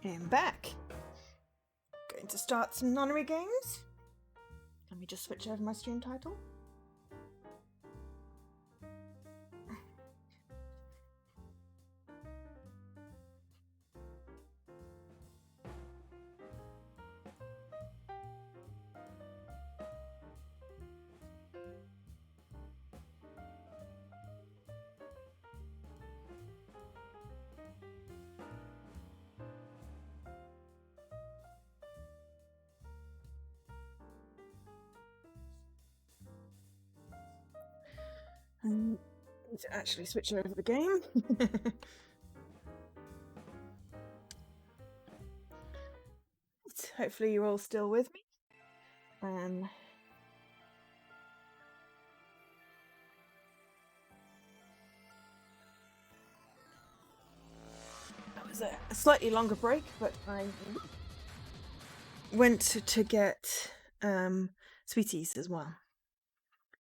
I'm back. Going to start some Nonary games. Let me just switch over my stream title. Need to actually switch over the game. Hopefully you're all still with me. That was a slightly longer break, but I went to get sweeties as well,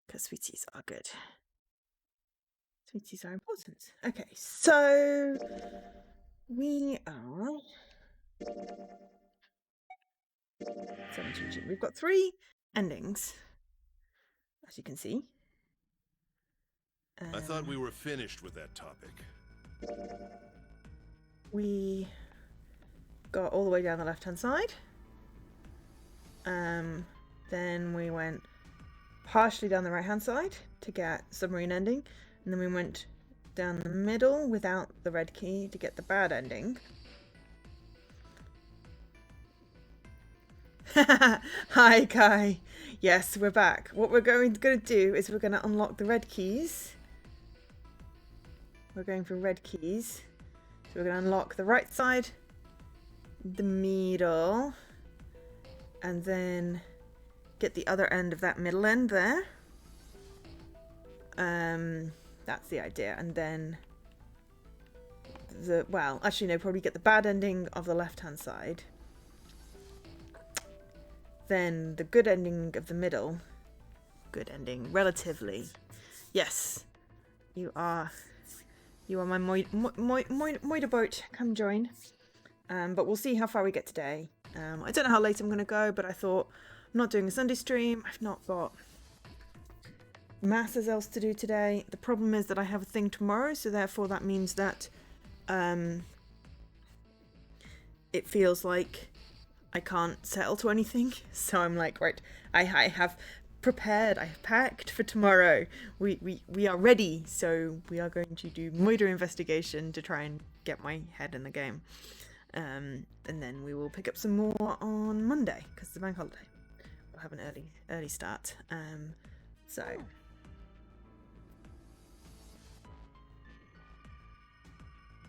because sweeties are good. Sweeties are important. Okay, so we are 17. We've got 3 endings, as you can see. I thought we were finished with that topic. We got all the way down the left-hand side. Then we went partially down the right-hand side to get submarine ending. And then we went down the middle without the red key to get the bad ending. Hi, Kai. Yes, we're back. What we're going to do is we're going to unlock the red keys. We're going for red keys. So we're going to unlock the right side, the middle, and then get the other end of that middle end there. That's the idea. And then probably get the bad ending of the left-hand side. Then the good ending of the middle. Good ending, relatively. Yes, you are my motorboat. Come join. But we'll see how far we get today. I don't know how late I'm going to go, but I thought I'm not doing a Sunday stream. I've not got masses else to do today. The problem is that I have a thing tomorrow, so therefore that means that it feels like I can't settle to anything. So I'm like, right, I have prepared, I have packed for tomorrow. We are ready, so we are going to do murder investigation to try and get my head in the game. And then we will pick up some more on Monday because it's a bank holiday. We'll have an early start. So.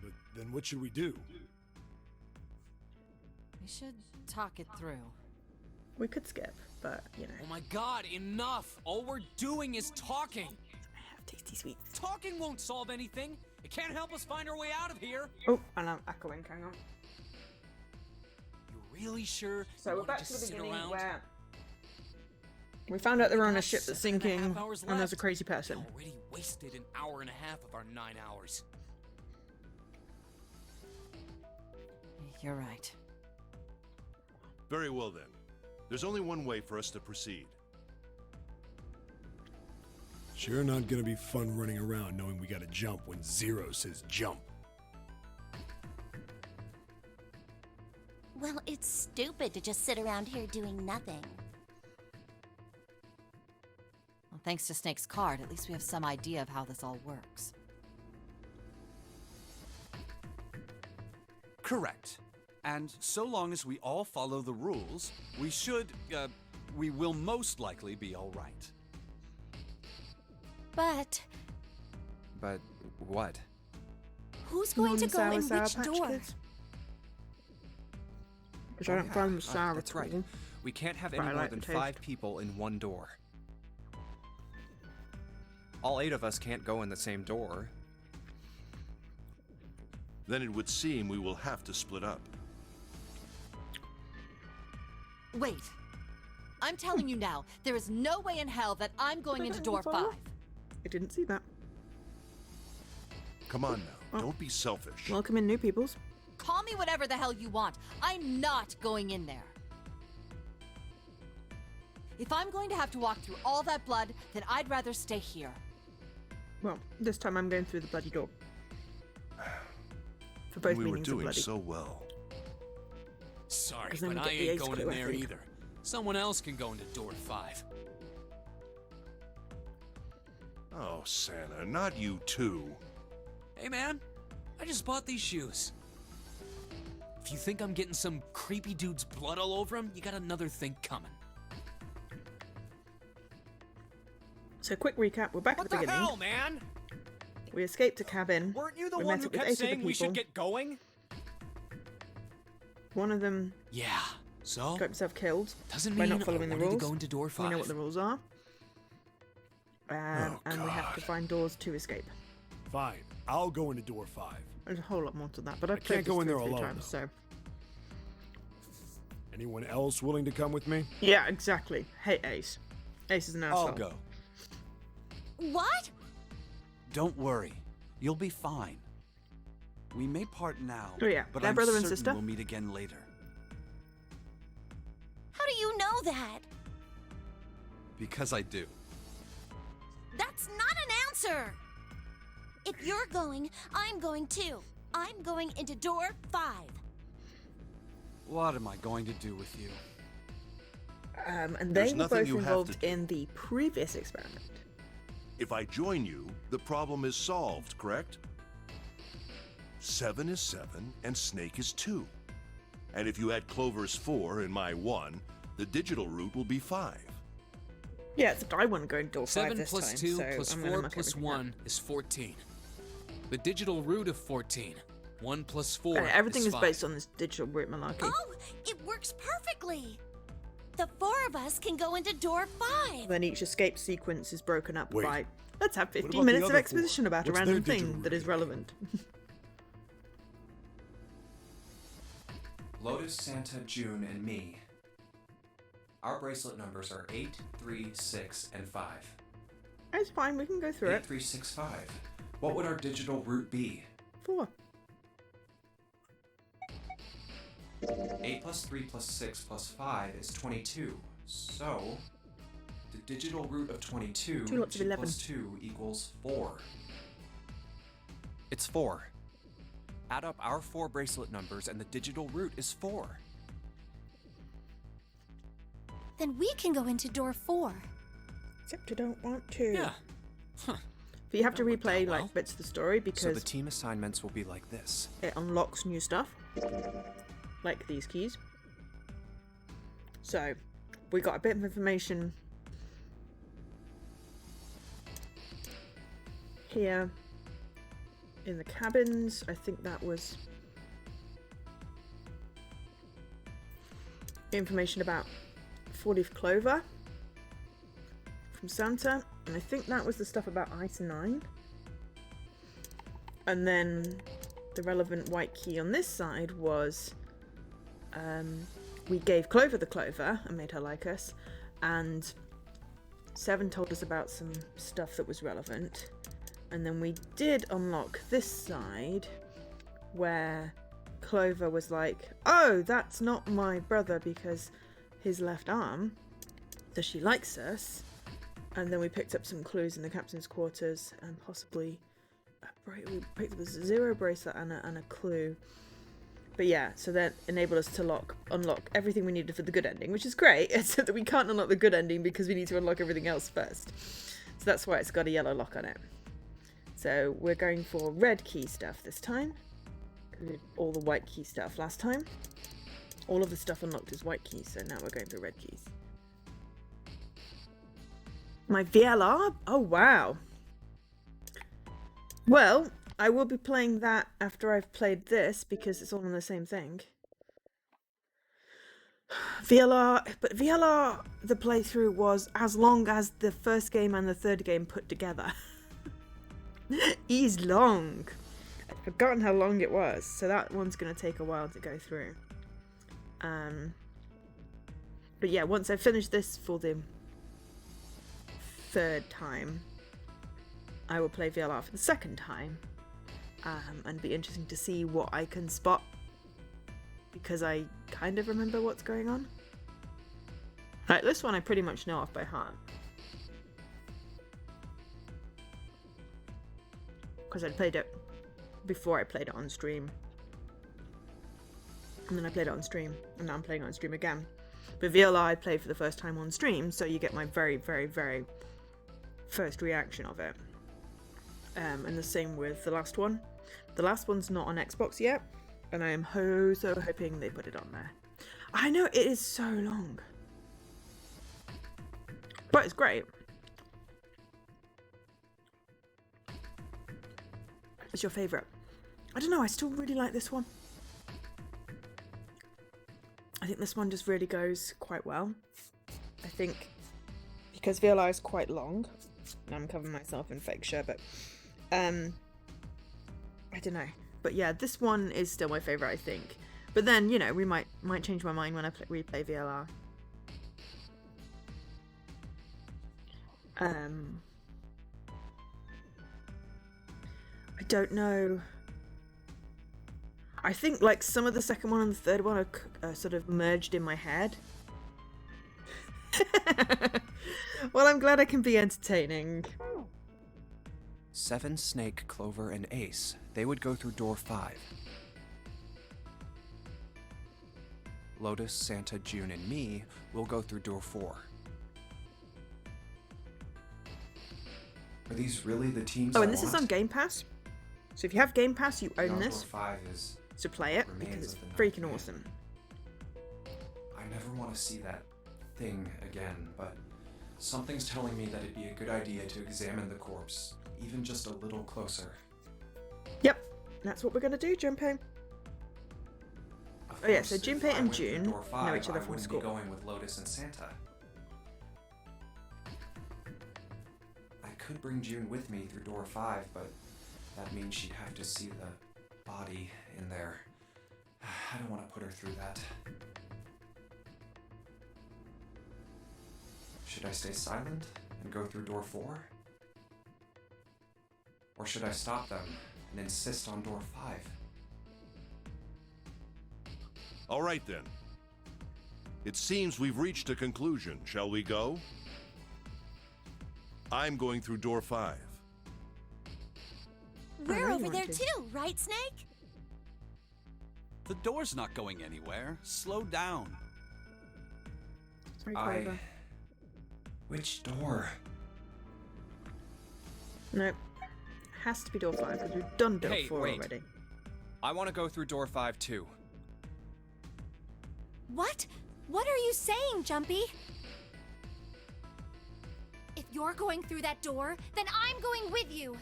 But then what should we do? We should talk it through. We could skip, but you know. Oh my god, enough! All we're doing is talking! I have tasty sweets. Talking won't solve anything! It can't help us find our way out of here! Oh, and I'm echoing, hang on. You're really sure? So we're back to the sit beginning around? where we found out that we're on a ship that's 7.5 sinking hours and there's a left. crazy person. Already wasted an hour and a half of our 9 hours. You're right. Very well then. There's only one way for us to proceed. Sure not gonna be fun running around knowing we gotta jump when Zero says jump. Well, it's stupid to just sit around here doing nothing. Well, thanks to Snake's card, at least we have some idea of how this all works. Correct. And so long as we all follow the rules, we will most likely be all right. But But what? who's going to go in which door? Because I don't find the sour That's right. cool. We can't have But any I more like than the 5 taste. people in one door. All 8 of us can't go in the same door. Then it would seem we will have to split up. Wait. I'm telling you now, there is no way in hell that I'm going into door 5. I didn't see that. Come on now, Oh. don't be selfish. Welcome in, new peoples. Call me whatever the hell you want. I'm not going in there. If I'm going to have to walk through all that blood, then I'd rather stay here. Well, this time I'm going through the bloody door. For both We were meanings of doing bloody. so well. Sorry, 'Cause then but we I get the ain't ace going in clue, I there think. either. Someone else can go into door 5. Oh, Santa, not you too. Hey, man, I just bought these shoes. If you think I'm getting some creepy dude's blood all over him, you got another thing coming. So quick recap, we're back What at the the beginning. hell, man? We escaped a cabin. Weren't you the we one met who up with kept 8 other saying we should people. get going? One of them Yeah, so? got himself killed Doesn't by mean not I following the wanted rules. to go into door 5. We know what the rules are. Oh, and we have to God. find doors to escape. Fine, I'll go into door 5. There's a whole lot more to that, but I've can't played go this in two there or three alone, times, though. so Anyone else willing to come with me? yeah, exactly. Hey, Ace. Ace is an asshole. I'll go. What? Don't worry. You'll be fine. We may part now, Oh, yeah. but They're I'm brother and certain sister? we'll meet again later. How do you know that? Because I do. That's not an answer! If you're going, I'm going too. I'm going into door 5. What am I going to do with you? And There's they were nothing both you have involved to do. in the previous experiment. If I join you, the problem is solved, correct? 7 is 7, and Snake is 2. And if you add Clover's 4 and my 1, the digital route will be 5. Yeah, except I want to go in door 5 7 this plus time, 2 so plus I'm gonna 4 muck plus everything up. 1 is 14. The digital root of 14. 1 plus 4 Everything is 5. based on this digital route malarkey. Oh, it works perfectly! The 4 of us can go into door 5! Then each escape sequence is broken up Wait, by, let's have about 15 the minutes of other 4? exposition about a What's their random digital thing that route is relevant. Lotus, Santa, June, and me. Our bracelet numbers are 8, 3, 6, and 5. It's fine, we can go through 8, it. 3, 6, 5. What would our digital route be? 4. 8 plus 3 plus 6 plus 5 is 22. So, the digital root of 22, 2 lots of 11. plus 2 equals 4. It's 4. Add up our 4 bracelet numbers and the digital root is 4. Then we can go into door 4. Except I don't want to. Yeah. But you have to That worked replay out well. like bits of the story So the because team assignments will be like this. it unlocks new stuff. Like these keys. So, we got a bit of information here in the cabins. I think that was information about 4-leaf clover from Santa, and I think that was the stuff about Ice 9. And then the relevant white key on this side was we gave Clover the clover and made her like us, and 7 told us about some stuff that was relevant, and then we did unlock this side where Clover was like, oh, that's not my brother because his left arm, so she likes us. And then we picked up some clues in the captain's quarters and possibly we picked up a 0 bracelet and a clue. But yeah, so that enabled us to unlock everything we needed for the good ending, which is great, except that we can't unlock the good ending because we need to unlock everything else first. So that's why it's got a yellow lock on it. So we're going for red key stuff this time. We did all the white key stuff last time. All of the stuff unlocked is white keys, so now we're going for red keys. My VLR? Oh wow. Well, I will be playing that after I've played this because it's all on the same thing. VLR, but VLR, the playthrough was as long as the first game and the third game put together. Is long. I'd forgotten how long it was, so that one's going to take a while to go through. But yeah, once I finish this for the third time, I will play VLR for the second time, and be interesting to see what I can spot because I kind of remember what's going on. Like, this one I pretty much know off by heart. Because I'd played it before I played it on stream. And then I played it on stream, and now I'm playing it on stream again. But VLR I played for the first time on stream, so you get my very, very, very first reaction of it. And the same with the last one. The last one's not on Xbox yet, and I am so hoping they put it on there. I know it is so long, but it's great. What's your favourite? I don't know, I still really like this one. I think this one just really goes quite well. I think because VLI is quite long, and I'm covering myself in fake sherbet. I don't know, but yeah, this one is still my favourite, I think. But then, you know, we might change my mind when I replay VLR. I don't know. I think like some of the second one and the third one are sort of merged in my head. Well, I'm glad I can be entertaining. 7, Snake, Clover, and Ace. They would go through door 5. Lotus, Santa, June, and me will go through door 4. Are these really the teams Oh, I and this is want? on Game Pass. So if you have Game Pass, you own Beyond this. Door 5 is So play it, Remains because it's of the freaking Night. awesome. I never want to see that thing again, but something's telling me that it'd be a good idea to examine the corpse, even just a little closer. Yep, that's what we're going to do, Junpei. Of Oh yeah, course, so if Junpei I and went through June door 5, know each other I from wouldn't school. be going with Lotus and Santa. I could bring June with me through door 5, but that means she'd have to see the body in there. I don't want to put her through that. Should I stay silent and go through door 4? Or should I stop them and insist on door 5? All right then. It seems we've reached a conclusion. Shall we go? I'm going through door 5. We're really over want there to. too, right, Snake? The door's not going anywhere. Slow down. Very clever. Which door? No, has to be door 5 because we've done door Hey, 4 wait. already. I want to go through door 5 too. What? What are you saying, Jumpy? If you're going through that door, then I'm going with you.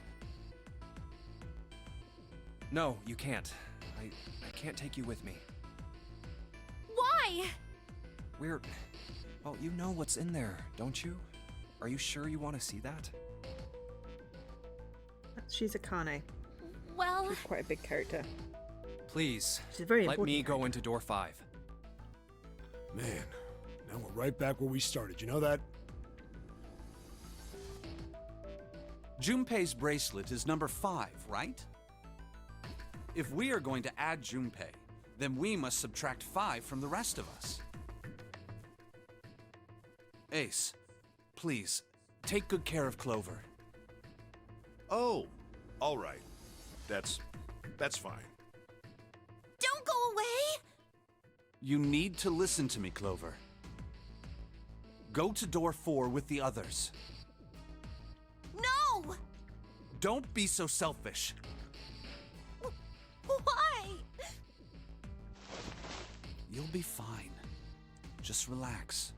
No, you can't. I can't take you with me. Why? Well, you know what's in there, don't you? Are you sure you want to see that? She's a Kane. Well, She's quite a big character. Please, She's a very let important me go character. into door 5. Man, now we're right back where we started. You know that? Junpei's bracelet is number 5, right? If we are going to add Junpei, then we must subtract 5 from the rest of us. Ace, please, take good care of Clover. Oh, all right. That's fine. don't go away. You need to listen to me, Clover. Go to door 4 with the others. No! Don't be so selfish. Why? You'll be fine. Just relax.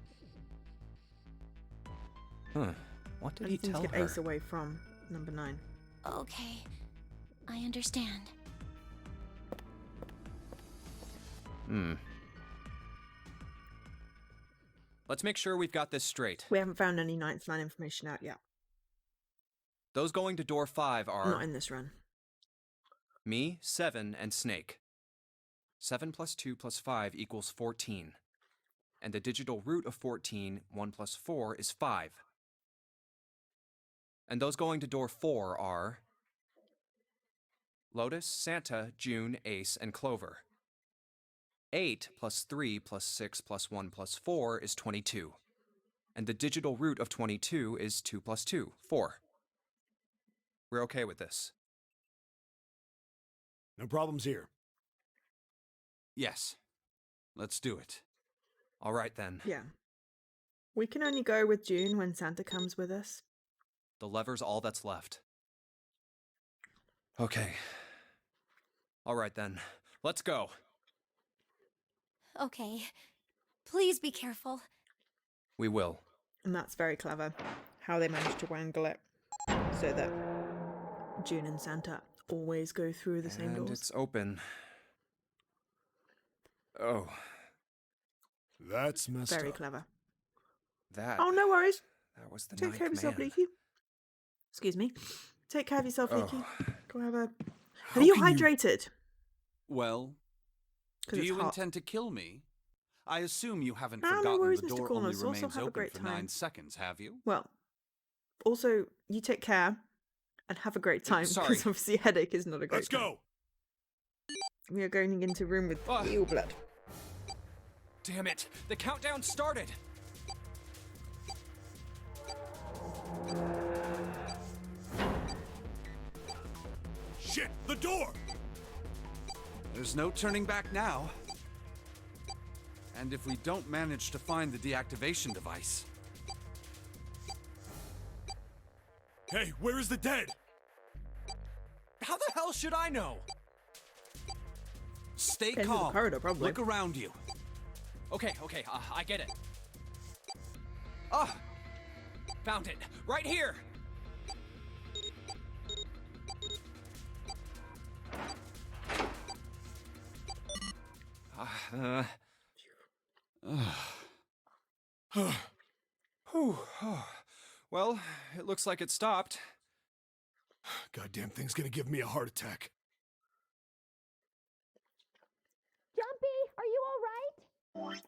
What did I he just need to tell get her? Ace away from number 9. Okay, I understand. Let's make sure we've got this straight. We haven't found any 9th man information out yet. Those going to door 5 are Not in this run. me, 7, and Snake. 7 plus 2 plus 5 equals 14. And the digital root of 14, 1 plus 4, is 5. And those going to door 4 are Lotus, Santa, June, Ace, and Clover. 8 plus 3 plus 6 plus 1 plus 4 is 22. And the digital root of 22 is 2 plus 2, 4. We're okay with this. No problems here. Yes. Let's do it. All right then. Yeah. We can only go with June when Santa comes with us. The lever's all that's left. Okay. All right then. Let's go. Okay. Please be careful. We will. And that's very clever, how they managed to wangle it so that June and Santa always go through the same And doors. it's open. Oh, That's messed Very up. clever. that. Oh, no worries. That was the Take ninth care of yourself, man. Leaky. Excuse me. Take care of yourself, Leaky. Oh. Go have a... How Are you can hydrated? Well, 'Cause do it's you hot. intend to kill me? I assume you haven't No, no forgotten worries, the Mr. door Cornwall. only Also, remains have a open great for time. 9 seconds, have you? Well, also, you take care and have a great time. Sorry. Because obviously headache is not a great Let's time. go. We are going into a room with Ah. eel blood. Damn it! The countdown started! Shit, the door! There's no turning back now. And if we don't manage to find the deactivation device... Hey, where is the dead? How the hell should I know? Stay End of the calm. corridor, probably. Look around you. Okay, I get it. Ah! Found it! Right here! Whew. Well, it looks like it stopped. Goddamn thing's gonna give me a heart attack. Jumpy, are you all right?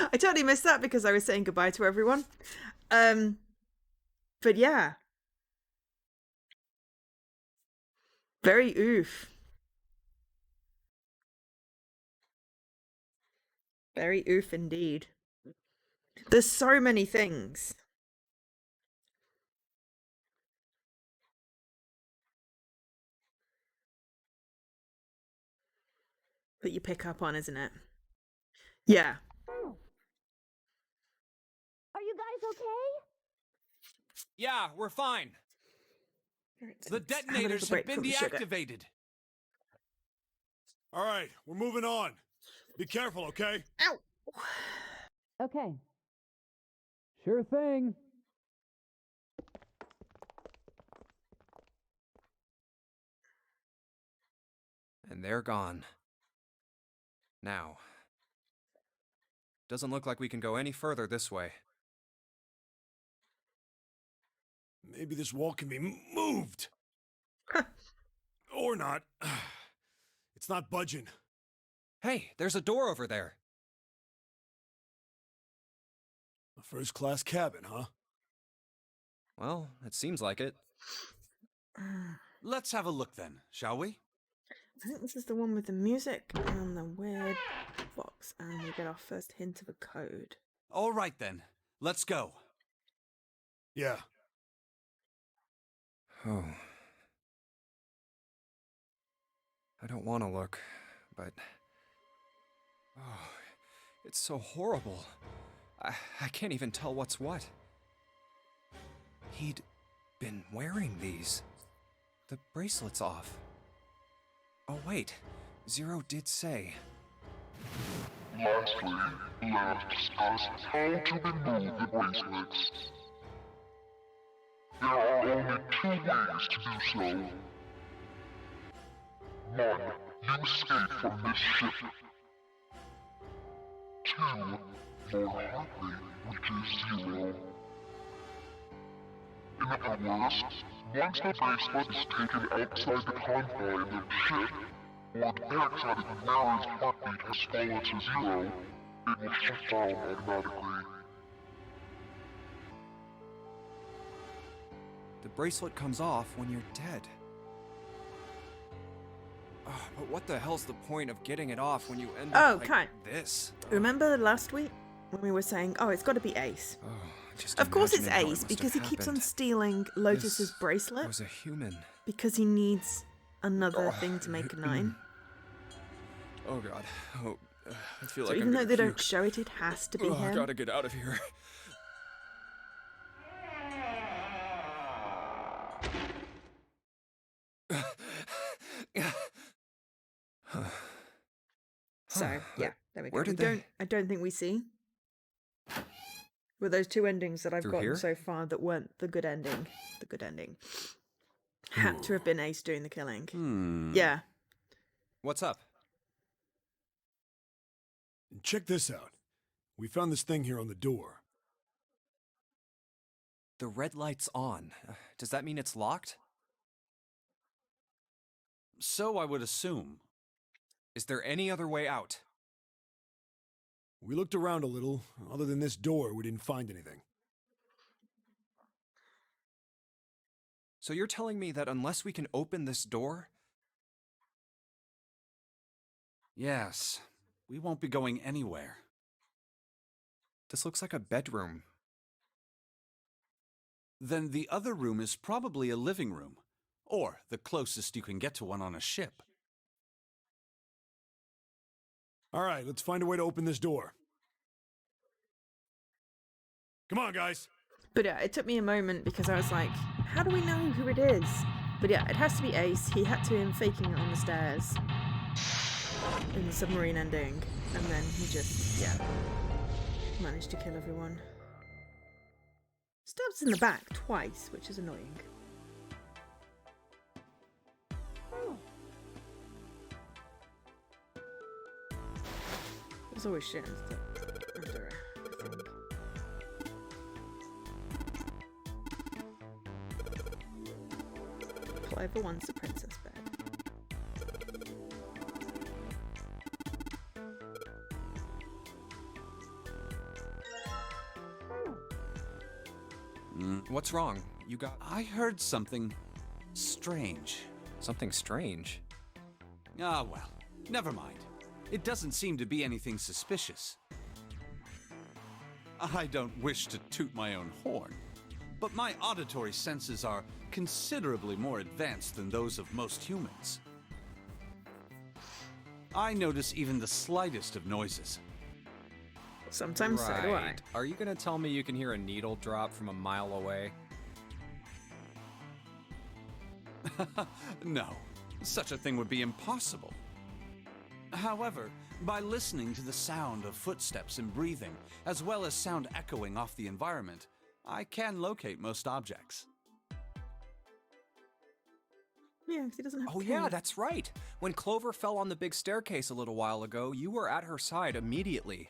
I totally missed that because I was saying goodbye to everyone. But yeah. Very oof. Very oof indeed. There's so many things. That you pick up on, isn't it? Yeah. Are you guys okay? Yeah, we're fine. The detonators have been deactivated. All right, we're moving on. Be careful, okay? Ow! Okay. Sure thing. And they're gone. Now. Doesn't look like we can go any further this way. Maybe this wall can be moved. Or not. It's not budging. Hey, there's a door over there. A first-class cabin, huh? Well, it seems like it. Let's have a look then, shall we? I think this is the one with the music and the weird box, and we get our first hint of a code. All right then, let's go. Yeah. Oh. I don't want to look, but... Oh, it's so horrible. I can't even tell what's what. He'd been wearing these. The bracelet's off. Oh wait, Zero did say. Lastly, let's discuss how to remove the bracelets. There are only 2 ways to do so. 1. You escape from this ship. 2. Your heart rate reaches 0. In other words, once the bracelet is taken outside the confine of the ship, or the backside of the mirror's heartbeat has fallen to zero, it will shut down automatically. The bracelet comes off when you're dead. But what the hell's the point of getting it off when you end up like this? Remember last week when we were saying, oh, it's got to be Ace? Just Of course it's imagining how it Ace, must because have he keeps on happened. stealing Lotus's This bracelet. was a human. Because he needs another thing to make a 9. Oh god. Oh, I feel So like even I'm though gonna they don't puke. show it, it has to be I him. gotta get out of here. So yeah, there we go. Where did I don't think we see. With those 2 endings that I've Through gotten here? so far that weren't the good ending. The good ending. Had to have been Ace doing the killing. Yeah. What's up? Check this out. We found this thing here on the door. The red light's on. Does that mean it's locked? So I would assume. Is there any other way out? We looked around a little. Other than this door, we didn't find anything. So you're telling me that unless we can open this door? Yes, we won't be going anywhere. This looks like a bedroom. Then the other room is probably a living room, or the closest you can get to one on a ship. All right, let's find a way to open this door. Come on, guys. But yeah, it took me a moment because I was like, how do we know who it is? But yeah, it has to be Ace. He had to be faking it on the stairs in the submarine ending. And then he just, yeah, managed to kill everyone. Stabs in the back twice, which is annoying. There's always shit under it, I think. Clover wants the princess bed. What's wrong? You got I heard something strange. something strange. Ah, well, never mind. It doesn't seem to be anything suspicious. I don't wish to toot my own horn, but my auditory senses are considerably more advanced than those of most humans. I notice even the slightest of noises. Sometimes so do I. Right. Are you gonna tell me you can hear a needle drop from a mile away? No, such a thing would be impossible. However, by listening to the sound of footsteps and breathing, as well as sound echoing off the environment, I can locate most objects. Yeah, because he doesn't have Oh to. yeah, that's right. When Clover fell on the big staircase a little while ago, you were at her side immediately.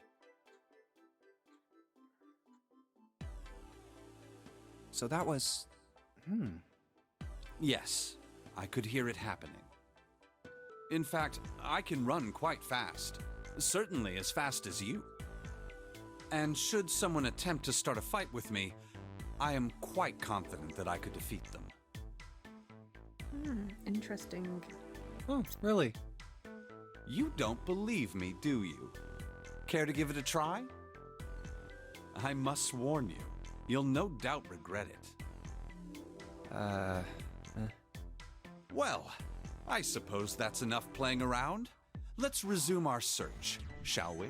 So that was... Yes, I could hear it happening. In fact, I can run quite fast. Certainly as fast as you. And should someone attempt to start a fight with me, I am quite confident that I could defeat them. Interesting. Oh, really? You don't believe me, do you? Care to give it a try? I must warn you, you'll no doubt regret it. Well, I suppose that's enough playing around. Let's resume our search, shall we?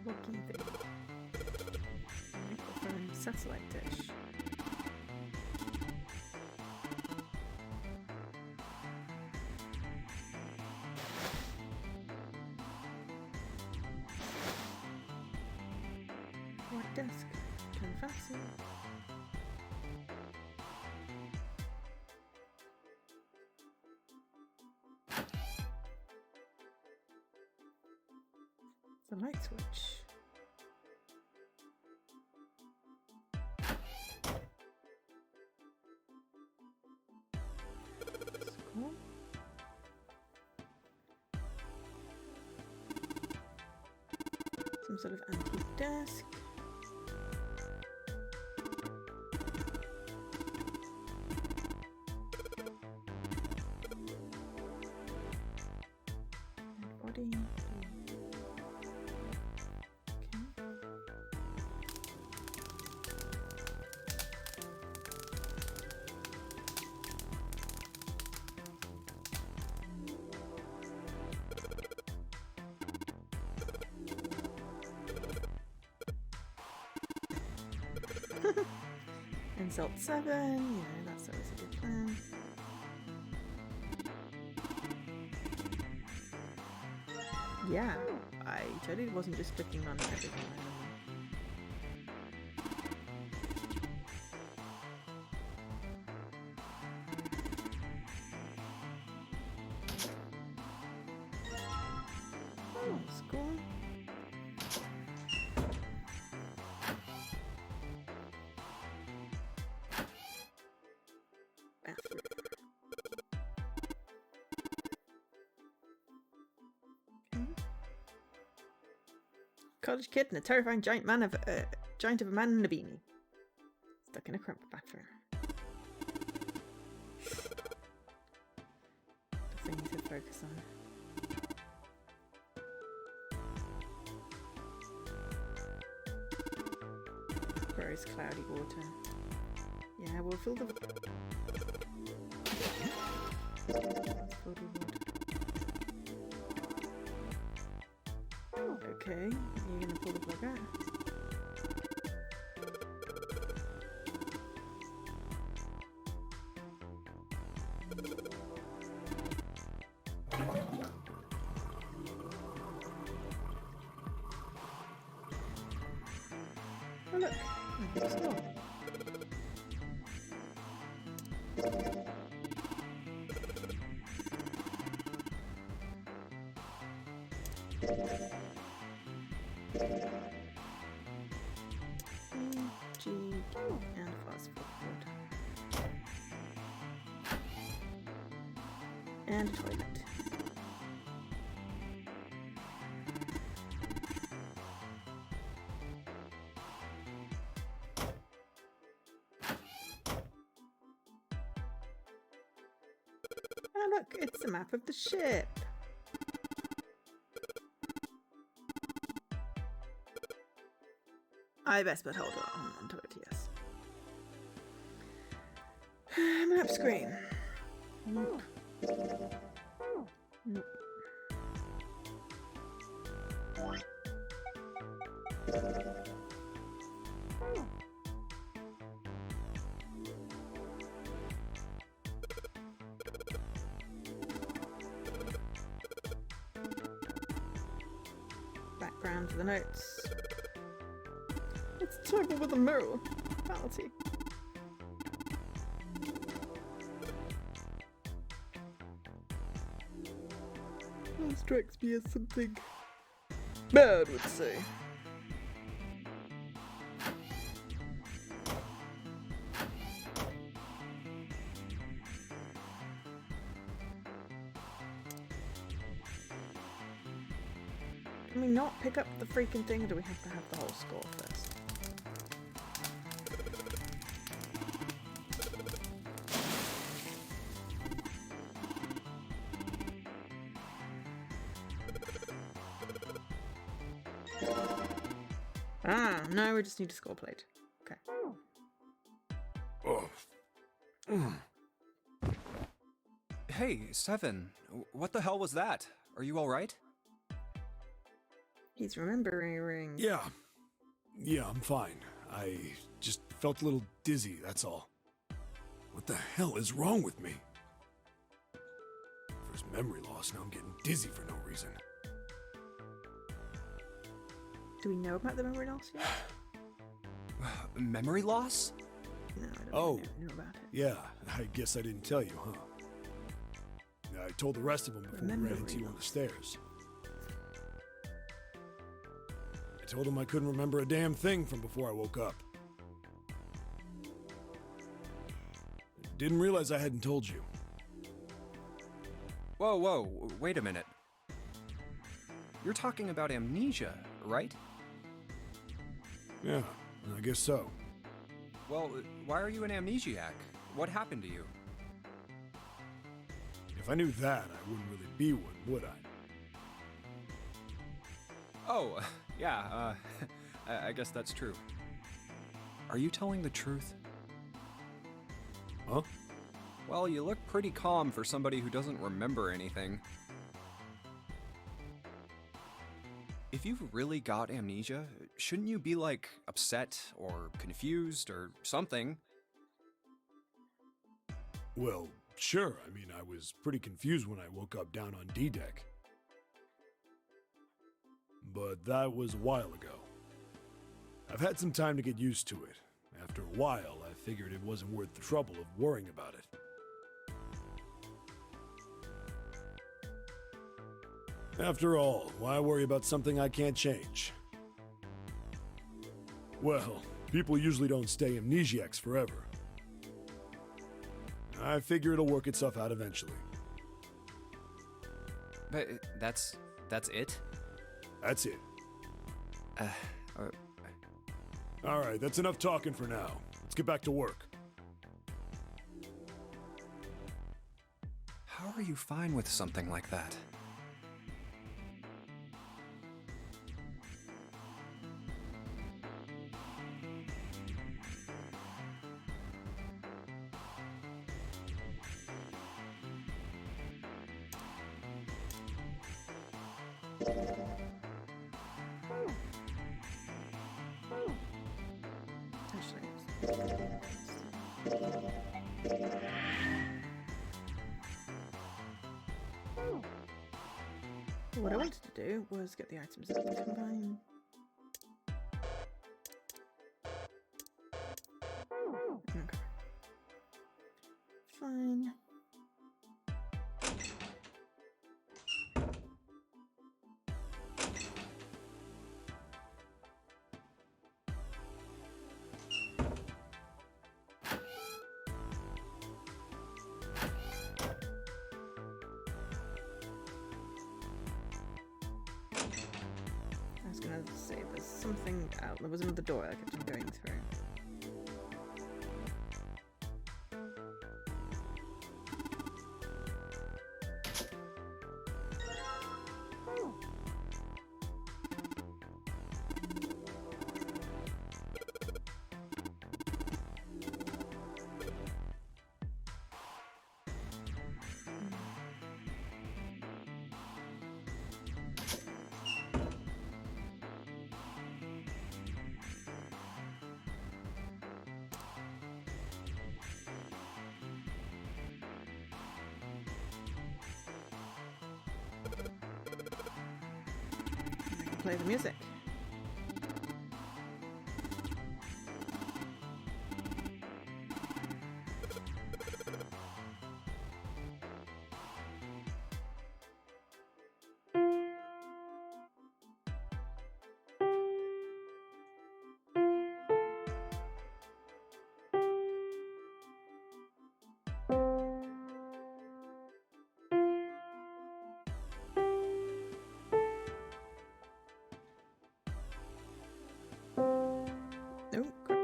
Lucky thing. Microphone satellite dish. What desk? Can fancy. The light switch. Cool. Some sort of antique desk. Body. Okay. Insult 7, that's always a good plan. Yeah, I totally wasn't just clicking on everything randomly. Oh, school. Bathroom. Okay. College kid and a terrifying giant of a man in a beanie. Stuck in a cramped bathroom. The thing to focus on. Gross cloudy water. Yeah, we'll fill the... Okay, you're gonna pull the plug out. Oh look, there's a store. G and fast forward. And a toilet. Oh look, it's a map of the ship. I best but hold on onto it, yes. Map screen. Nope. Nope. Background for the notes. It's trouble with a mirror. Fallacy. That strikes me as something Bird would say. Can we not pick up the freaking thing, or do we have to have the whole score first? Ah, no, we just need a score plate. Okay. Oh. Hey, Seven, what the hell was that? Are you alright? He's remembering. Yeah, I'm fine. I just felt a little dizzy, that's all. What the hell is wrong with me? First memory loss, now I'm getting dizzy for no reason. Do we know about the memory loss yet? Memory loss? No, I don't Oh, know about it. yeah, I guess I didn't tell you, huh? I told the rest of them before we ran into you on the stairs. told him I couldn't remember a damn thing from before I woke up. Didn't realize I hadn't told you. Whoa, whoa, wait a minute. You're talking about amnesia, right? Yeah, I guess so. Well, why are you an amnesiac? What happened to you? If I knew that, I wouldn't really be one, would I? Oh, yeah, I guess that's true. Are you telling the truth? Huh? Well, you look pretty calm for somebody who doesn't remember anything. If you've really got amnesia, shouldn't you be, like, upset or confused or something? Well, sure. I mean, I was pretty confused when I woke up down on D-Deck. But that was a while ago. I've had some time to get used to it. After a while, I figured it wasn't worth the trouble of worrying about it. After all, why worry about something I can't change? Well, people usually don't stay amnesiacs forever. I figure it'll work itself out eventually. But that's it? That's it. Alright, that's enough talking for now. Let's get back to work. How are you fine with something like that? What I wanted to do was get the items that we combine. Okay. Fine. I was gonna say there's something out. There was another door I kept on going through. Play the music. Oh, crap.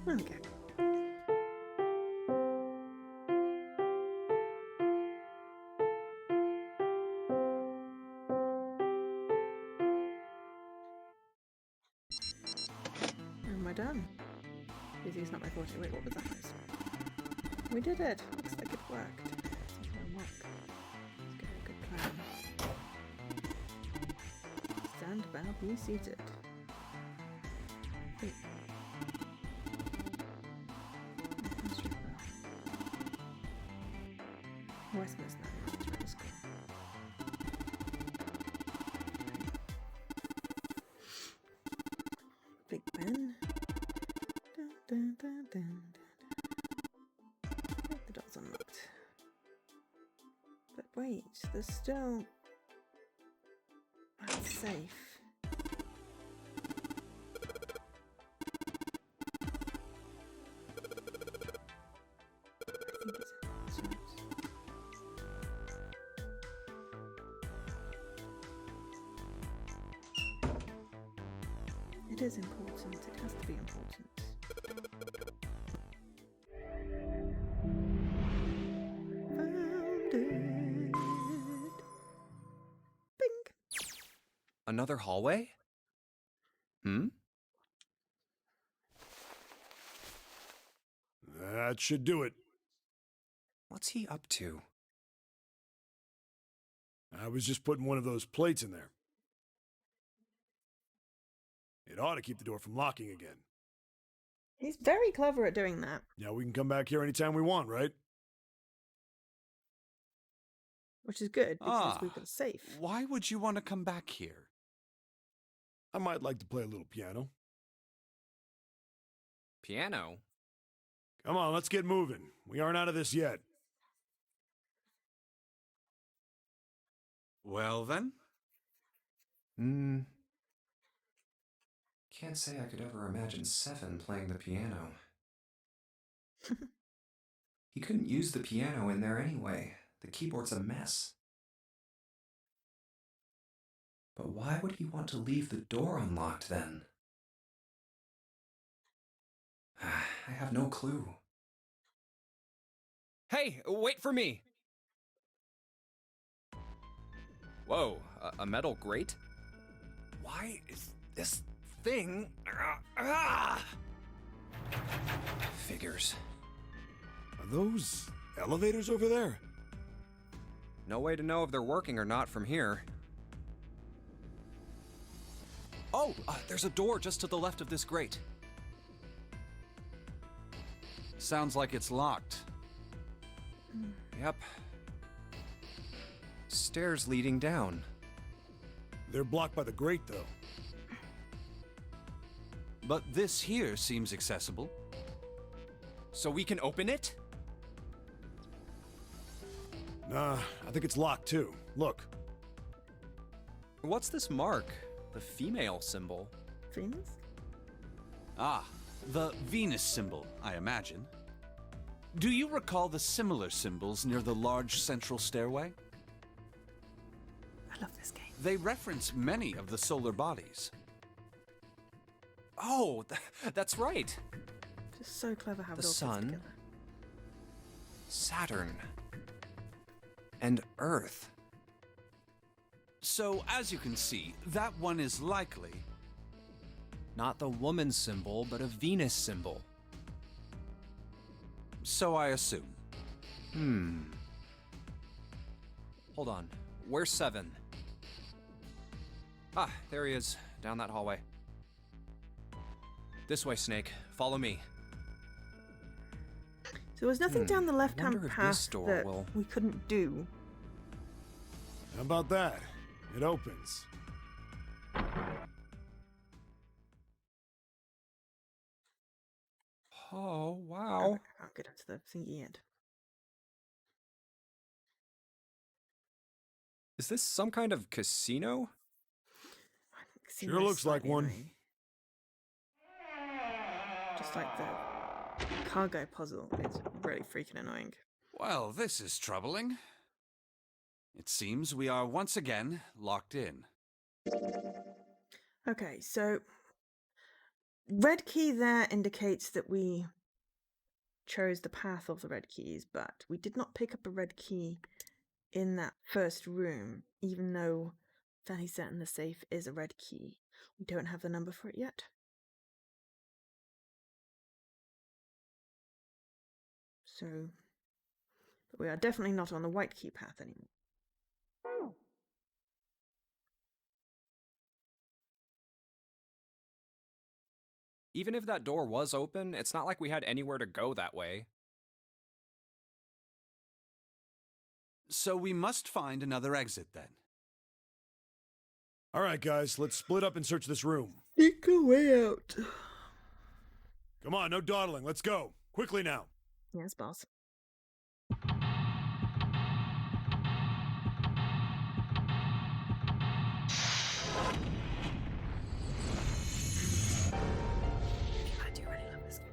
Okay. Am I done? Busy's not my forte. Wait, what was that noise? We did it! Looks like it worked. Something unlock. Let's get a good plan. Stand about, be seated. Wait. Westminster Elementary School. Big Ben. Dun, dun, dun, dun, dun. The door's unlocked. But wait, there's still a safe. It is important. It has to be important. Found it. Bing. Another hallway? Hmm? That should do it. What's he up to? I was just putting one of those plates in there. It ought to keep the door from locking again. He's very clever at doing that. Now we can come back here anytime we want, right? Which is good because we've got a safe. Why would you want to come back here? I might like to play a little piano. Piano? Come on, let's get moving. We aren't out of this yet. Well then? Can't say I could ever imagine Seven playing the piano. He couldn't use the piano in there anyway. The keyboard's a mess. But why would he want to leave the door unlocked then? I have no clue. Hey, wait for me! Whoa, a metal grate? Why is this thing... Figures. Are those elevators over there? No way to know if they're working or not from here. Oh, there's a door just to the left of this grate. Sounds like it's locked. Yep. Stairs leading down. They're blocked by the grate, though. But this here seems accessible. So we can open it? Nah, I think it's locked too. Look. What's this mark? The female symbol. Venus? Ah, the Venus symbol, I imagine. Do you recall the similar symbols near the large central stairway? I love this game. They reference many of the solar bodies. Oh, that's right. Just so clever how The it all fits sun. together. Saturn. And Earth. So, as you can see, that one is likely. Not the woman symbol, but a Venus symbol. So I assume. Hold on. Where's Seven? Ah, there he is. Down that hallway. This way, Snake. Follow me. So there was nothing down the left-hand wonder if this path door that will- we couldn't do. How about that? It opens. Oh, wow. I can't get up to the thingy yet. Is this some kind of casino? I can see Sure my looks like slightly one. annoying. Just like the cargo puzzle. It's really freaking annoying. Well, this is troubling. It seems we are once again locked in. Okay, so red key there indicates that we chose the path of the red keys, but we did not pick up a red key in that first room, even though fairly certain the safe is a red key. We don't have the number for it yet. So, but we are definitely not on the white key path anymore. Even if that door was open, it's not like we had anywhere to go that way. So we must find another exit then. All right, guys, let's split up and search this room. Sneak a way out. Come on, no dawdling. Let's go. Quickly now. Yes, boss. I do really love this game.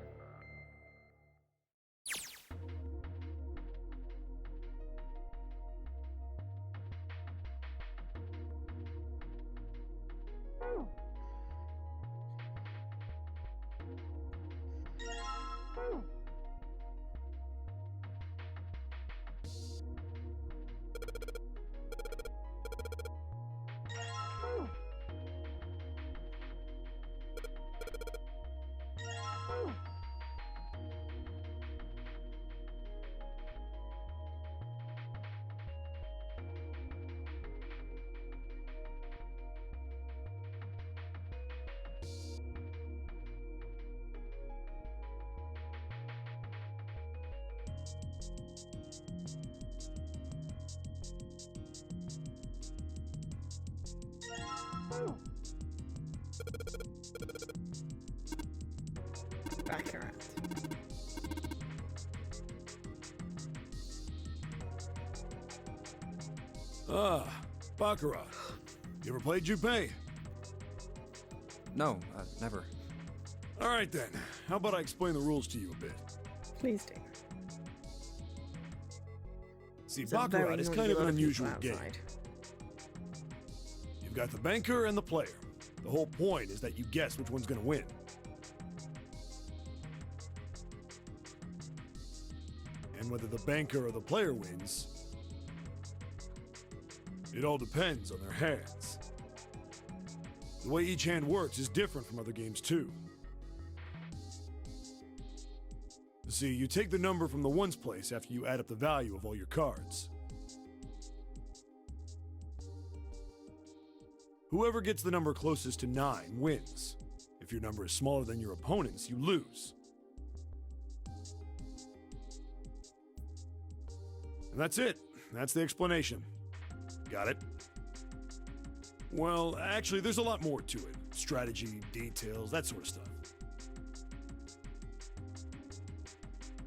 Baccarat. Ah, Baccarat. You ever played Junpei? No, never. All right then. How about I explain the rules to you a bit? Please do. See, There's a Baccarat very is noisy kind of an lot unusual people game. outside. You've got the banker and the player. The whole point is that you guess which one's going to win. And whether the banker or the player wins, it all depends on their hands. The way each hand works is different from other games too. See, you take the number from the ones place after you add up the value of all your cards. Whoever gets the number closest to 9 wins. If your number is smaller than your opponent's, you lose. And that's it. That's the explanation. Got it? Well, actually, there's a lot more to it. Strategy, details, that sort of stuff.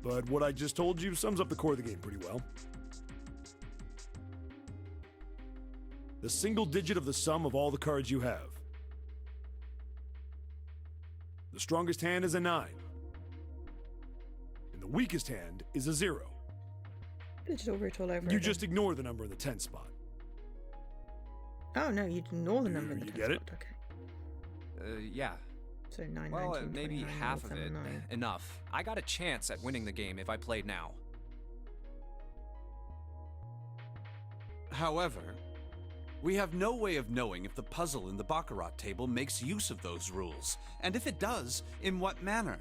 But what I just told you sums up the core of the game pretty well. The single digit of the sum of all the cards you have. The strongest hand is a 9. And the weakest hand is a 0. Digital root all over You again. just ignore the number in the 10 spot. Oh no, you ignore the number in the You 10 get it? spot. Okay. Yeah. So 9, Well, 19, maybe 29, half of it. 79. Enough. I got a chance at winning the game if I played now. However, we have no way of knowing if the puzzle in the Baccarat table makes use of those rules, and if it does, in what manner.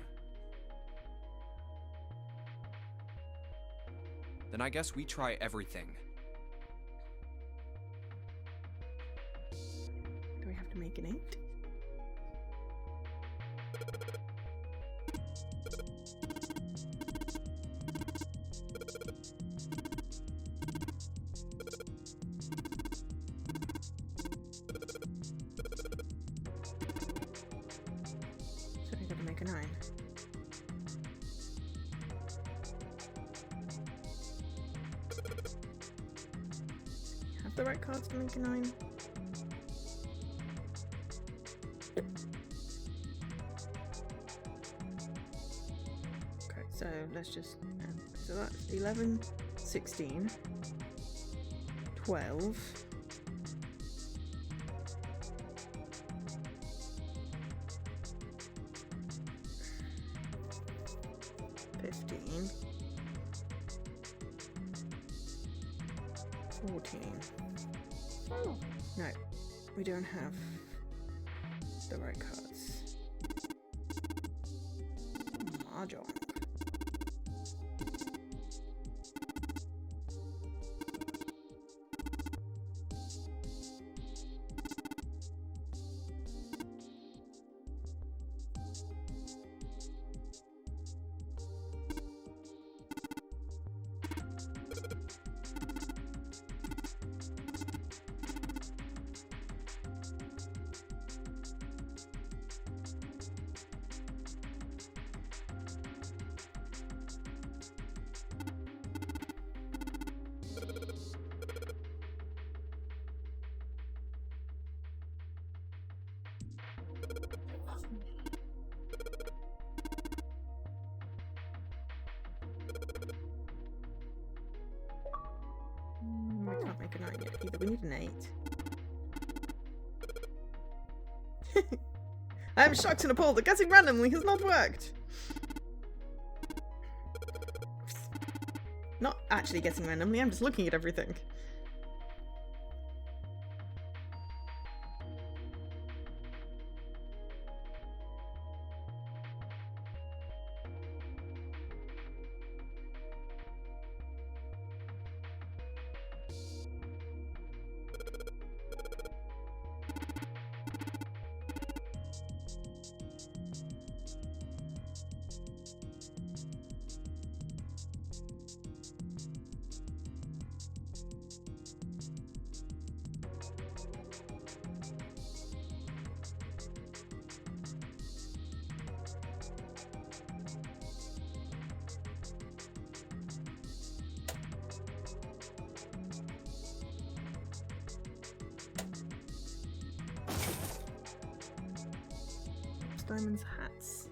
Then I guess we try everything. Do we have to make an 8? So we gotta make a 9. Have the right cards to make a 9? Okay, so let's just so that's 11, 16, 12, 15, 14. No, we don't have the right cards. Mahjong. make a 9 yet either. We need an 8. I am shocked and appalled that guessing randomly has not worked. Not actually guessing randomly, I'm just looking at everything. Diamonds, hats.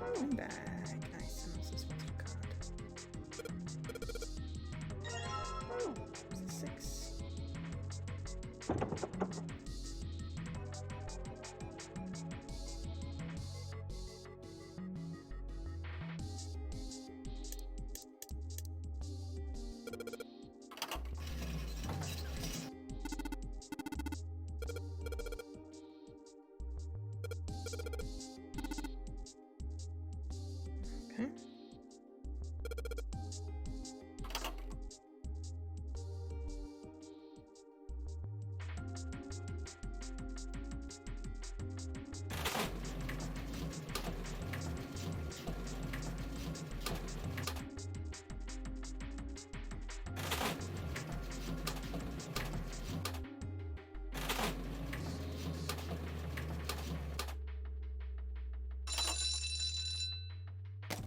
Oh, bag. Nice. And also sponsor card. Oh, it's a 6. Okay.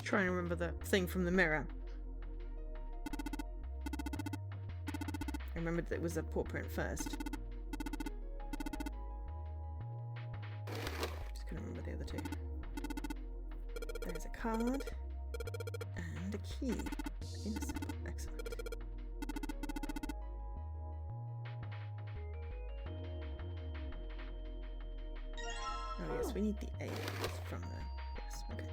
Trying to remember the thing from the mirror. I remembered that it was a paw print first. Just couldn't remember the other two. There's a card and a key. Innocent. Excellent. Oh yes, we need the 8 from the... Yes, okay.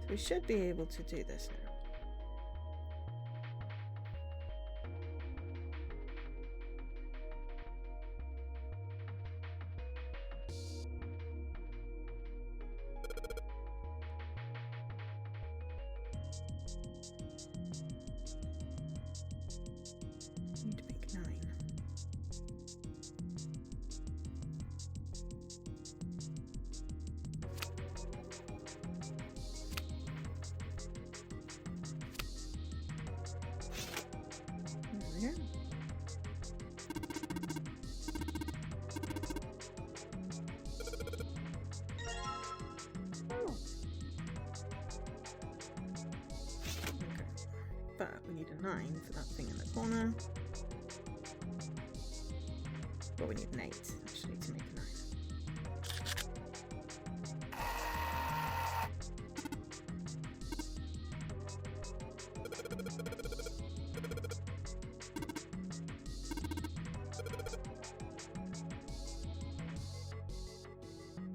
We should be able to do this now. Need to make 9. Yeah. Okay. But we need a 9 for that thing in the corner. Well, we need an 8 actually to make a 9.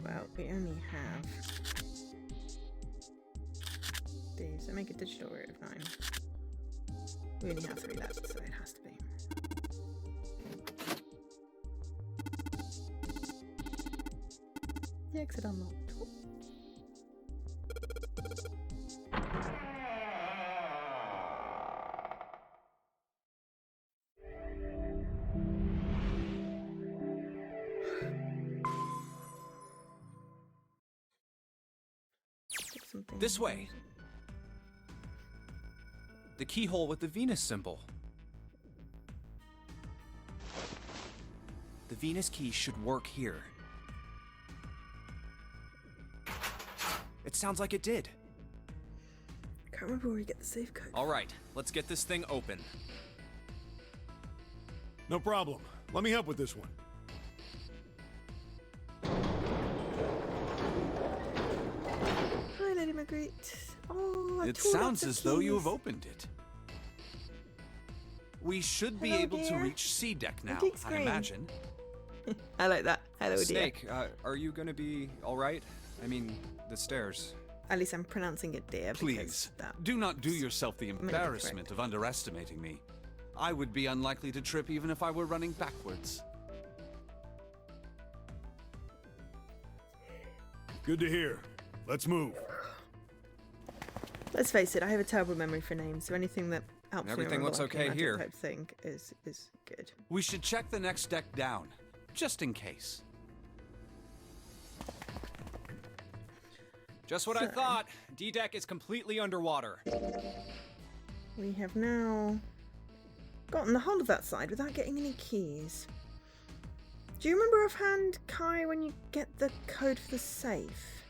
Well, we only have these. So make a digital root of 9. We only have 3 left, so it has to be. The exit unlocked. This way. The keyhole with the Venus symbol. The Venus key should work here. It sounds like it did. Can't remember where we get the safe code. All right, let's get this thing open. No problem. Let me help with this one. Hi, Lady Margaret. Oh, It sounds as though you have opened it. We should be Hello, able to dear. reach C deck now, geek I screen. imagine. I like that. Hello, dear. Snake, are you gonna be all right? I mean, the stairs. At least I'm pronouncing it dear. Please, because that do not do yourself the correct. embarrassment of underestimating me. I would be unlikely to trip even if I were running backwards. Good to hear. Let's move. Let's face it, I have a terrible memory for names, so anything that helps Everything me looks remember, like, okay a magic here. type thing is good. We should check the next deck down, just in case. Just what I So- thought. D deck is completely underwater. We have now gotten the whole of that side without getting any keys. Do you remember offhand, Kai, when you get the code for the safe?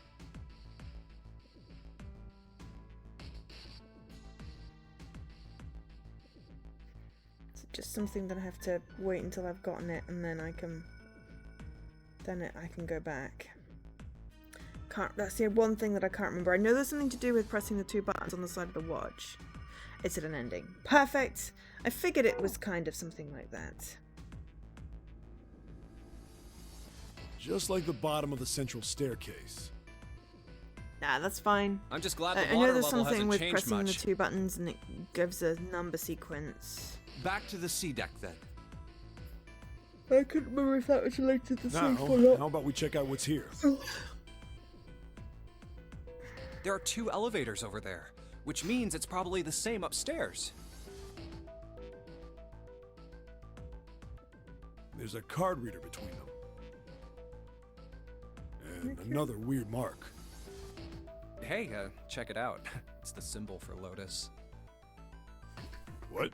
Is it just something that I have to wait until I've gotten it and then I can go back? That's the one thing that I can't remember. I know there's something to do with pressing the two buttons on the side of the watch. It's at an ending. Perfect! I figured it was kind of something like that. Just like the bottom of the central staircase. Nah, that's fine. I'm just glad the I know water there's level something hasn't with changed pressing much. the two buttons and it gives a number sequence. Back to the C deck then. I couldn't remember if that was related to the Now, safe or not. how about we check out what's here? There are 2 elevators over there, which means it's probably the same upstairs. There's a card reader between them. And another weird mark. Hey, check it out. It's the symbol for Lotus. What?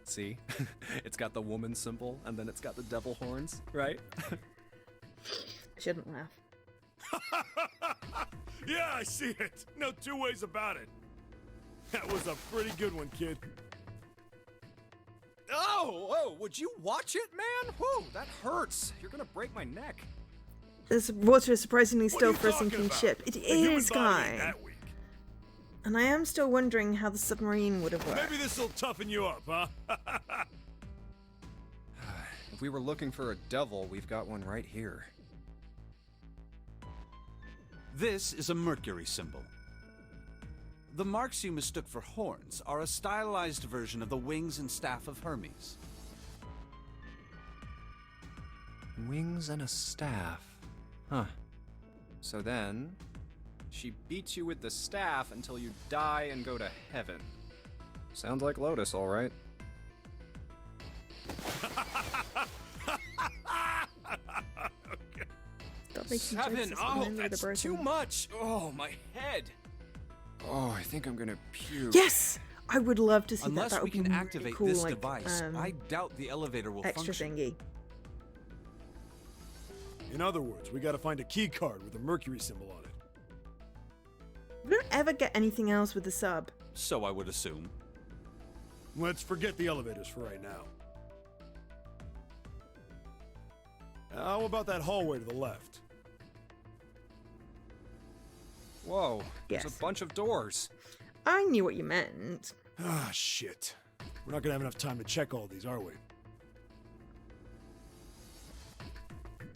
See? It's got the woman symbol, and then it's got the devil horns, right? I shouldn't laugh. Yeah, I see it. No two ways about it. That was a pretty good one, kid. Oh, would you watch it, man? Whew, that hurts. You're gonna break my neck. This water is surprisingly What are still you for a talking sinking about? ship. It The human is, body ain't Guy. that weak. And I am still wondering how the submarine would have worked. Maybe this'll toughen you up, huh? If we were looking for a devil, we've got one right here. This is a Mercury symbol. The marks you mistook for horns are a stylized version of the wings and staff of Hermes. Wings and a staff. Huh. So then, she beats you with the staff until you die and go to heaven. Sounds like Lotus, all right. Stop making jokes, 7! it's Oh, gonna end with a that's broken- too much! Oh, my head! Oh, I think I'm gonna puke. Yes! I would love to see that. Unless That we would be can really activate cool, this like, device, I doubt the elevator will extra function. thingy. In other words, we gotta find a key card with a Mercury symbol on it. We don't ever get anything else with the sub. So I would assume. Let's forget the elevators for right now. How about that hallway to the left? Whoa, there's Yes. a bunch of doors. I knew what you meant. Ah, shit. We're not gonna have enough time to check all these, are we?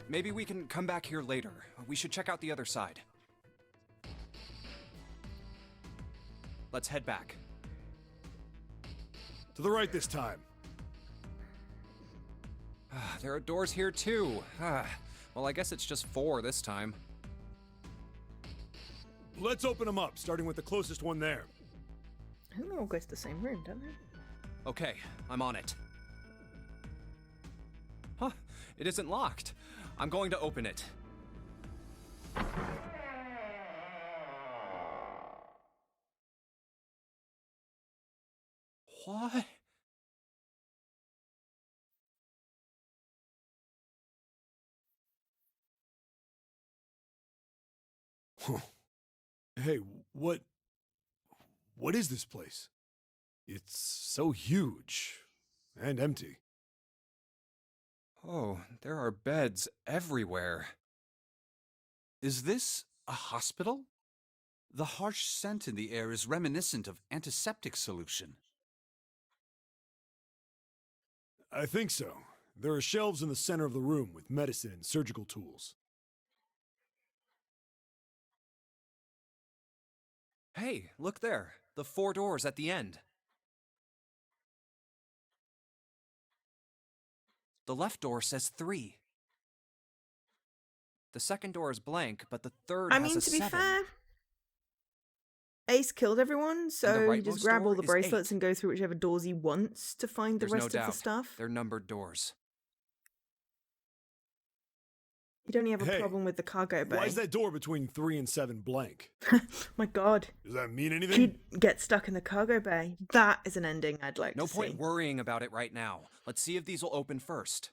Maybe we can come back here later. We should check out the other side. Let's head back. To the right this time. There are doors here too. Well, I guess it's just 4 this time. Let's open them up, starting with the closest one there. I think they all go to the same room, don't they? Okay, I'm on it. Huh, it isn't locked. I'm going to open it. What? Hey, what is this place? It's so huge and empty. Oh, there are beds everywhere. Is this a hospital? The harsh scent in the air is reminiscent of antiseptic solution. I think so. There are shelves in the center of the room with medicine and surgical tools. Hey, look there. The 4 doors at the end. The left door says 3. The second door is blank, but the third I has mean, a to be 7. fair, Ace killed everyone, so he just rightmost grab all door the is bracelets 8. and go through whichever doors he wants to find the There's rest no of the doubt. stuff. They're numbered doors. You don't have a Hey, problem with the cargo bay. Why is that door between 3 and 7 blank? My god. Does that mean anything? He'd get stuck in the cargo bay. That is an ending I'd like No to point see. worrying about it right now. Let's see if these will open first.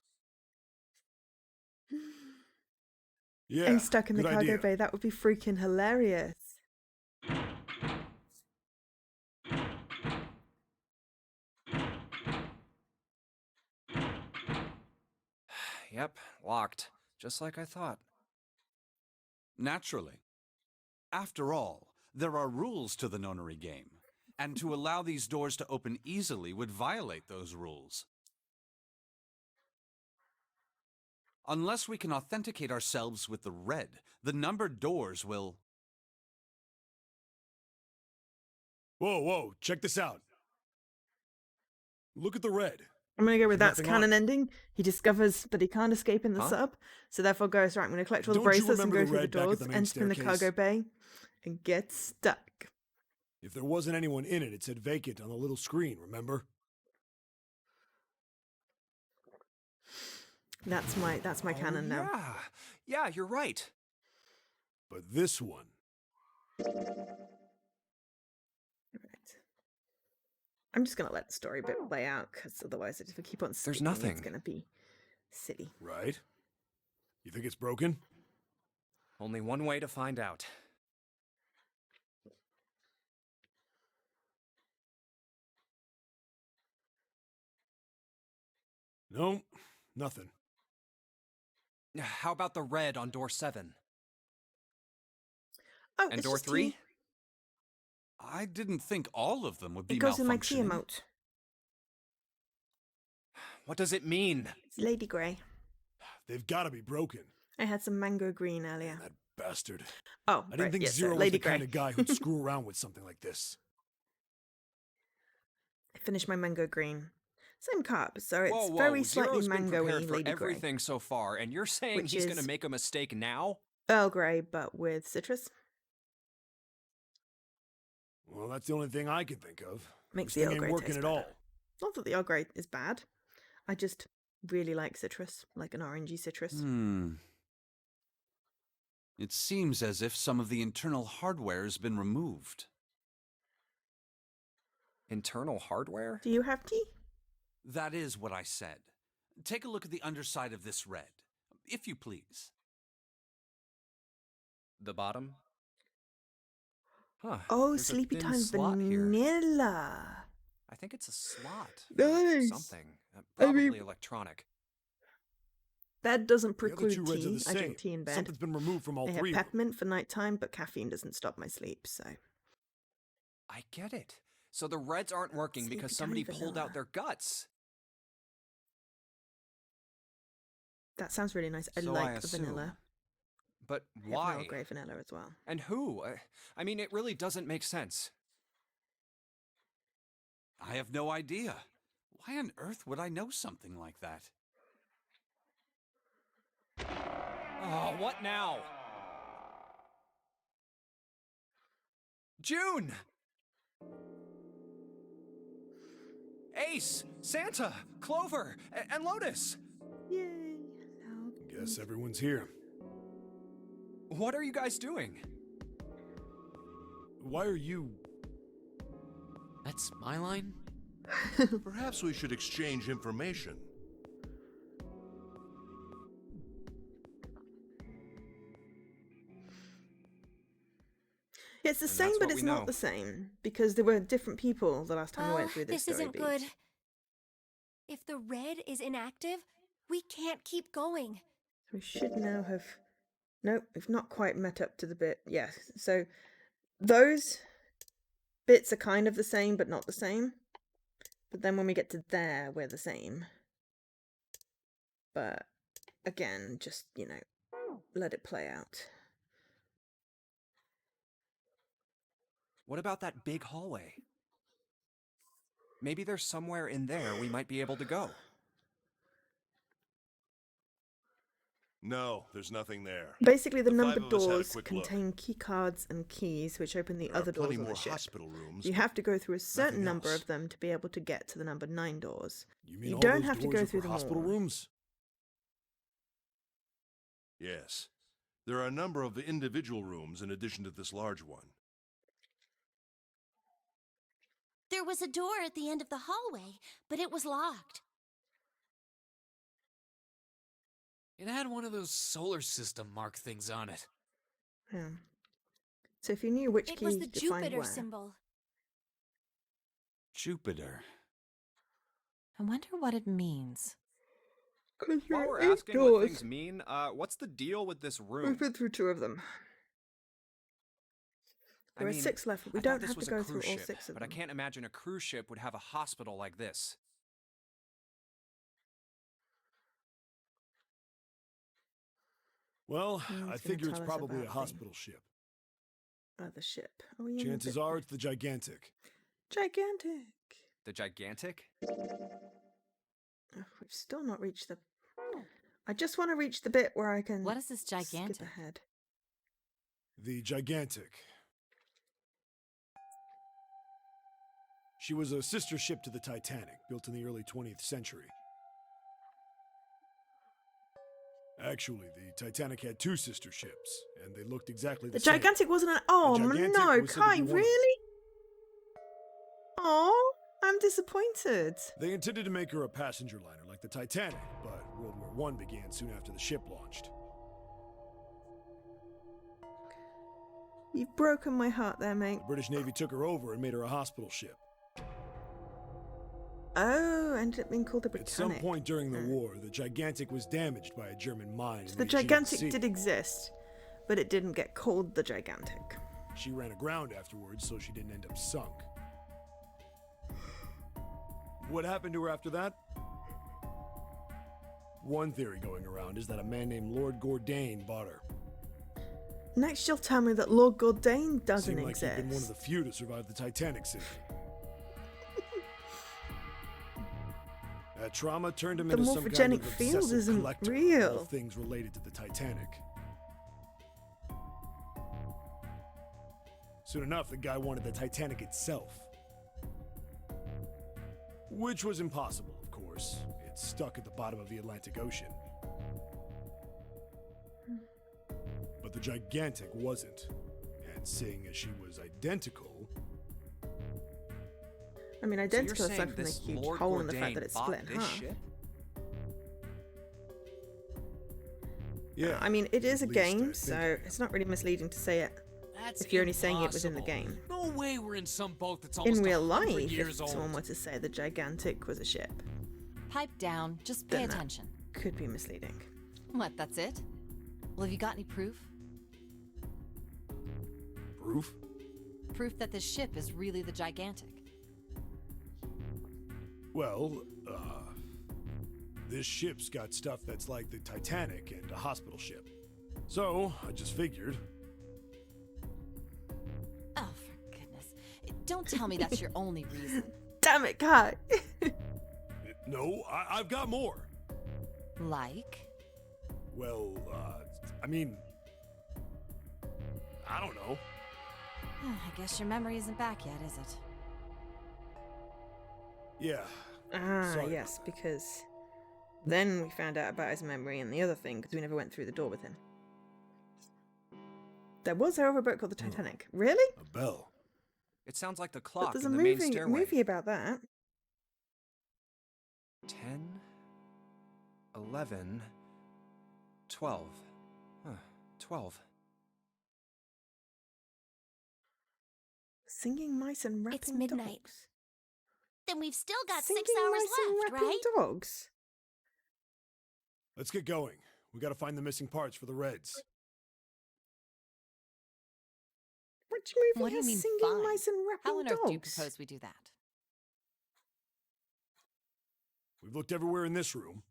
Yeah, Ace stuck in the good cargo idea. bay. That would be freaking hilarious. Yep, locked. Just like I thought. Naturally. After all, there are rules to the Nonary game, and to allow these doors to open easily would violate those rules. Unless we can authenticate ourselves with the red, the numbered doors will... Whoa, check this out. Look at the red. I'm going to go with There's that's nothing on canon it. ending. He discovers that he can't escape in the Huh? sub, so therefore goes, right, I'm going to collect all the Don't you bracelets and remember go the through the red back at doors, the main enter in the staircase? cargo bay, and get stuck. If there wasn't anyone in it, it said vacant on the little screen, remember? That's my canon now. Yeah, you're right. But this one... I'm just going to let the story bit play out, because otherwise if we keep on speaking, nothing. it's going to be silly. Right? You think it's broken? Only one way to find out. No, nothing. How about the red on door 7? Oh, And it's door just 3? tea. I didn't think all of them would be It goes in my tea malfunctioning. emote. What does it mean? It's Lady Grey. They've got to be broken. I had some mango green earlier. That bastard. Oh, I didn't right, think yes, Zero was Lady the kind Grey. of guy who'd screw around with something like this. I finished my mango green. Same carb, so it's Whoa, very slightly Zero's been mango-y prepared for Lady Grey. everything so far, and you're saying Which he's gonna is- make a mistake now? Earl Grey, but with citrus. Well, that's the only thing I can think of. Makes This the thing Earl ain't Grey working taste at better. all. Not that the Earl Grey is bad. I just really like citrus, like an orangey citrus. It seems as if some of the internal hardware has been removed. Internal hardware? Do you have tea? That is what I said. Take a look at the underside of this red, if you please. The bottom? Huh. Oh, there's a Sleepy thin Time slot here. Vanilla. I think it's a slot. Nice. Something. I Probably mean- electronic. Bed doesn't The other preclude two reds are tea. the I same. drink tea in bed. Something's been removed from all I have three of them. peppermint for nighttime, but caffeine doesn't stop my sleep, so... I get it. So the reds aren't working Sleepy because Time somebody pulled vanilla. out their guts. That sounds really nice. I So like I the assume. vanilla. But I have why? Earl Grey vanilla as well. And who? I mean, it really doesn't make sense. I have no idea. Why on earth would I know something like that? Oh, what now? June! Ace, Santa, Clover, and Lotus! Yay! Guess everyone's here. What are you guys doing? Why are you... That's my line? Perhaps we should exchange information. Yeah, it's the And same, that's but what it's we not know. the same. Because there were different people the last time we went through this this story isn't beat. good. If the red is inactive, we can't keep going. We should now have... Nope, we've not quite met up to the bit. Yes, so those bits are kind of the same, but not the same. But then when we get to there, we're the same. But again, just, you know, let it play out. What about that big hallway? Maybe there's somewhere in there we might be able to go. No, there's nothing there. Basically, the The five numbered of us had a doors quick look. contain key cards and keys, which open the There other are plenty doors on more the ship. hospital rooms. You but have to go through a certain nothing number else. of them to be able to get to the number 9 doors. You mean You all don't those have to doors go are through for them hospital all. rooms? Yes. There are a number of individual rooms in addition to this large one. There was a door at the end of the hallway, but it was locked. It had one of those solar system mark things on it. Yeah. So if you knew which It key was the to find Jupiter where. symbol. Jupiter. I wonder what it means. While we're 8 asking what doors. things mean, what's the deal with this room? We've been through 2 of them. There are 6 left. We I thought don't this have was to a go through cruise all ship, 6 of but them. I can't imagine a cruise ship would have a hospital like this. Well, No one's I gonna figure it's tell us probably a about hospital ship. The ship. Are we in the Chances bit- are it's the Gigantic. Gigantic. The gigantic? Oh, we've still not reached the... I just want to reach the bit where I can What is this skip gigantic? ahead. The Gigantic. She was a sister ship to the Titanic, built in the early 20th century. Actually, the Titanic had 2 sister ships, and they looked exactly the The same. Gigantic wasn't an... Oh, Gigantic no, was said to be Kai, one of them. really? Oh, I'm disappointed. They intended to make her a passenger liner like the Titanic, but World War I began soon after the ship launched. You've broken my heart there, mate. The British Navy took her over and made her a hospital ship. Oh, ended up being called the At some Britannic. point during the war, the Gigantic was damaged by a German mine So in the Aegean Gigantic Sea. did exist, but it didn't get called the Gigantic. She ran aground afterwards, so she didn't end up sunk. What happened to her after that? One theory going around is that a man named Lord Gordain bought her. Next, you'll tell me that Lord Gordain doesn't Seemed like exist. he'd been one of the few to survive the Titanic sinking. That trauma turned him The into some kind morphogenic of field obsessive isn't collector of real. all things related to the Titanic. Soon enough, the guy wanted the Titanic itself. Which was impossible, of course. It's stuck at the bottom of the Atlantic Ocean. But the Gigantic wasn't. And seeing as she was identical, I mean, So identical you're aside saying from the this huge Lord hole in the fact Gordain that it's bought split in this half. ship? yeah. I mean, it is a at least I game, think so I am. it's not really misleading to say it That's if you're only saying it was in the impossible. game. No way we're in some boat that's almost In real 100 life, years if old. someone were to say the Gigantic was a ship, Pipe down. Just pay Then that- attention. could be misleading. What, that's it? Well, have you got any proof? Proof? Proof that this ship is really the Gigantic. Well, this ship's got stuff that's like the Titanic and a hospital ship. So, I just figured. Oh, for goodness. Don't tell me that's your only reason. Damn it, Kai! No, I've got more. Like? Well, I mean, I don't know. I guess your memory isn't back yet, is it? Yeah. Ah, Sorry yes, about that. because then we found out about his memory and the other thing, because we never went through the door with him. There was, however, a boat called the Titanic. Really? A bell. It sounds like the But clock there's in a the main stairway. movie about that. 10, 11, 12. Huh, 12. Singing mice and rapping It's midnight. dogs. Then we've still got Singing 6 hours mice and left, rapping right? dogs. Let's get going. We gotta find the missing parts for the Reds. Which movie What do you has mean, singing fine? mice and How on rapping earth do you dogs? propose we do that? We've looked everywhere in this room,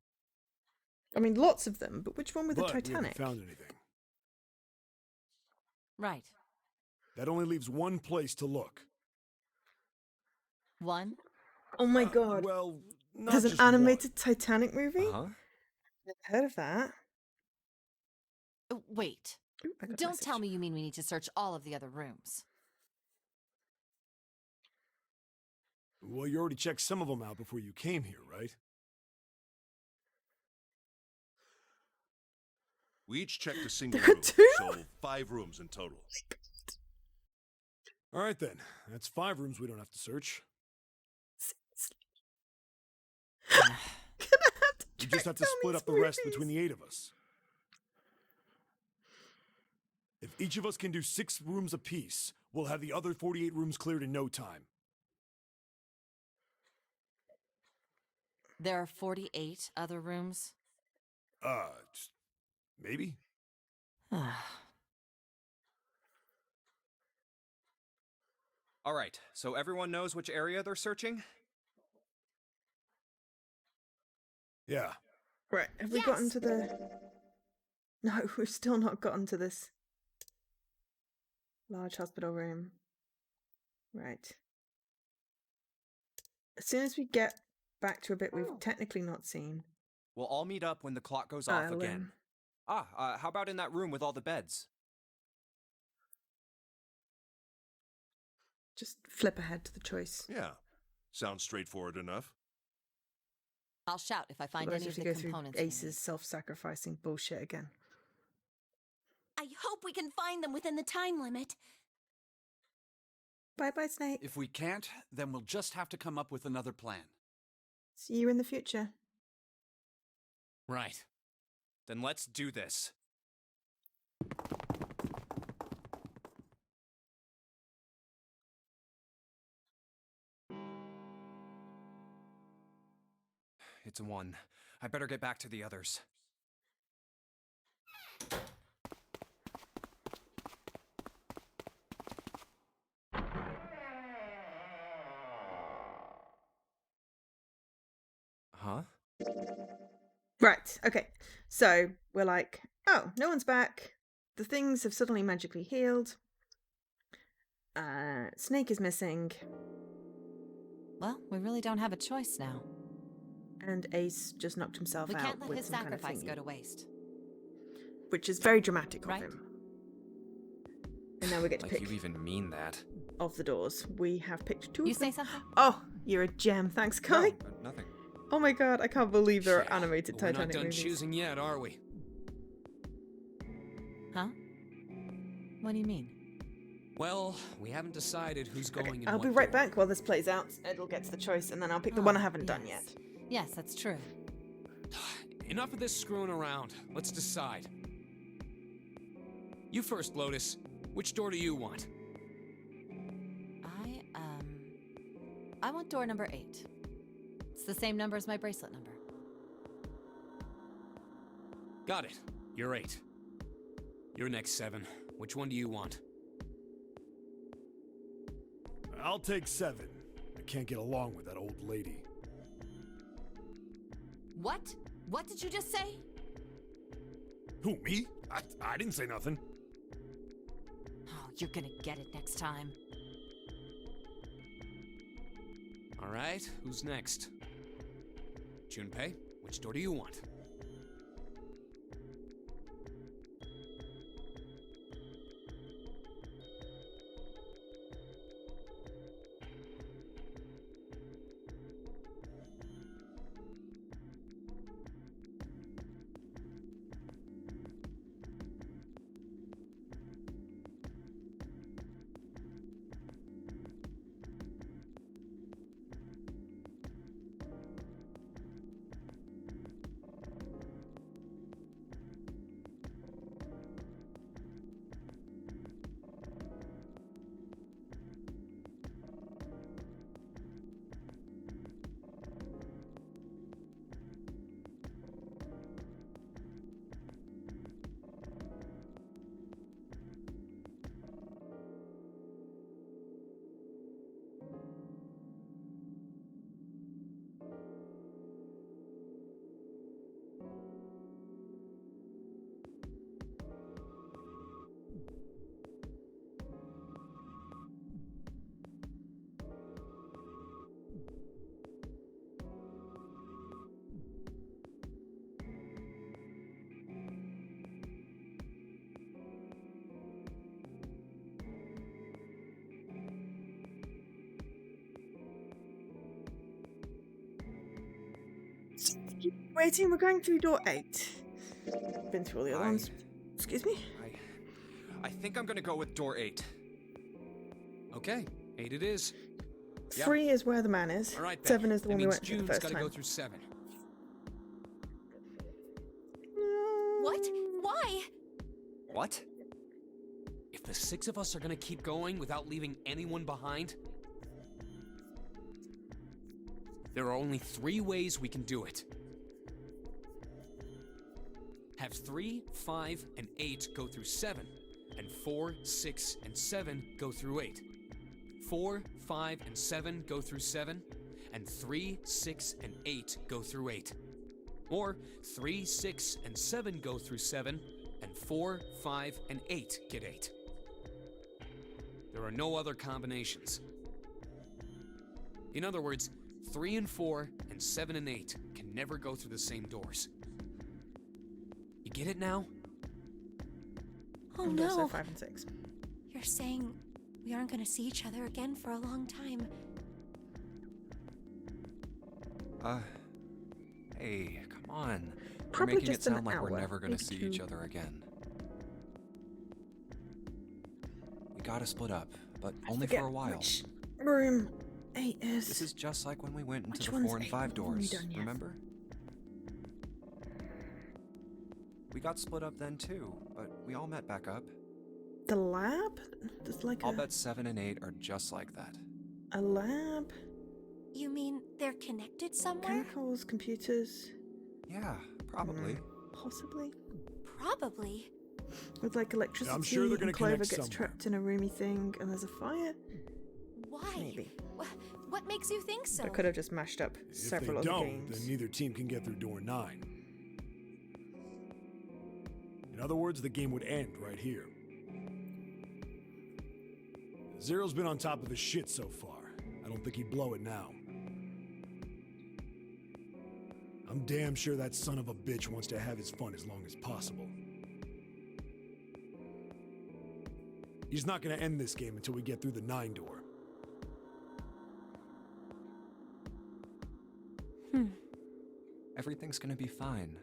I mean, lots of them, but which one with the but we haven't Titanic? found anything. Right. That only leaves one place to look. One? Oh my god. Well, not There's an just animated Titanic movie? Huh? Never heard of that. Wait. Ooh, I got a Don't message. tell me you mean we need to search all of the other rooms. one. Well, you already checked some of them out before you came here, right? We each checked a single There are room, two? so 5 rooms in total. All right then. That's 5 rooms we don't have to search. Gonna have to You track just have to down split these up the rest movies. between the 8 of us. If each of us can do 6 rooms apiece, we'll have the other 48 rooms cleared in no time. There are 48 other rooms? Just maybe? All right, so everyone knows which area they're searching? Yeah. Right, have we gotten Yes. to the... No, we've still not gotten to this. Large hospital room. Right. As soon as we get back to a bit we've technically not seen, We'll all meet up when the clock goes off I'll, again. How about in that room with all the beds? just flip ahead to the choice. Yeah. Sounds straightforward enough. I'll shout if I find Otherwise any we of have the to go through components. we Ace's need. self-sacrificing bullshit again. I hope we can find them within the time limit. Bye-bye, Snake. If we can't, then we'll just have to come up with another plan. See you in the future. Right. Then let's do this. It's a 1. I better get back to the others. Huh? Right, okay. So we're like, oh, no one's back. The things have suddenly magically healed. Snake is missing. Well, we really don't have a choice now. And Ace just knocked himself We out can't let with his some kind of sacrifice thingy, go to waste. which is very dramatic of Right. him. And now we get to Like pick you even mean that. of the doors. We have picked 2 You of them. say something? Oh, you're a gem. Thanks, Kai. No, nothing. Oh my god, I can't believe there are Yeah, animated but we're Titanic not done movies. choosing yet, are we? Huh? What do you mean? Well, we haven't decided who's going Okay, in I'll what be right door. back while this plays out. It'll get to the choice, and then I'll pick the one I haven't done yet. Yes, that's true. Enough of this screwing around. Let's decide. You first, Lotus. Which door do you want? I want door number 8. It's the same number as my bracelet number. Got it. You're 8. You're next, 7. Which one do you want? I'll take 7. I can't get along with that old lady. What? What did you just say? Who, me? I didn't say nothing. Oh, you're gonna get it next time. All right, who's next? Junpei, which door do you want? waiting. We're going through door 8. Been through all the other ones. Excuse me? I think I'm gonna go with door 8. Okay, 8 it is. 3 is where the man is. All right, 7 is the that one we means went through the June's first gotta time. go through 7. What? Why? What? If the 6 of us are gonna keep going without leaving anyone behind, there are only 3 ways we can do it. Have 3, 5, and 8 go through 7, and 4, 6, and 7 go through 8. 4, 5, and 7 go through 7, and 3, 6, and 8 go through 8. Or 3, 6, and 7 go through 7, and 4, 5, and 8 get 8. There are no other combinations. In other words, 3 and 4 and 7 and 8 can never go through the same doors. You get it now? Oh And also no. 5 and 6. You're saying we aren't gonna see each other again for a long time. Hey, come on. Probably You're making it just an sound like we're hour, never gonna maybe see 2. each other again. We gotta split up, but only for Forget a while. which room 8 is. This is just like when we went into Which the one's 4 and 8? 5 What haven't we doors, done yet? remember? We got split up then too, but we all met back up. The lab? There's like I'll bet 7 and 8 are just like that. a lab, You mean they're connected somewhere? chemicals, computers, Yeah, probably. possibly. Probably. With like electricity, I'm sure they're gonna and Clover connect gets somewhere. trapped in a roomy thing, and there's a fire. Why? Maybe. What makes you think so? I could have just mashed up If several they other don't, games. then neither team can get through door 9. In other words, the game would end right here. Zero's been on top of his shit so far. I don't think he'd blow it now. I'm damn sure that son of a bitch wants to have his fun as long as possible. He's not gonna end this game until we get through the 9 door. Everything's gonna be fine.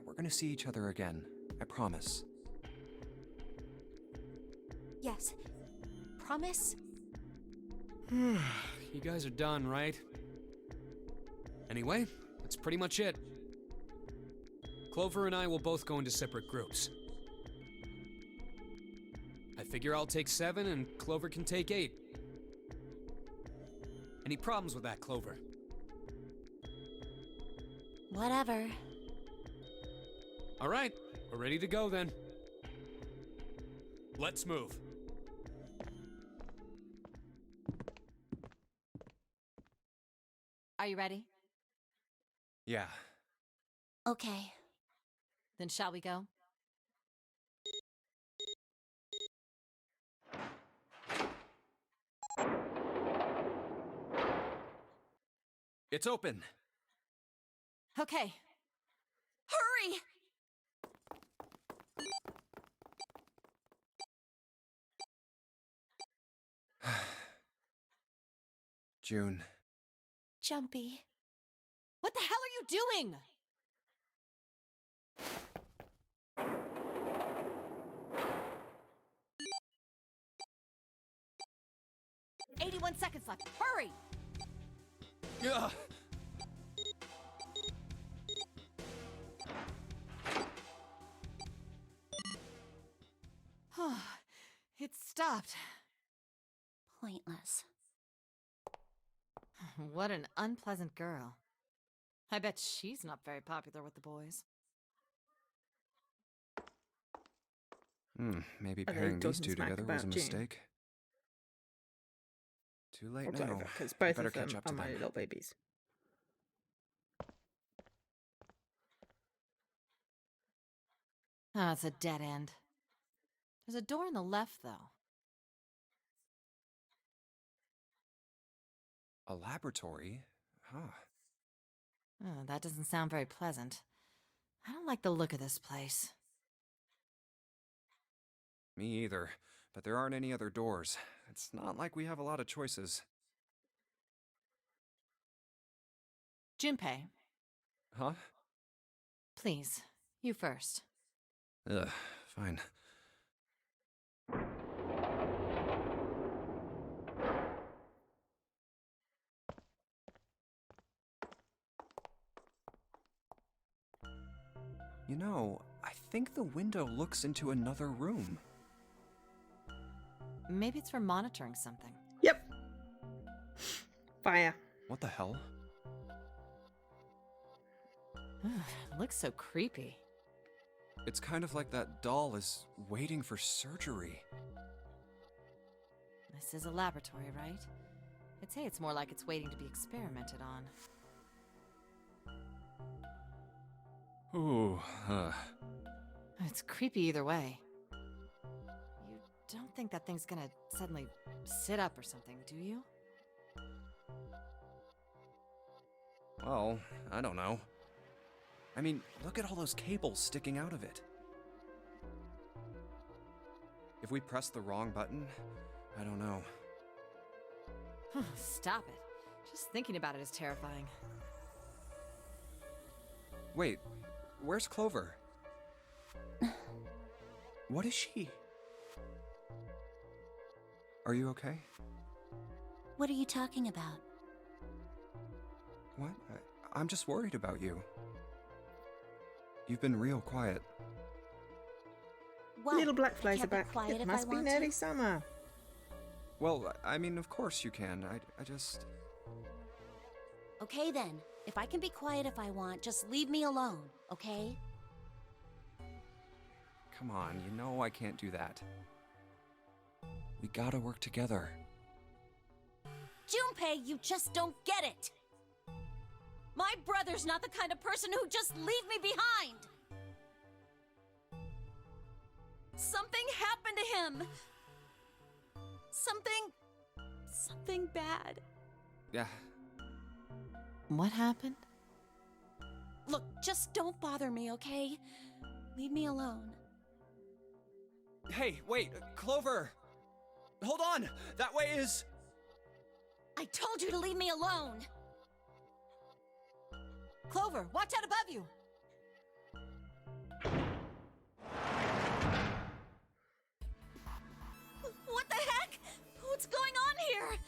We're gonna see each other again. I promise. Yes. Promise? You guys are done, right? Anyway, that's pretty much it. Clover and I will both go into separate groups. I figure I'll take 7 and Clover can take 8. Any problems with that, Clover? Whatever. All right, we're ready to go then. Let's move. Are you ready? Yeah. Okay. Then shall we go? It's open. Okay. Hurry! June. Jumpy. What the hell are you doing? 81 seconds left. Hurry! Ugh. It stopped. Pointless. What an unpleasant girl. I bet she's not very popular with the boys. Maybe Are they pairing these talking two smack together was a about June? mistake. Too late Or now. Clover, because I both better of them catch up are to my them. little babies. Ah, it's a dead end. There's a door on the left, though. A laboratory? Huh. Oh, that doesn't sound very pleasant. I don't like the look of this place. Me either. But there aren't any other doors. It's not like we have a lot of choices. Junpei, Huh? Please, you first. Ugh, fine. You know, I think the window looks into another room. Maybe it's for monitoring something. Yep. Fire. What the hell? It looks so creepy. It's kind of like that doll is waiting for surgery. This is a laboratory, right? I'd say it's more like it's waiting to be experimented on. Ooh, It's creepy either way. You don't think that thing's gonna suddenly sit up or something, do you? Well, I don't know. I mean, look at all those cables sticking out of it. If we press the wrong button, I don't know. Stop it. Just thinking about it is terrifying. Wait, where's Clover? What is she? Are you okay? What are you talking about? What? I'm just worried about you. You've been real quiet. What? Little black flies Can't are be back. quiet It if I must be want nearly to? summer. Well, I mean, of course you can. I just... Okay then. If I can be quiet if I want, just leave me alone, okay? Come on, you know I can't do that. We gotta work together. Junpei, you just don't get it! My brother's not the kind of person who'd just leave me behind! Something happened to him! Something bad. Yeah. What happened? Look, just don't bother me, okay? Leave me alone. Hey, wait, Clover! Hold on! That way is... I told you to leave me alone! Clover, watch out above you! What the heck? What's going on here?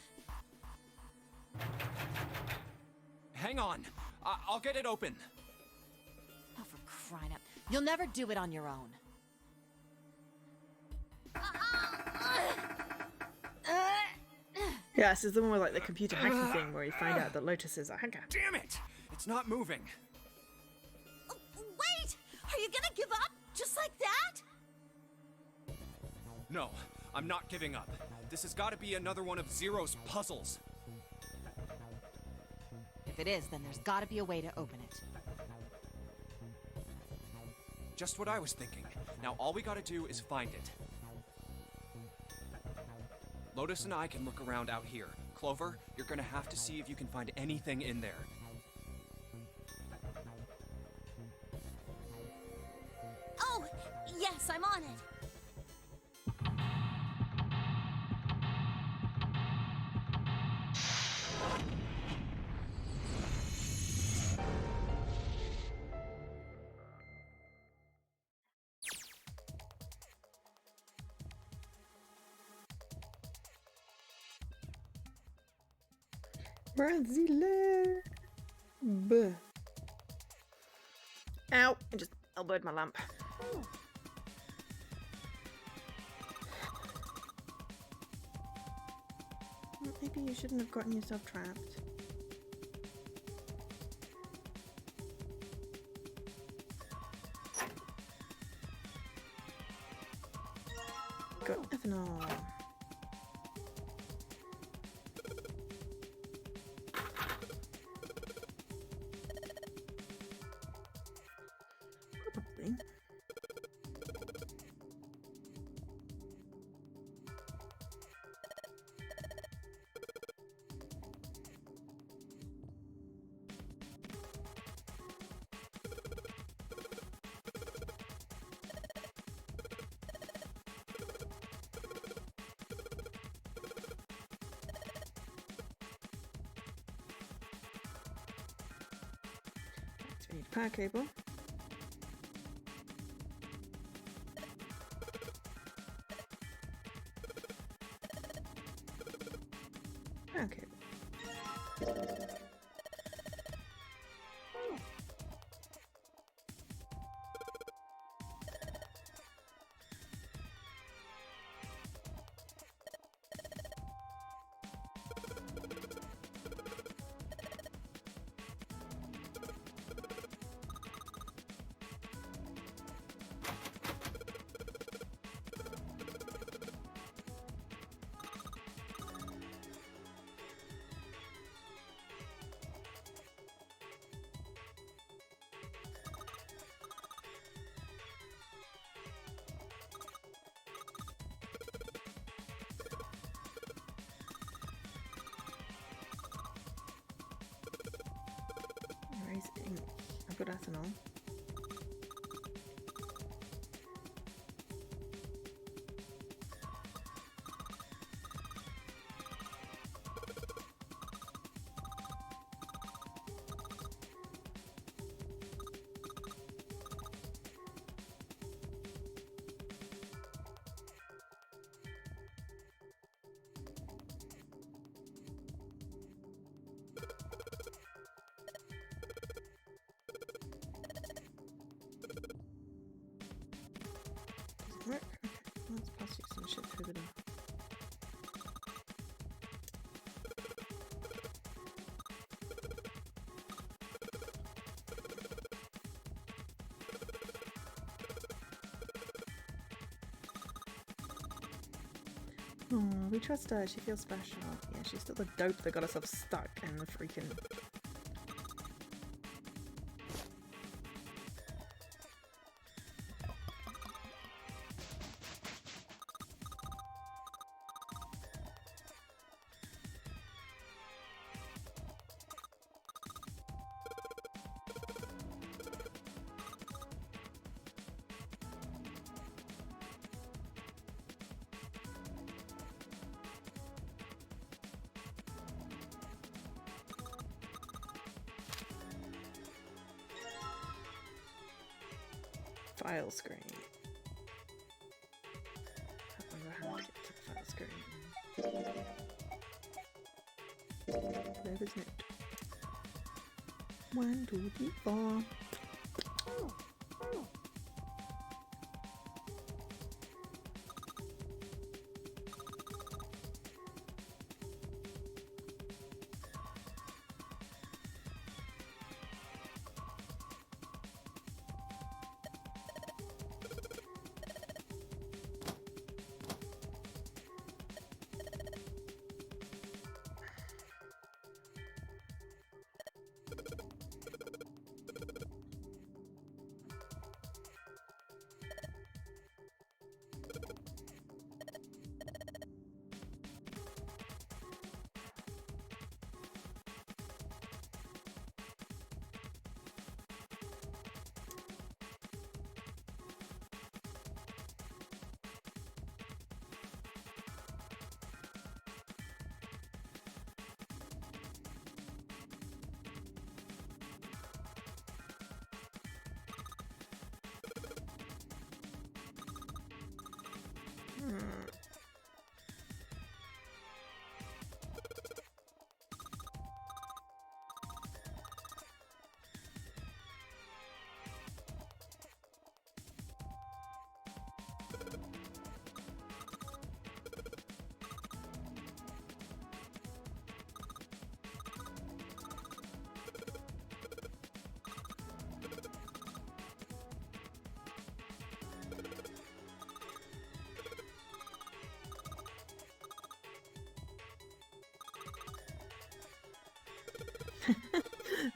Hang on. I'll get it open. Oh, for crying out. You'll never do it on your own. Yeah, this is the one with like the computer hacking thing where you find out that Lotus is a hacker. Damn it! It's not moving. Wait! Are you gonna give up? Just like that? No, I'm not giving up. This has got to be another one of Zero's puzzles. If it is, then there's gotta be a way to open it. Just what I was thinking. Now all we gotta do is find it. Lotus and I can look around out here. Clover, you're gonna have to see if you can find anything in there. Oh, yes, I'm on it. Brazil. Buh. Ow! I just elbowed my lamp. Maybe you shouldn't have gotten yourself trapped. Got ethanol. Probably. So we need a power cable. Okay. Ink. I've got ethanol. Work? Okay, let's pass you some shit through the door. Oh, we trust her. She feels special. Yeah, she's still the dope that got herself stuck in the freaking... File screen. I don't remember how to get to the file screen. There is note. 1, 2, 3, 4.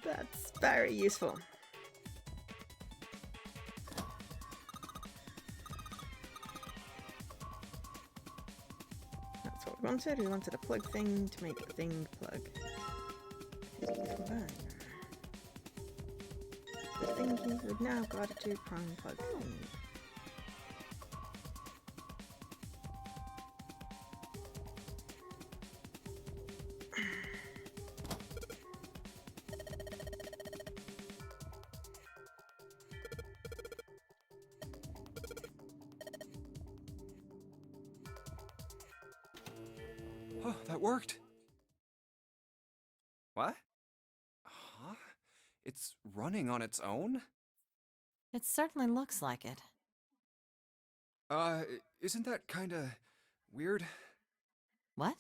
That's very useful. That's what we wanted. We wanted a plug thing to make a thing plug. Fine. The thingy, we've now got a 2-prong plug thingy. Oh, that worked. What? Huh? It's running on its own? It certainly looks like it. Isn't that kinda weird? What?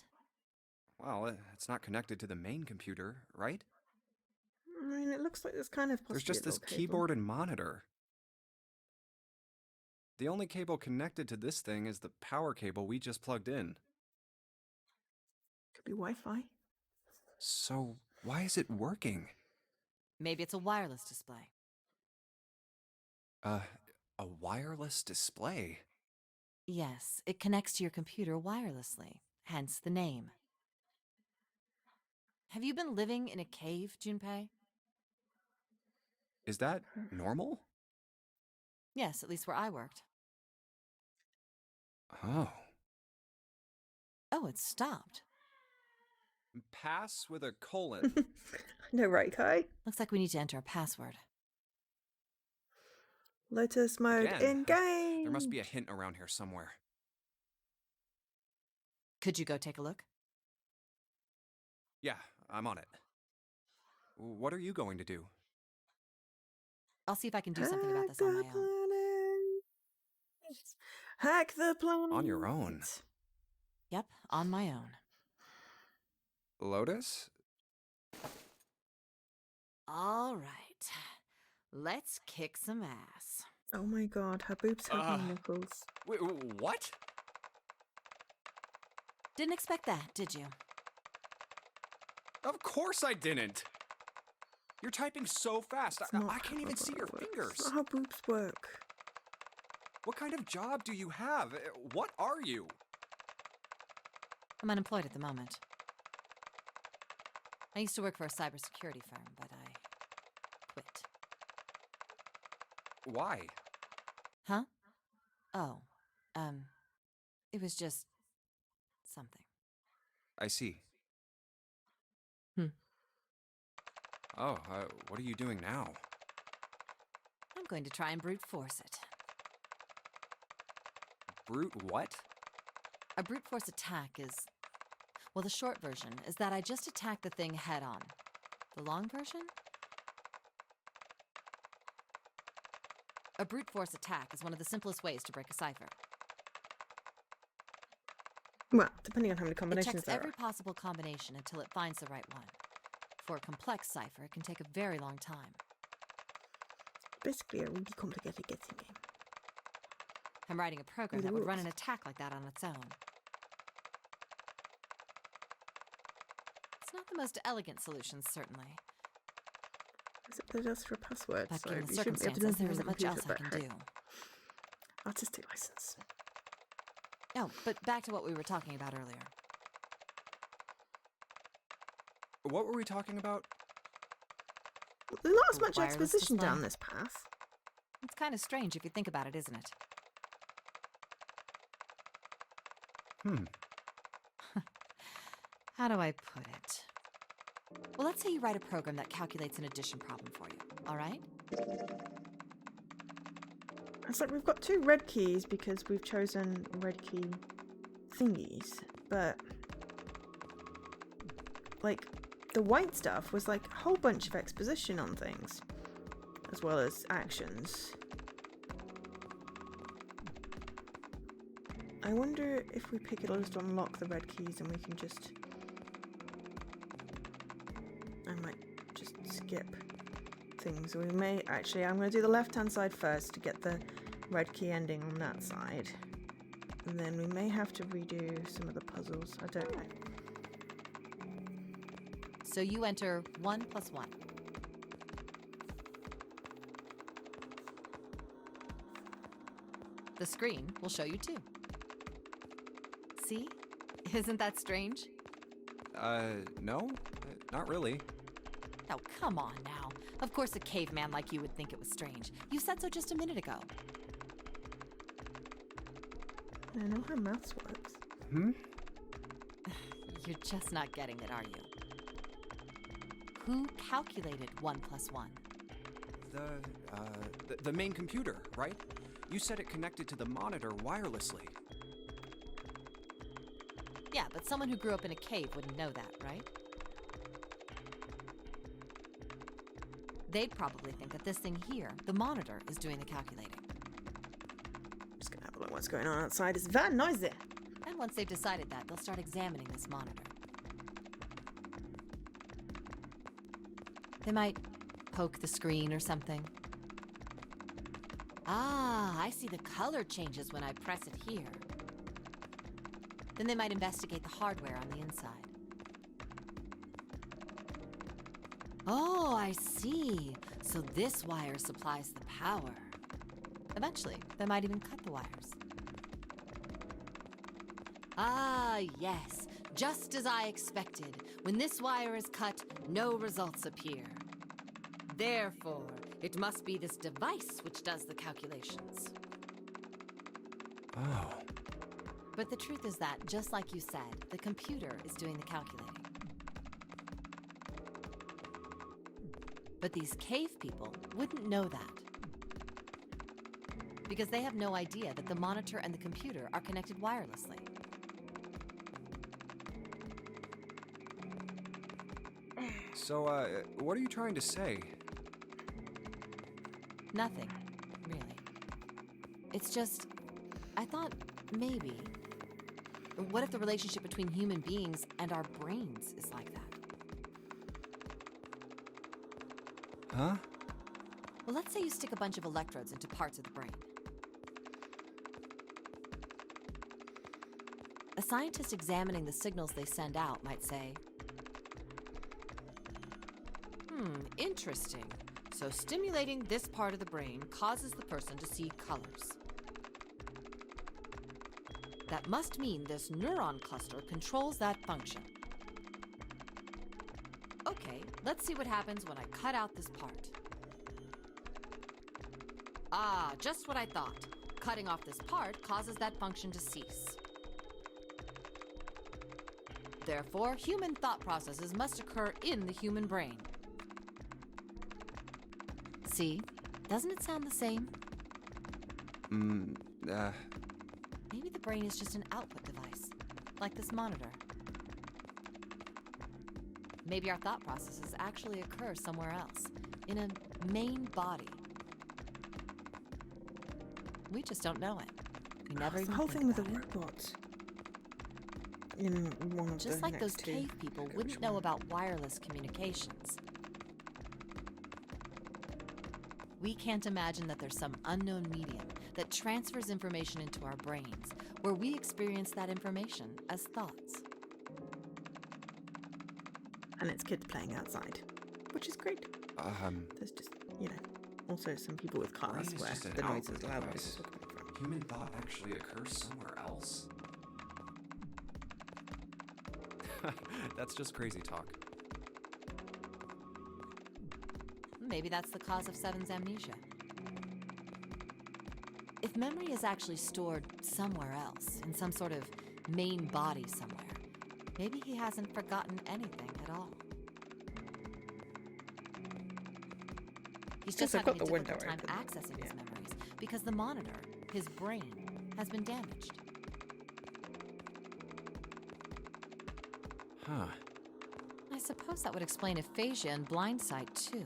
Well, it's not connected to the main computer, right? I mean, it looks like there's kind of There's possibly just a this little cable. keyboard and monitor. The only cable connected to this thing is the power cable we just plugged in. Could be Wi-Fi. So, why is it working? Maybe it's a wireless display. A wireless display? Yes, it connects to your computer wirelessly, hence the name. Have you been living in a cave, Junpei? Is that normal? Yes, at least where I worked. Oh. Oh, it stopped. Pass with a colon. I know, right, Kai? Looks like we need to enter a password. Lotus mode Again, in game. There must be a hint around here somewhere. Could you go take a look? Yeah, I'm on it. What are you going to do? I'll see if I can do something about this on my own. Hack the planet. On your own? Yep, on my own. Lotus? All right. Let's kick some ass. Oh my god, her boobs have no nipples. Wait, what? Didn't expect that, did you? Of course I didn't! You're typing so fast, I can't even see your fingers. That's not how boobs work. What kind of job do you have? What are you? I'm unemployed at the moment. I used to work for a cybersecurity firm, but I quit. Why? Huh? Oh, it was just something. I see. Hmm. Oh, what are you doing now? I'm going to try and brute force it. Brute what? A brute force attack is... Well, the short version is that I just attack the thing head on. The long version? A brute force attack is one of the simplest ways to break a cipher. Well, depending on how many It combinations checks there every are. possible combination until it finds the right one. For a complex cipher, it can take a very long time. Basically a really complicated guessing game. I'm writing a program With that would run rules. an attack like that on its own. It's not the most elegant solution, certainly. Except that it's for a password, But so given the you shouldn't be able to do circumstances, anything there on the isn't much else computer, I but can hey. do. Artistic license. Oh, but back to what we were talking about earlier. What were we talking about? There's not as The much wireless exposition display. down this path. It's kind of strange if you think about it, isn't it? How do I put it? Well, let's say you write a program that calculates an addition problem for you, all right? It's like we've got two red keys because we've chosen red key thingies, but like the white stuff was like a whole bunch of exposition on things as well as actions. I wonder if we pick it, it'll just unlock the red keys and we can just... I might just skip things. We may... Actually, I'm going to do the left-hand side first to get the red key ending on that side. And then we may have to redo some of the puzzles. I don't know. So you enter 1 + 1. The screen will show you 2. See? Isn't that strange? No? Not really. Oh, come on now. Of course a caveman like you would think it was strange. You said so just a minute ago. I know how maths works. You're just not getting it, are you? Who calculated 1 + 1? The main computer, right? You said it connected to the monitor wirelessly. Yeah, but someone who grew up in a cave wouldn't know that, right? They'd probably think that this thing here, the monitor, is doing the calculating. Just gonna have a look what's going on outside. It's very noisy. And once they've decided that, they'll start examining this monitor. They might poke the screen or something. Ah, I see the color changes when I press it here. Then they might investigate the hardware on the inside. Oh, I see. So this wire supplies the power. Eventually, they might even cut the wires. Ah, yes. Just as I expected. When this wire is cut, no results appear. Therefore, it must be this device which does the calculations. Oh. But the truth is that, just like you said, the computer is doing the calculating. But these cave people wouldn't know that. Because they have no idea that the monitor and the computer are connected wirelessly. So, what are you trying to say? Nothing, really. It's just, I thought maybe. What if the relationship between human beings and our brains is like that? Huh? Well, let's say you stick a bunch of electrodes into parts of the brain. A scientist examining the signals they send out might say, interesting. So stimulating this part of the brain causes the person to see colors. That must mean this neuron cluster controls that function. Okay, let's see what happens when I cut out this part. Ah, just what I thought. Cutting off this part causes that function to cease. Therefore, human thought processes must occur in the human brain. See? Doesn't it sound the same? Maybe the brain is just an output device, like this monitor. Maybe our thought processes actually occur somewhere else, in a main body. We just don't know it. We never even The whole think thing with the about it. robots. In one of Just the like next those two. cave people Which wouldn't know one? about wireless communications. We can't imagine that there's some unknown medium that transfers information into our brains, where we experience that information as thoughts. And it's kids playing outside, which is great. There's just, also some people with Brain cars is where just an the noise output is loud. device. Human thought actually occurs somewhere else. That's just crazy talk. Maybe that's the cause of Seven's amnesia. If memory is actually stored somewhere else, in some sort of main body somewhere, maybe he hasn't forgotten anything at all. He's just Yes, I've having got a the window difficult time open. accessing his memories because the monitor, his brain, has been damaged. Huh. I suppose that would explain aphasia and blindsight too.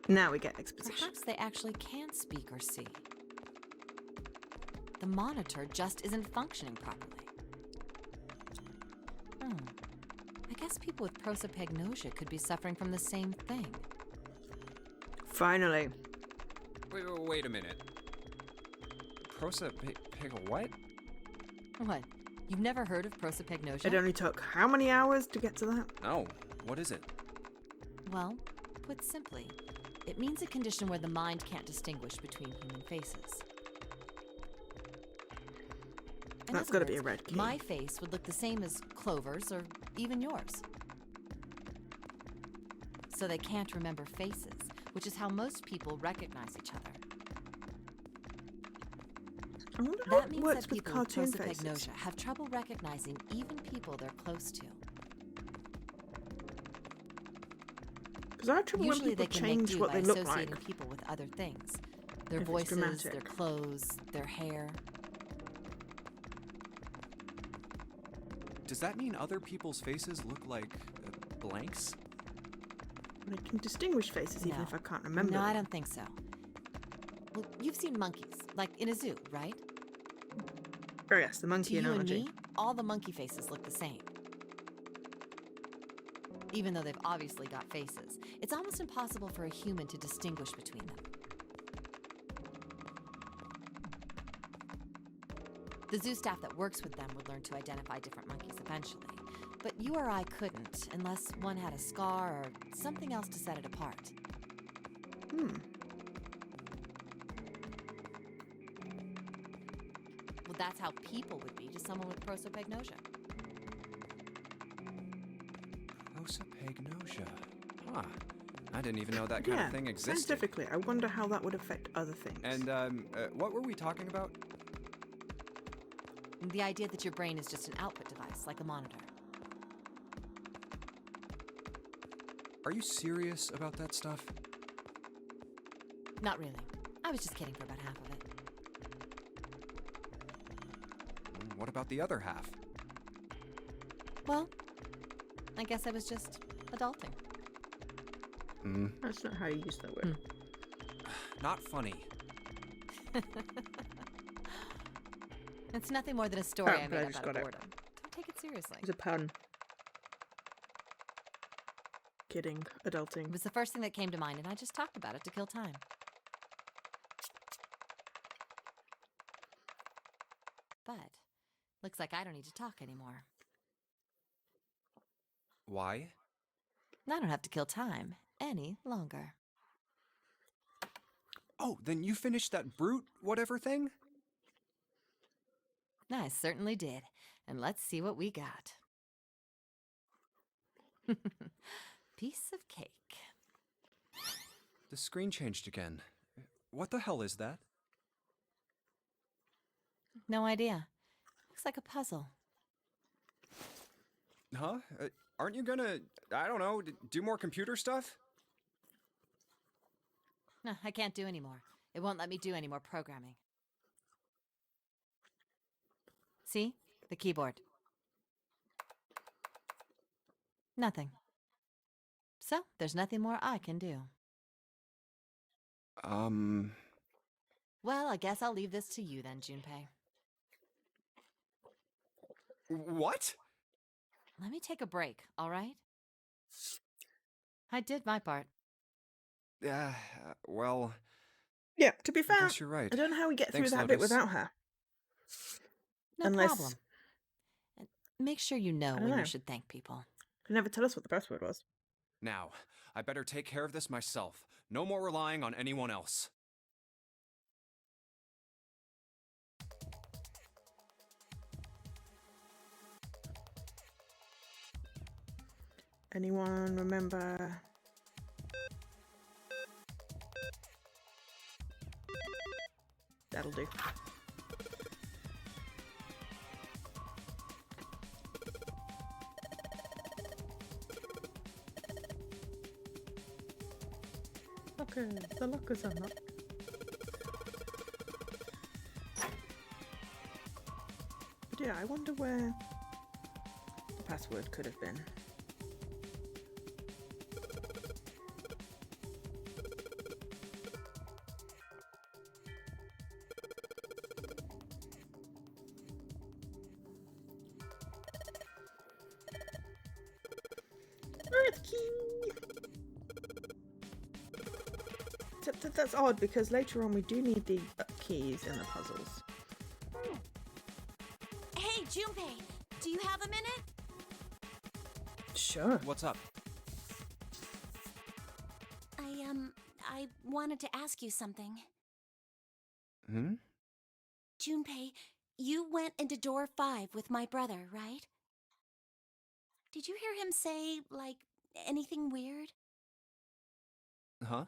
Now we get exposition. Perhaps they actually can speak or see. The monitor just isn't functioning properly. I guess people with prosopagnosia could be suffering from the same thing. Finally. Wait a minute. What? What? You've never heard of prosopagnosia? It only took how many hours to get to that? No. What is it? Well, put simply, it means a condition where the mind can't distinguish between human faces. In That's other gotta be a words, red key. my face would look the same as Clover's or even yours. So they can't remember faces, which is how most people recognize each other. I wonder how That it means works that with people with cartoon faces. prosopagnosia have trouble recognizing even people they're close to. Because I have trouble when Usually people they can make change do what by they look associating like. people with other things. Their If it's voices, dramatic. their clothes, their hair. Does that mean other people's faces look like blanks? I can distinguish faces even No. if I can't remember No, I them. don't think so. Well, you've seen monkeys, like in a zoo, right? Oh yes, the monkey To you and analogy. me, all the monkey faces look the same. Even though they've obviously got faces, it's almost impossible for a human to distinguish between them. The zoo staff that works with them would learn to identify different monkeys eventually, but you or I couldn't unless one had a scar or something else to set it apart. Hmm. Well, that's how people would be to someone with prosopagnosia. Prosopagnosia. Huh. I didn't even know that kind Yeah, of thing existed. scientifically, I wonder how that would affect other things. And, what were we talking about? The idea that your brain is just an output device, like a monitor. Are you serious about that stuff? Not really. I was just kidding for about half of it. What about the other half? Well, I guess I was just adulting. That's not how you use that word. Not funny. It's nothing more than a story Oh, I but made I up just out of got it. boredom. Don't take it seriously. It's a pun. Kidding. Adulting. It was the first thing that came to mind, and I just talked about it to kill time. But looks like I don't need to talk anymore. Why? I don't have to kill time any longer. Oh, then you finished that brute whatever thing? I certainly did. And let's see what we got. Piece of cake. The screen changed again. What the hell is that? No idea. Looks like a puzzle. Huh? Aren't you gonna, I don't know, do more computer stuff? No, I can't do anymore. It won't let me do any more programming. See? The keyboard. Nothing. So, there's nothing more I can do. Well, I guess I'll leave this to you then, Junpei. What? Let me take a break, all right? I did my part. Well, Yeah, to be fair, guess you're right. I don't know how we get Thanks, through that bit Lotus. without her. No Unless- problem. And make sure you know don't when know. you should thank people. They never tell us what the password was. Now, I better take care of this myself. No more relying on anyone else. Anyone remember? That'll do. Okay, the lockers are not. But yeah, I wonder where the password could have been. Earth key! That's odd because later on we do need the keys in the puzzles. Hey, Junpei, do you have a minute? Sure. What's up? I wanted to ask you something. Hmm? Junpei, you went into door 5 with my brother, right? Did you hear him say, like, anything weird? Huh?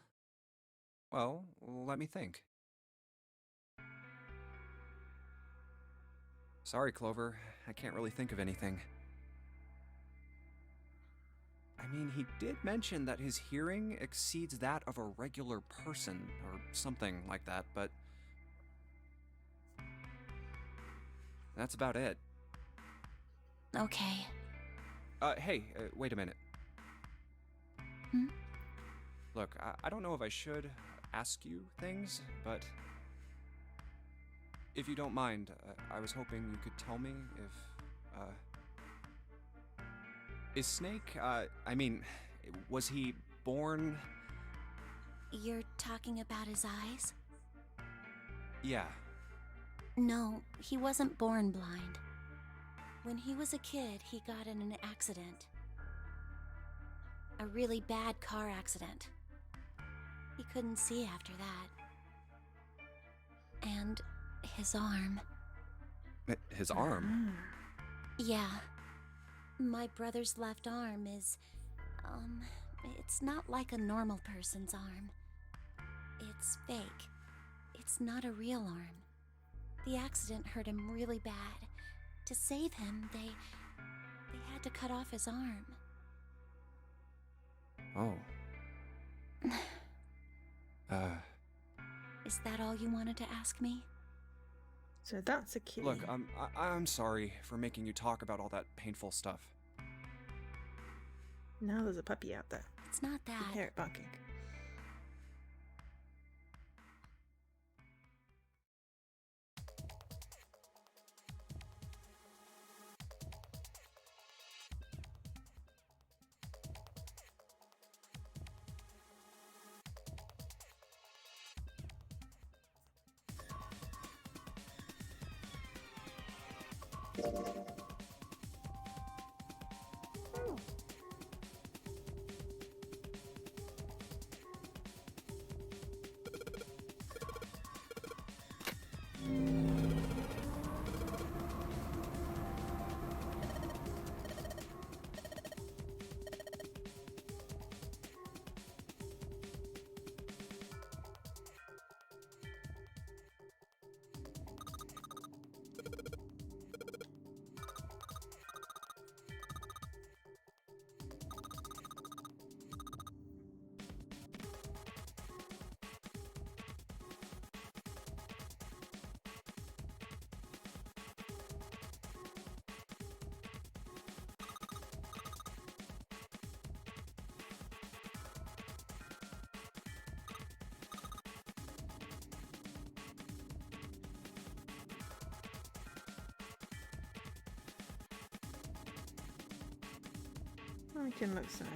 Well, let me think. Sorry, Clover. I can't really think of anything. I mean, he did mention that his hearing exceeds that of a regular person, or something like that, but that's about it. Okay. Hey, wait a minute. Hmm? Look, I don't know if I should ask you things, but if you don't mind, I was hoping you could tell me if, is Snake, was he born? You're talking about his eyes? Yeah. No, he wasn't born blind. When he was a kid, he got in an accident. A really bad car accident. He couldn't see after that. And his arm. His arm? Yeah. My brother's left arm is, it's not like a normal person's arm. It's fake. It's not a real arm. The accident hurt him really bad. To save him, they had to cut off his arm. Oh. Is that all you wanted to ask me? So that's a key. Look, I'm sorry for making you talk about all that painful stuff. Now there's a puppy out there. It's not You that. hear it barking. I can look sad.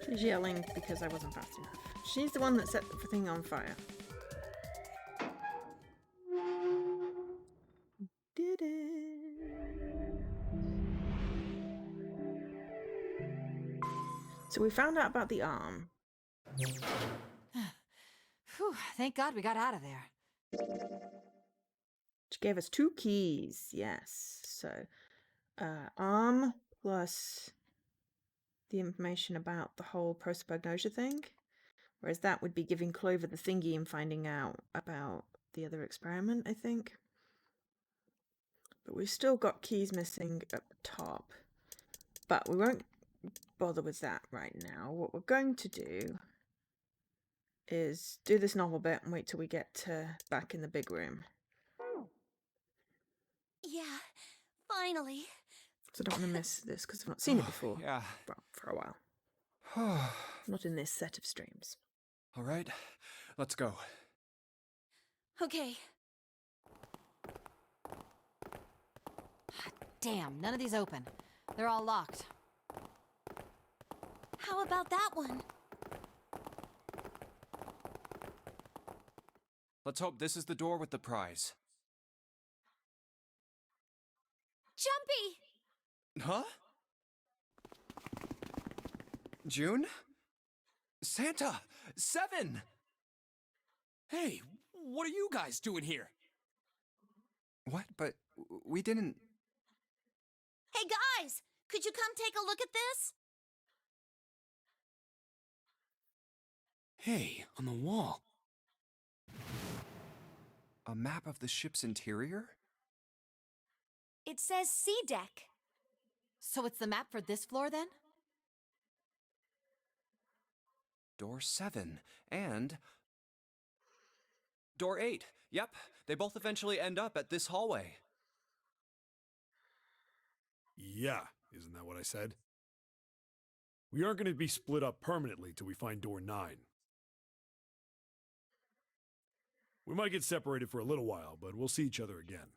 She's yelling because I wasn't fast enough. She's the one that set the thing on fire. Did it. So we found out about the arm. Whew, thank God we got out of there. She gave us 2 keys, yes. So, arm plus the information about the whole prosopagnosia thing. Whereas that would be giving Clover the thingy and finding out about the other experiment, I think. But we've still got keys missing at the top. But we won't bother with that right now. What we're going to do is do this novel bit and wait till we get back in the big room. Yeah, finally. So I don't want to miss this because I've not seen it before. Yeah. Well, for a while. Not in this set of streams. All right, let's go. Okay. Damn, none of these open. They're all locked. How about that one? Let's hope this is the door with the prize. Jumpy! Huh? June? Santa! 7! Hey, what are you guys doing here? What? But we didn't... Hey guys! Could you come take a look at this? Hey, on the wall. A map of the ship's interior? It says C deck. So it's the map for this floor then? Door 7. And... Door 8. Yep, they both eventually end up at this hallway. Yeah, isn't that what I said? We aren't going to be split up permanently till we find door 9. We might get separated for a little while, but we'll see each other again.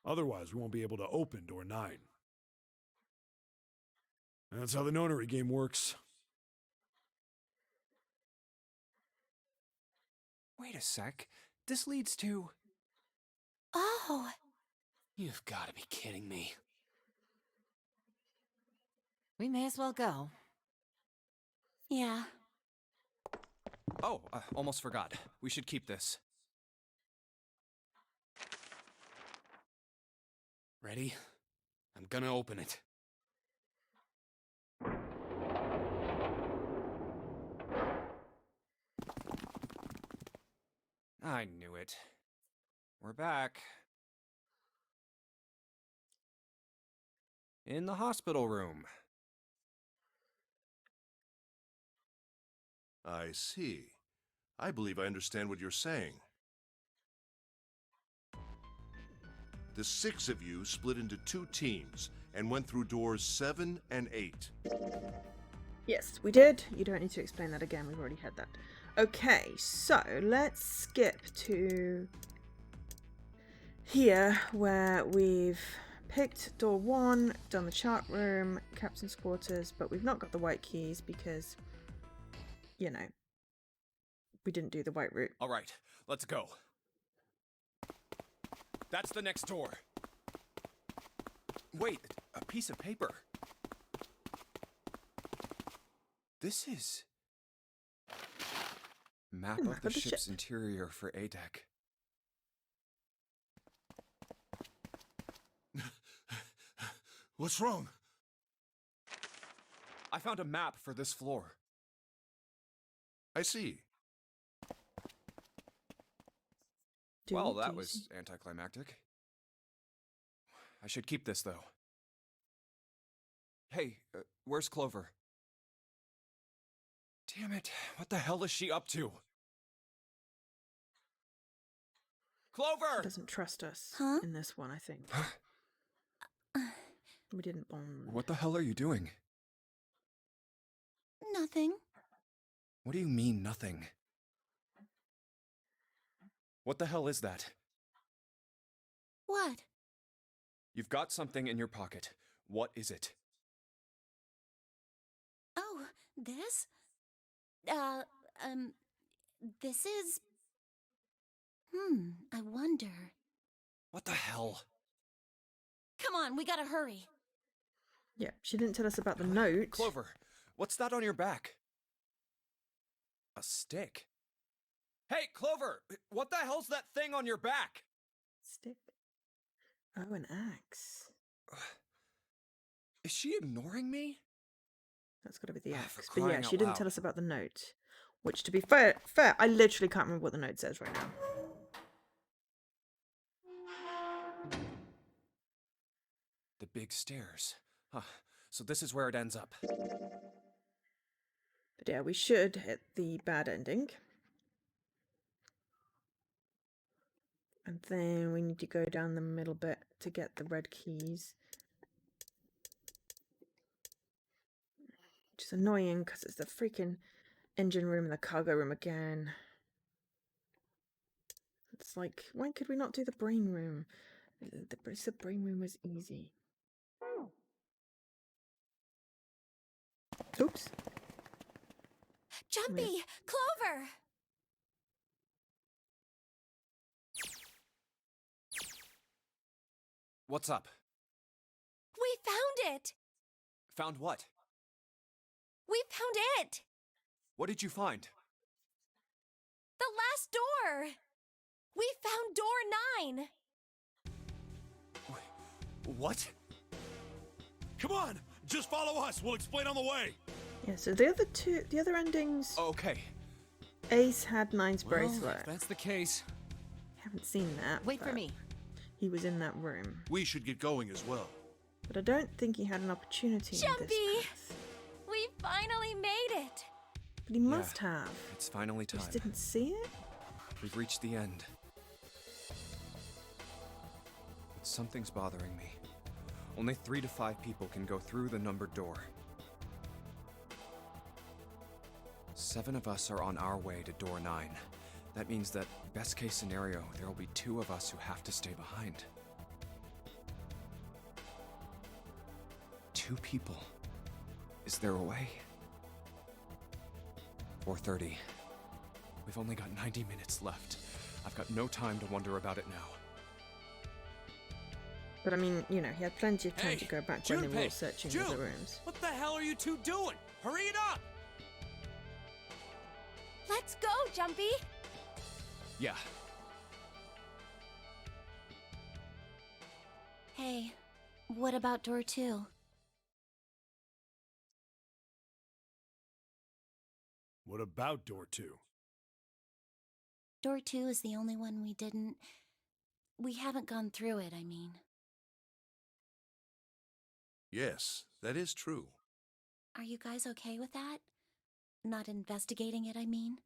Otherwise, we won't be able to open door 9. And that's how the Nonary game works. Wait a sec. This leads to... Oh, You've got to be kidding me. We may as well go. yeah. Oh, almost forgot. We should keep this. Ready? I'm gonna open it. I knew it. We're back. In the hospital room. I see. I believe I understand what you're saying. The 6 of you split into 2 teams and went through doors 7 and 8. Yes, we did. You don't need to explain that again. We've already had that. Okay, so let's skip to here where we've picked door 1, done the chart room, captain's quarters, but we've not got the white keys because, you know, we didn't do the white route. All right, let's go. That's the next door. Wait, a piece of paper. This is... Map of the ship's interior for A deck. What's wrong? I found a map for this floor. I see. Well, that was anticlimactic. I should keep this, though. Hey, where's Clover? Damn it, what the hell is she up to? Clover! Doesn't trust us Huh? in this one, I think. We didn't bond. What the hell are you doing? Nothing. What do you mean, nothing? What the hell is that? What? You've got something in your pocket. What is it? Oh, this? This is... I wonder. What the hell? Come on, we gotta hurry. Yeah, she didn't tell us about the note. Clover, what's that on your back? A stick? Hey, Clover! What the hell's that thing on your back? Stick. Oh, an axe. Is she ignoring me? That's got to be the Ah, axe. for But yeah, crying she out didn't loud. tell us about the note. Which, to be fair, I literally can't remember what the note says right now. The big stairs. Huh. So this is where it ends up. But yeah, we should hit the bad ending. And then we need to go down the middle bit to get the red keys. Which is annoying because it's the freaking engine room and the cargo room again. It's like, why could we not do the brain room? The brain room was easy. Oops. Jumpy! Clover! What's up? We found it! Found what? We found it! What did you find? The last door! We found door 9! What? Come on! Just follow us! We'll explain on the way! Yeah, so the other endings, Okay. Ace had 9's Well, bracelet. if that's the case. Haven't seen that. Wait for but me. He was in that room. We should get going as well. But I don't think he had an opportunity in Jumpy! this path. We finally made it! But he must have. It's finally time. Just didn't see it? We've reached the end. But something's bothering me. Only 3 to 5 people can go through the numbered door. 7 of us are on our way to door 9. That means that, best case scenario, there will be 2 of us who have to stay behind. 2 people. Is there a way? 4:30. We've only got 90 minutes left. I've got no time to wonder about it now. But I mean, you know, he had plenty of time to go back when they were all Junpei! searching June! the other rooms. What the hell are you two doing? Hurry it up! Let's go, Jumpy! Yeah. Hey, what about door 2? What about door 2? Door 2 is the only one we haven't gone through it, I mean. Yes, that is true. Are you guys okay with that? Not investigating it, I mean?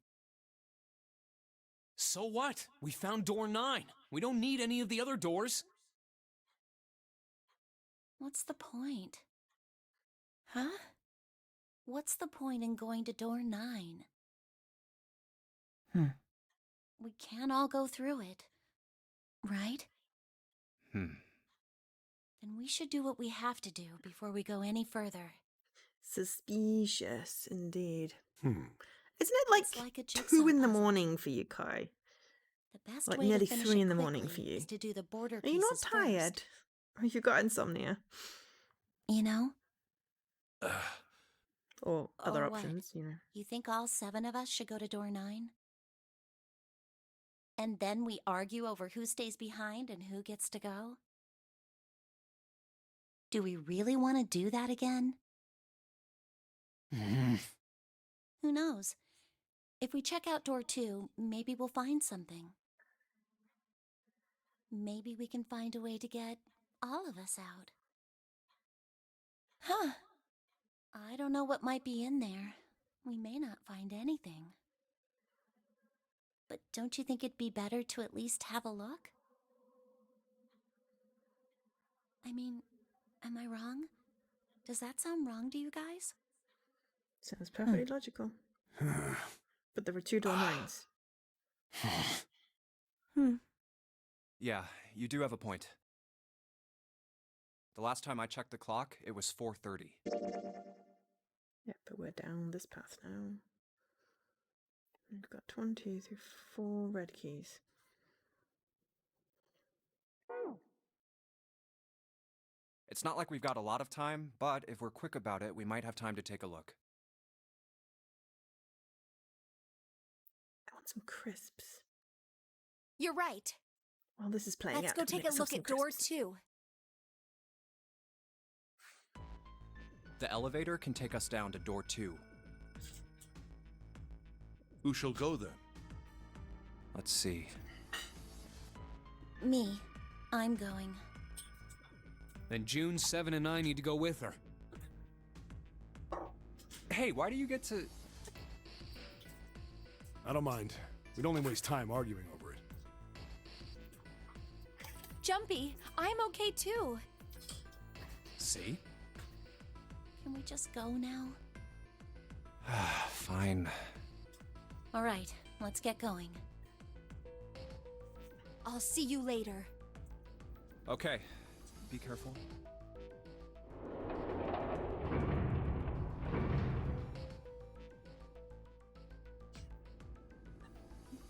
So what? We found door 9. We don't need any of the other doors. What's the point? Huh? What's the point in going to door 9? We can't all go through it, right? Then we should do what we have to do before we go any further. Suspicious, indeed. Isn't it like, It's like a 2 jigsaw in the puzzle. morning for you, Kai? The best Like way nearly to finish 3 it in the morning quickly for you. is to do the border Are you not pieces tired? first. Or you got insomnia? You know? Or other Or what? options, you know. You think all 7 of us should go to door 9? And then we argue over who stays behind and who gets to go? Do we really want to do that again? Who knows? If we check out door 2, maybe we'll find something. Maybe we can find a way to get all of us out. Huh. I don't know what might be in there. We may not find anything. But don't you think it'd be better to at least have a look? I mean, am I wrong? Does that sound wrong to you guys? Sounds perfectly logical. But there were 2 door 9s. Yeah, you do have a point. The last time I checked the clock, it was 4:30. Yeah, but we're down this path now. We've got 1, 2, 3, 4 red keys. It's not like we've got a lot of time, but if we're quick about it, we might have time to take a look. I want some crisps. You're right. While this is playing Let's out, go I'm gonna take a make look some at door crisps. 2. The elevator can take us down to door 2. Who shall go then? Let's see. Me. I'm going. Then June, 7, and I need to go with her. Hey, why do you get to... I don't mind. We'd only waste time arguing over it. Jumpy, I'm okay too. See? Can we just go now? Fine. All right, let's get going. I'll see you later. Okay. Be careful.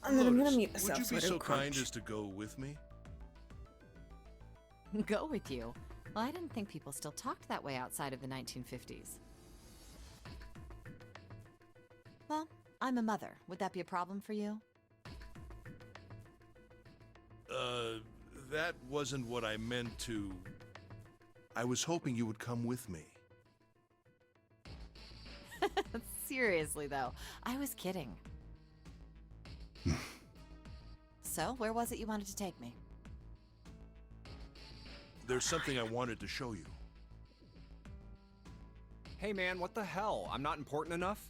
And then I'm gonna Lotus, mute myself would you so be I don't so kind crunch. as to go with me? Go with you? Well, I didn't think people still talked that way outside of the 1950s. Well, I'm a mother. Would that be a problem for you? That wasn't what I meant to... I was hoping you would come with me. Seriously, though, I was kidding. So, where was it you wanted to take me? There's something I wanted to show you. Hey man, what the hell? I'm not important enough?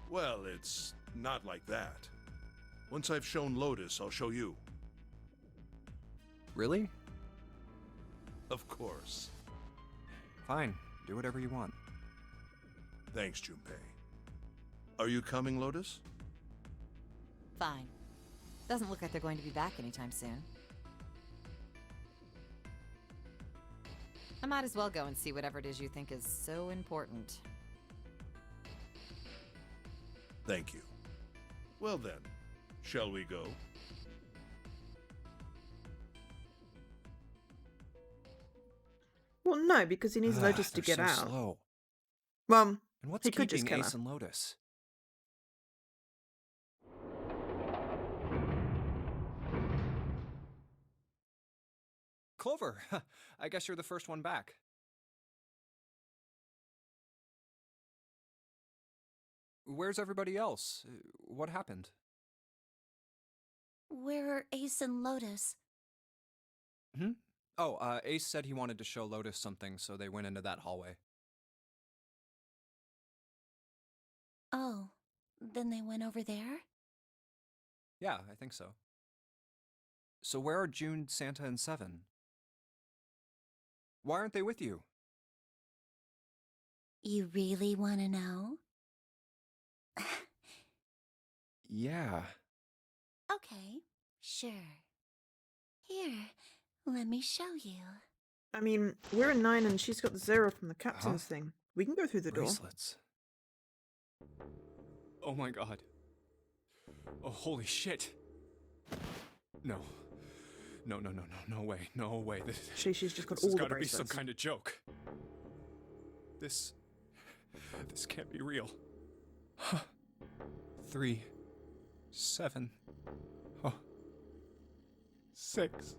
Well, it's not like that. Once I've shown Lotus, I'll show you. Really? Of course. Fine, do whatever you want. Thanks, Junpei. Are you coming, Lotus? Fine. Doesn't look like they're going to be back anytime soon. I might as well go and see whatever it is you think is so important. Thank you. Well then, shall we go? Well, no, because he needs Lotus to They're get so out. slow. Well, And what's he could just keeping kill Ace her. and Lotus? Clover! I guess you're the first one back. Where's everybody else? What happened? Where are Ace and Lotus? Hmm? Oh, Ace said he wanted to show Lotus something, so they went into that hallway. Oh, then they went over there? Yeah, I think so. So where are June, Santa, and Seven? Why aren't they with you? You really want to know? Yeah. Okay, sure. Here, let me show you. I mean, we're in 9 and she's got the 0 from the captain's thing. We can go through the door. Bracelets. Oh my god. Oh, holy shit. No. No, no, no, no, no way, no way. She's just got This all has the gotta be bracelets. some kind of joke. This can't be real. 3, 7, 6.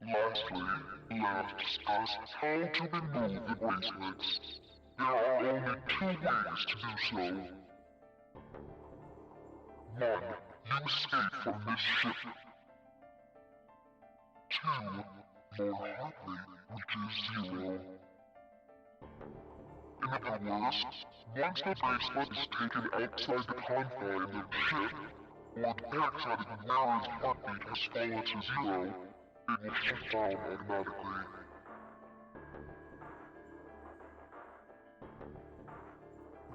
Lastly, let us discuss how to remove the bracelets. There are only 2 ways to do so. 1. You escape from this ship. 2. Your heart rate reaches 0. In other words, once the bracelet is taken outside the confine of the ship, or the paraxatic wearer's heartbeat has fallen to 0, it will shut down automatically.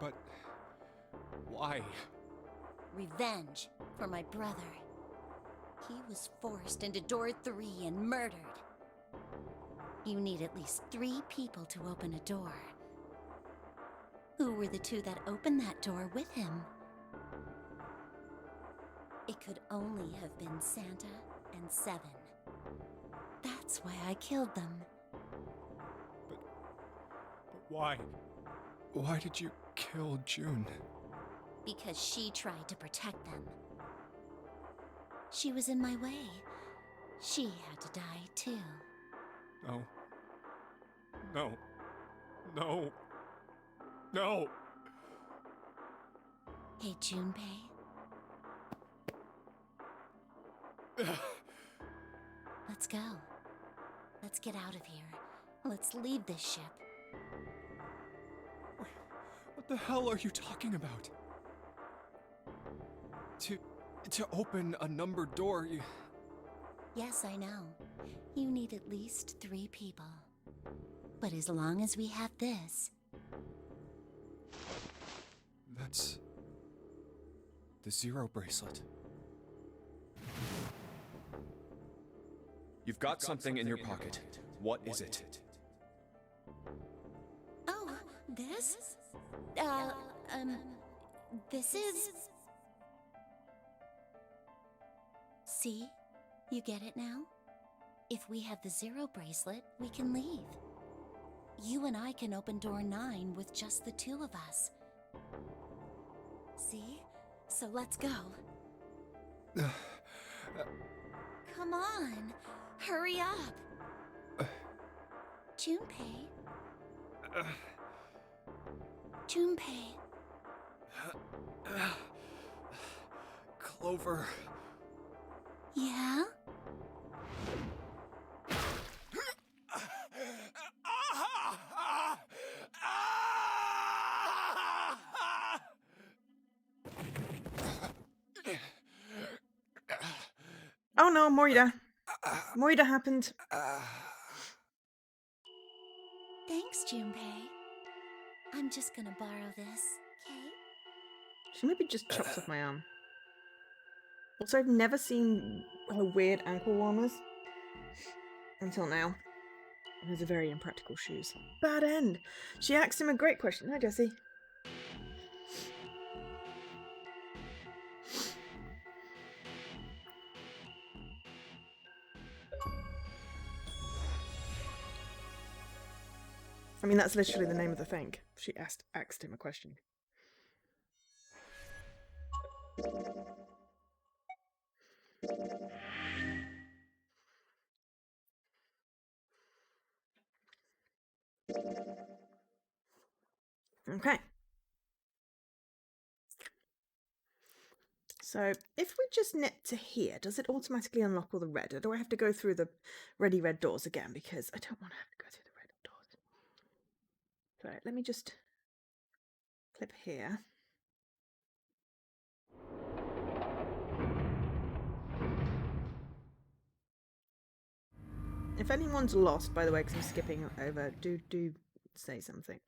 But why? Revenge for my brother. He was forced into door 3 and murdered. You need at least 3 people to open a door. Who were the 2 that opened that door with him? It could only have been Santa and Seven. That's why I killed them. But why? Why did you kill June? Because she tried to protect them. She was in my way. She had to die too. No. No. No. No. Hey, Junpei. Let's go. Let's get out of here. Let's leave this ship. What the hell are you talking about? To open a numbered door, you... Yes, I know. You need at least 3 people. But as long as we have this... That's... the 0 bracelet. You've got something in your pocket. What is it? Oh, this? This is... See? You get it now? If we have the Zero bracelet, we can leave. You and I can open door 9 with just the two of us. See? So let's go. Come on, hurry up. Junpei. Junpei. Clover. Yeah? Oh no, Moira. Moira happened. Thanks, Junpei. I'm just gonna borrow this, okay? She maybe just chops off my arm. Also, I've never seen her weird ankle warmers until now. Those are very impractical shoes. Bad end. She asked him a great question. Hi, Jesse. I mean, that's literally the name of the thing. She asked him a question. Okay. So, if we just knit to here, does it automatically unlock all the red? Or do I have to go through the ready red doors again? Because I don't want to have to go through the red doors. So, let me just clip here. If anyone's lost, by the way, because I'm skipping over, do say something.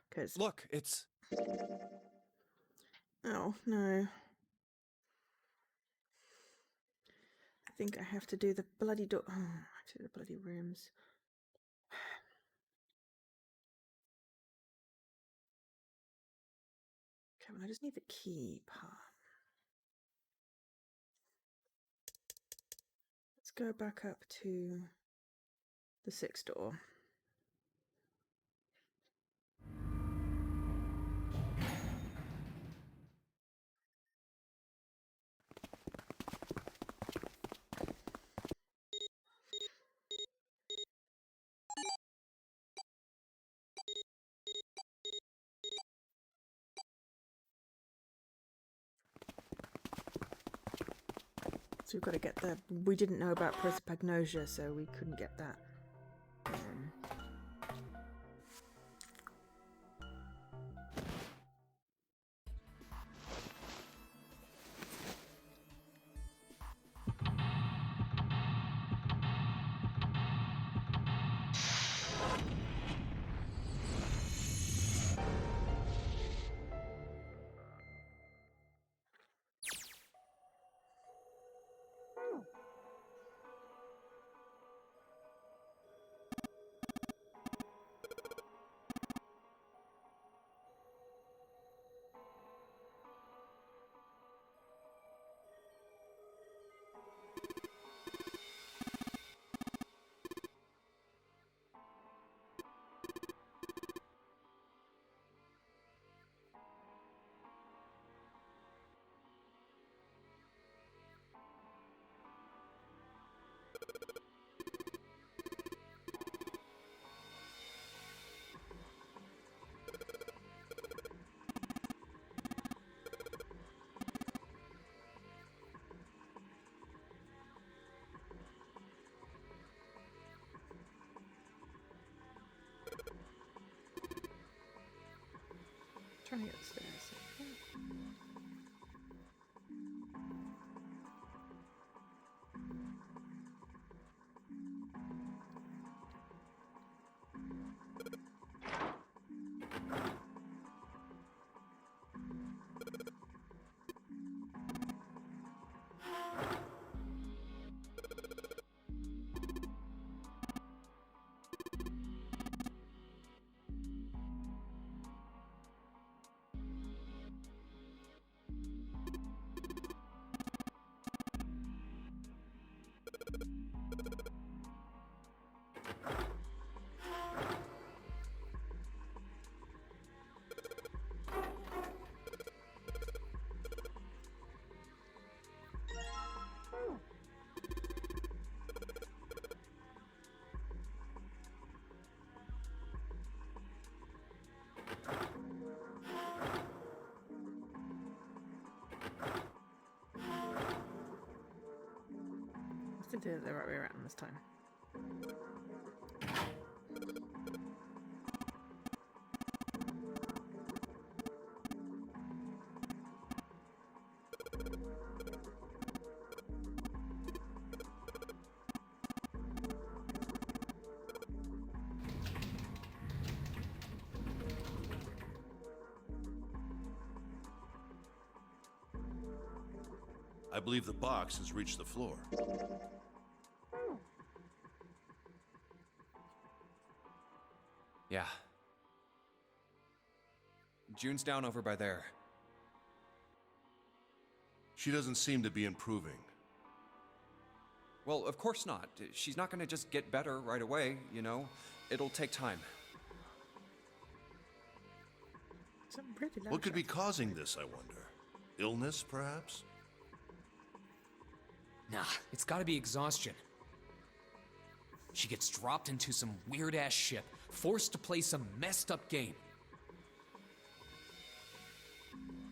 Because Look, it's... Oh, no. I think I have to do the bloody door. Oh, I have to do the bloody rooms. Okay, well, I just need the key part. Let's go back up to the 6th door. So we've got to get the... We didn't know about prosopagnosia, so we couldn't get that. Trying to get upstairs. do it the right way around this time. I believe the box has reached the floor. Yeah. June's down over by there. She doesn't seem to be improving. Well, of course not. She's not gonna just get better right away, you know? It'll take time. Something pretty loud. What could be causing this, I wonder? Illness, perhaps? Nah, it's gotta be exhaustion. She gets dropped into some weird-ass ship, forced to play some messed-up game.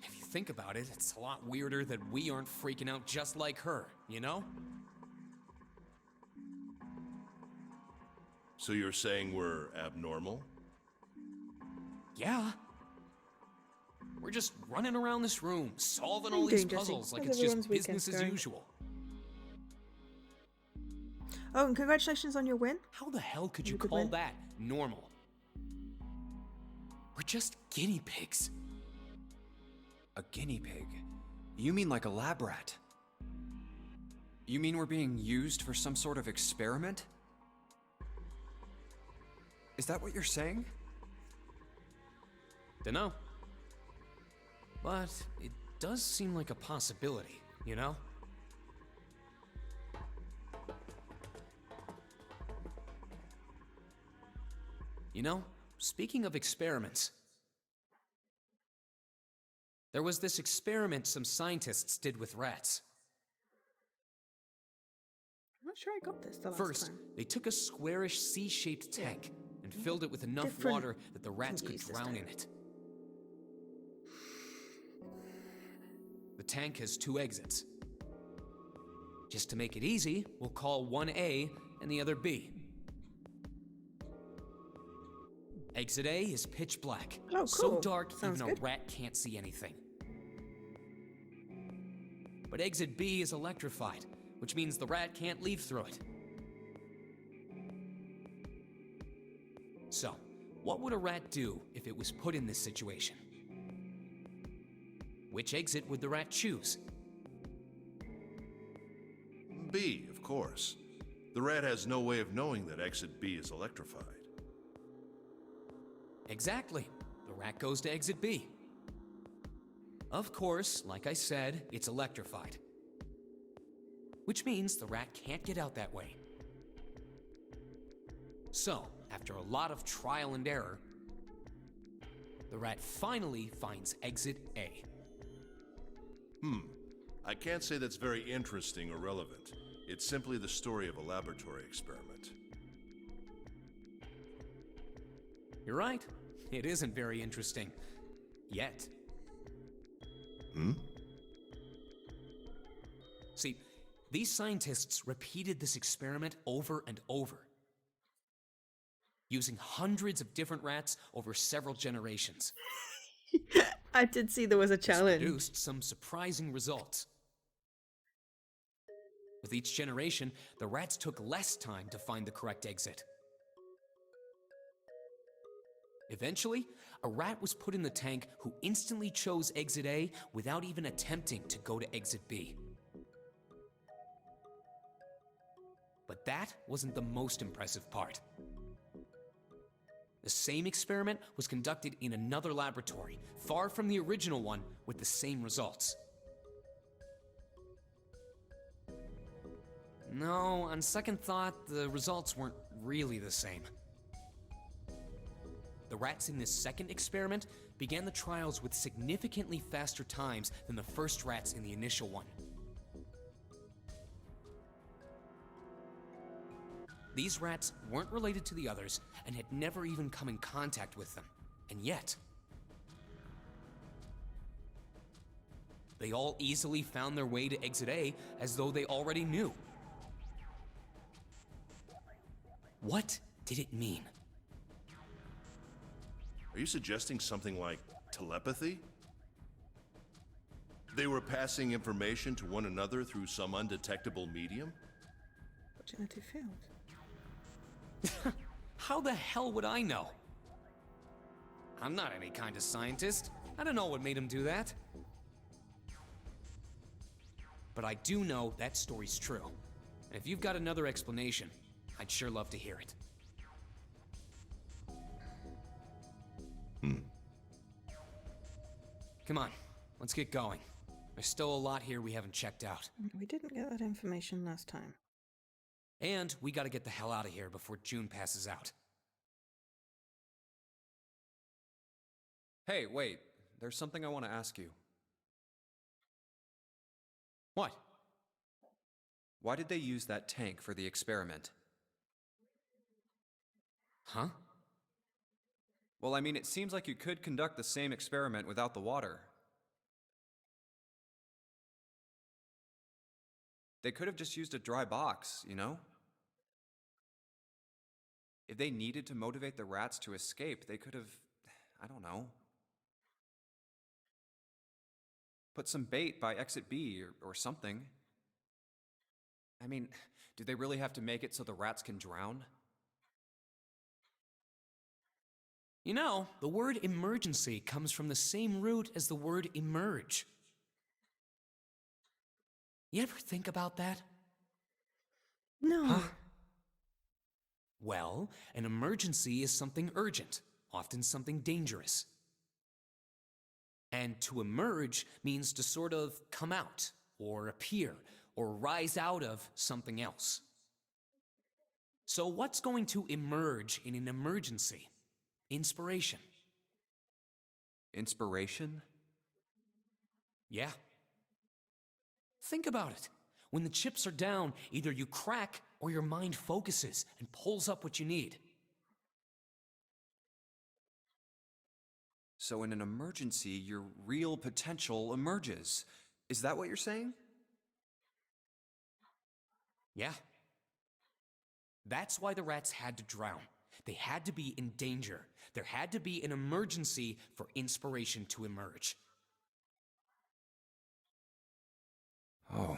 If you think about it, it's a lot weirder that we aren't freaking out just like her, you know? So you're saying we're abnormal? Yeah. We're just running around this room, solving all What are these you doing, Jesse? puzzles like How's it's everyone's just weekend business as going? usual. Oh, and congratulations on your win. How the hell could You you could call win. that normal? We're just guinea pigs. A guinea pig? You mean like a lab rat? You mean we're being used for some sort of experiment? Is that what you're saying? Dunno. But it does seem like a possibility, you know? You know, speaking of experiments, there was this experiment some scientists did with rats. I'm not sure I got this the last First, time. they took a squarish C-shaped tank and filled it with enough Different water that the rats could thingies this drown time. in it. The tank has 2 exits. Just to make it easy, we'll call one A and the other B. Exit A is pitch black, Oh, so cool. dark Sounds even good. a rat can't see anything. But exit B is electrified, which means the rat can't leave through it. So, what would a rat do if it was put in this situation? Which exit would the rat choose? B, of course. The rat has no way of knowing that exit B is electrified. Exactly. The rat goes to exit B. Of course, like I said, it's electrified. Which means the rat can't get out that way. So, after a lot of trial and error, the rat finally finds exit A. I can't say that's very interesting or relevant. It's simply the story of a laboratory experiment. You're right. It isn't very interesting. Yet. See, these scientists repeated this experiment over and over, using hundreds of different rats over several generations. I did see there was a This challenge. produced some surprising results. With each generation, the rats took less time to find the correct exit. Eventually, a rat was put in the tank who instantly chose exit A without even attempting to go to exit B. But that wasn't the most impressive part. The same experiment was conducted in another laboratory, far from the original one, with the same results. No, on second thought, the results weren't really the same. The rats in this second experiment began the trials with significantly faster times than the first rats in the initial one. These rats weren't related to the others and had never even come in contact with them. And yet, they all easily found their way to exit A as though they already knew. What did it mean? Are you suggesting something like telepathy? They were passing information to one another through some undetectable medium? Genetic field. How the hell would I know? I'm not any kind of scientist. I don't know what made him do that. But I do know that story's true. And if you've got another explanation, I'd sure love to hear it. Come on, let's get going. There's still a lot here we haven't checked out. We didn't get that information last time. And we gotta get the hell out of here before June passes out. Hey, wait. There's something I want to ask you. What? Why did they use that tank for the experiment? Huh? Well, I mean, it seems like you could conduct the same experiment without the water. They could have just used a dry box, you know? If they needed to motivate the rats to escape, they could have, I don't know, put some bait by exit B or something. I mean, do they really have to make it so the rats can drown? You know, the word emergency comes from the same root as the word emerge. You ever think about that? No. Huh? Well, an emergency is something urgent, often something dangerous. And to emerge means to sort of come out, or appear, or rise out of something else. So what's going to emerge in an emergency? Inspiration. Inspiration? Yeah. Think about it. When the chips are down, either you crack or your mind focuses and pulls up what you need. So in an emergency, your real potential emerges. Is that what you're saying? Yeah. That's why the rats had to drown. They had to be in danger. There had to be an emergency for inspiration to emerge. Oh.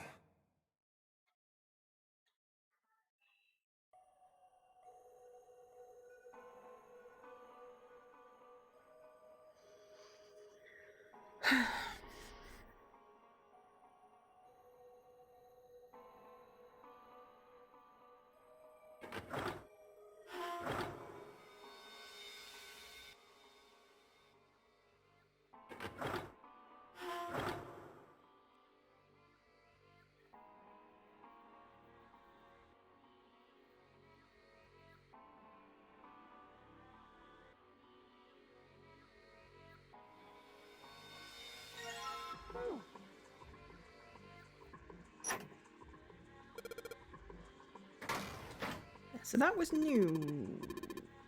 So that was new.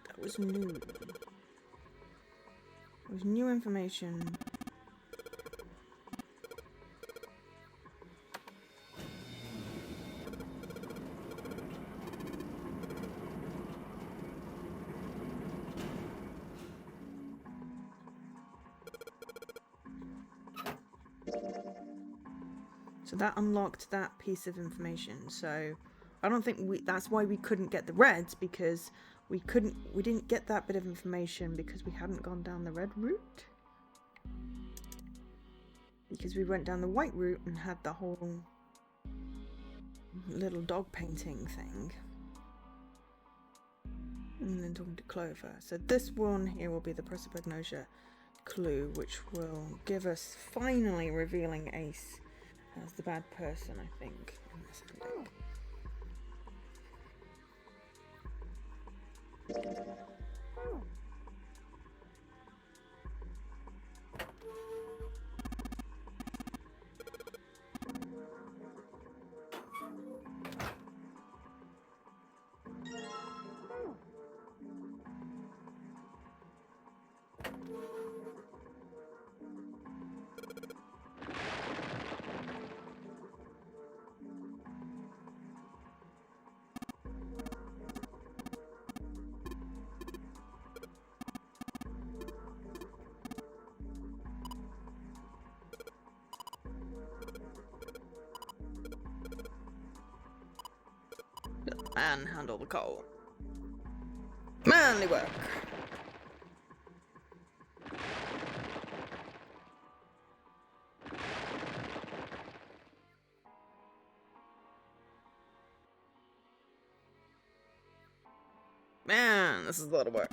That was new. It was new information. So that unlocked that piece of information. So I don't think that's why we couldn't get the reds, because we didn't get that bit of information because we hadn't gone down the red route. Because we went down the white route and had the whole little dog painting thing. And then talking to Clover. So this one here will be the prosopagnosia clue, which will give us finally revealing Ace as the bad person, I think, in this ending. and handle the coal. Manly work. Man, this is a lot of work.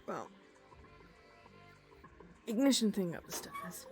Well, ignition thing up the stairs.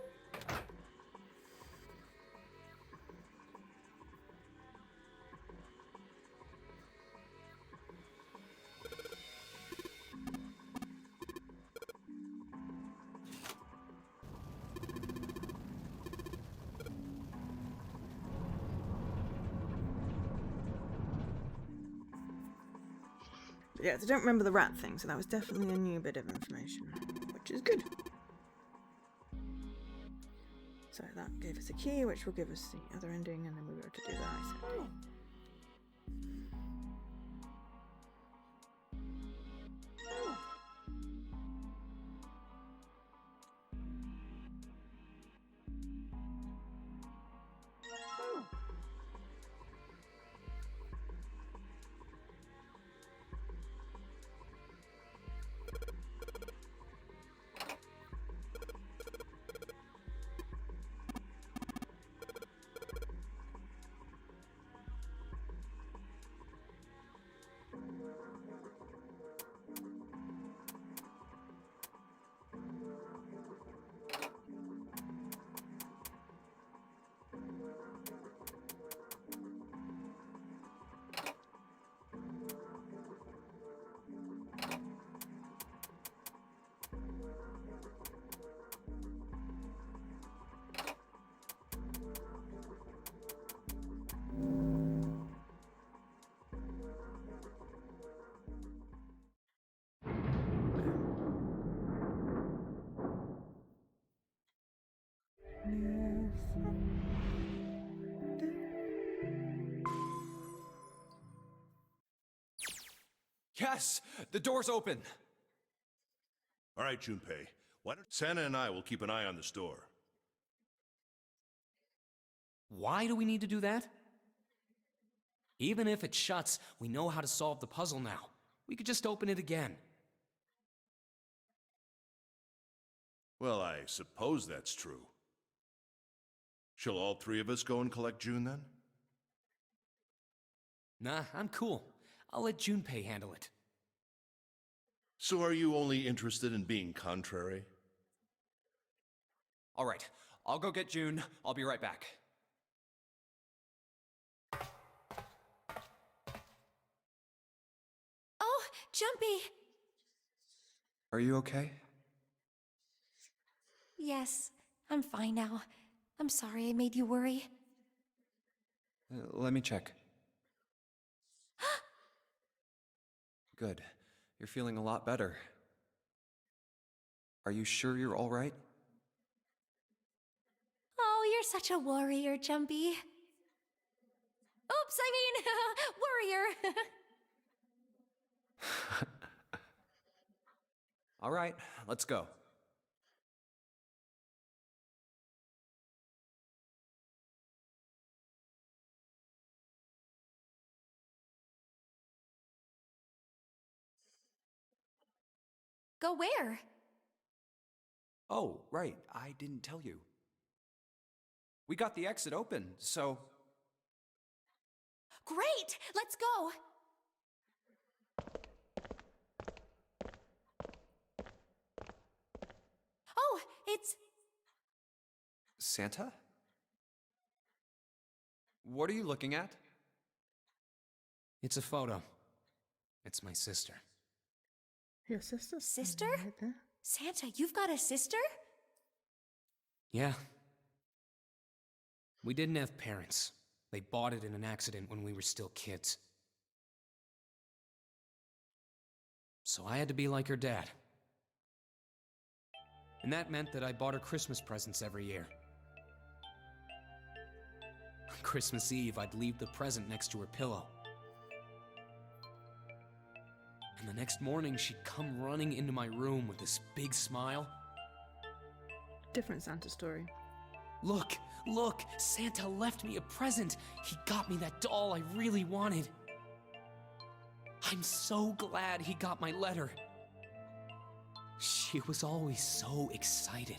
Yes, I don't remember the rat thing, so that was definitely a new bit of information, which is good. So that gave us a key, which will give us the other ending, and then we'll be able to do that, I said. Yes! The door's open! All right, Junpei. Why don't Santa and I will keep an eye on the store? Why do we need to do that? Even if it shuts, we know how to solve the puzzle now. We could just open it again. Well, I suppose that's true. Shall all three of us go and collect June then? Nah, I'm cool. I'll let Junpei handle it. So are you only interested in being contrary? All right, I'll go get June. I'll be right back. Oh, Jumpy! Are you okay? Yes, I'm fine now. I'm sorry I made you worry. Let me check. Good. You're feeling a lot better. Are you sure you're all right? Oh, you're such a warrior, Jumpy. Oops, I mean, warrior. All right, let's go. Go where? Oh, right, I didn't tell you. We got the exit open, so... Great! Let's go! Oh, it's... Santa? What are you looking at? It's a photo. It's my sister. Your sister? Sister? Right there. Santa, you've got a sister? Yeah. We didn't have parents. They bought it in an accident when we were still kids. So I had to be like her dad. And that meant that I bought her Christmas presents every year. On Christmas Eve, I'd leave the present next to her pillow. And the next morning, she'd come running into my room with this big smile. Different Santa story. Look, look, Santa left me a present. He got me that doll I really wanted. I'm so glad he got my letter. She was always so excited.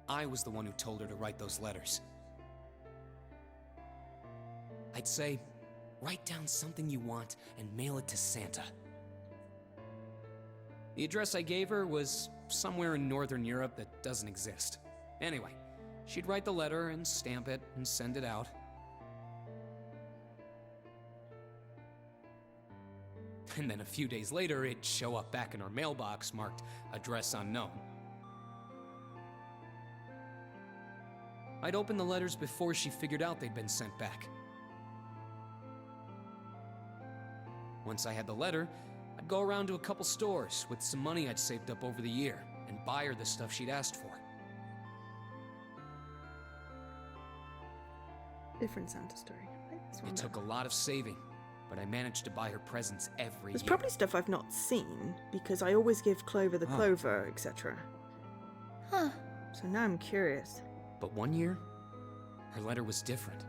I was the one who told her to write those letters. I'd say, write down something you want and mail it to Santa. The address I gave her was somewhere in Northern Europe that doesn't exist. Anyway, she'd write the letter and stamp it and send it out. And then a few days later, it'd show up back in our mailbox marked address unknown. I'd open the letters before she figured out they'd been sent back. Once I had the letter, I'd go around to a couple stores with some money I'd saved up over the year and buy her the stuff she'd asked for. Different Santa story. It took a lot of saving, but I managed to buy her presents every There's year. probably stuff I've not seen, because I always give Clover the clover, etc. Huh. So now I'm curious. But one year, her letter was different.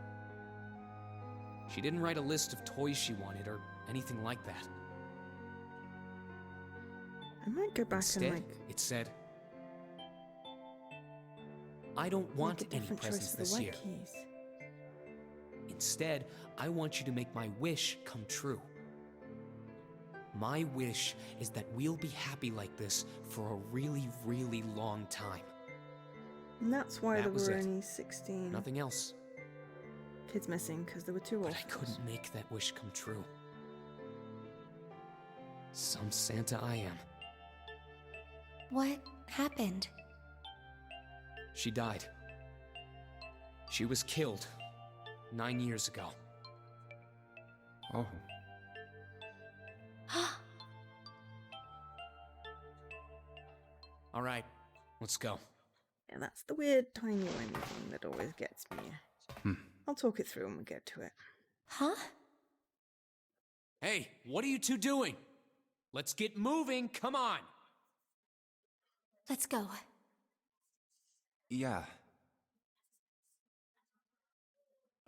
She didn't write a list of toys she wanted or anything like that. I might go back Instead, and it said, I don't want any presents this year. Keys. Instead, I want you to make my wish come true. My wish is that we'll be happy like this for a really, really long time. And that's why That there was were it. only 16 Nothing else. kids missing, because there were 2 But orphans. I couldn't make that wish come true. Some Santa I am. What happened? She died. She was killed 9 years ago. Oh. All right, let's go. Yeah, that's the weird tiny whiny thing that always gets me. I'll talk it through when we get to it. Huh? Hey, what are you two doing? Let's get moving, come on! Let's go. Yeah.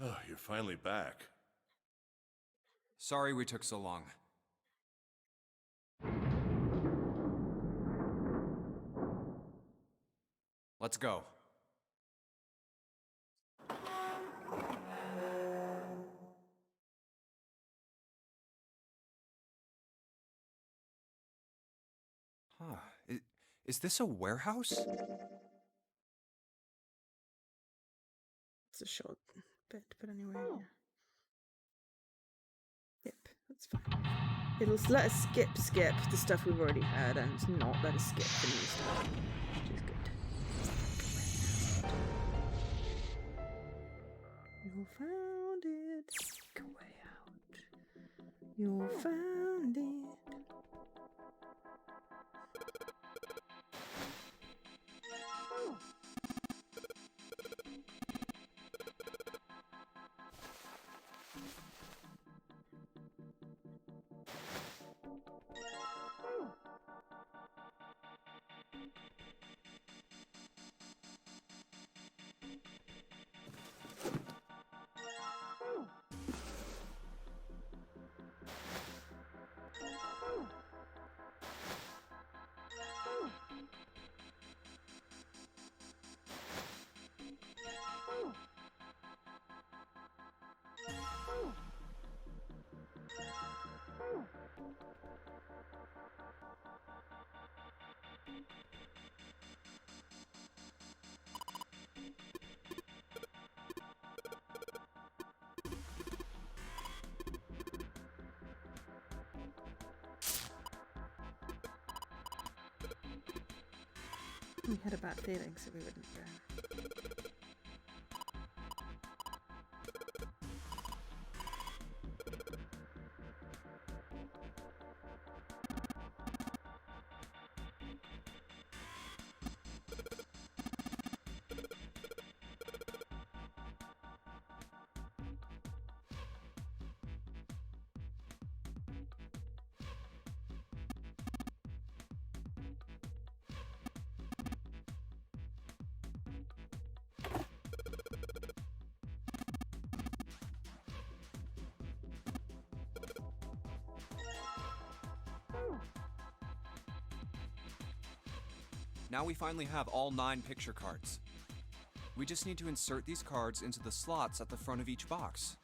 Oh, you're finally back. Sorry we took so long. Let's go. Huh. Is this a warehouse? It's a short bit, but anyway, yeah. Yep, that's fine. It'll let us skip the stuff we've already heard and not let us skip the new stuff, which is good. You found it. Go way out. You found it. We had a bad feeling, so we wouldn't go. Now we finally have all 9 picture cards. We just need to insert these cards into the slots at the front of each box.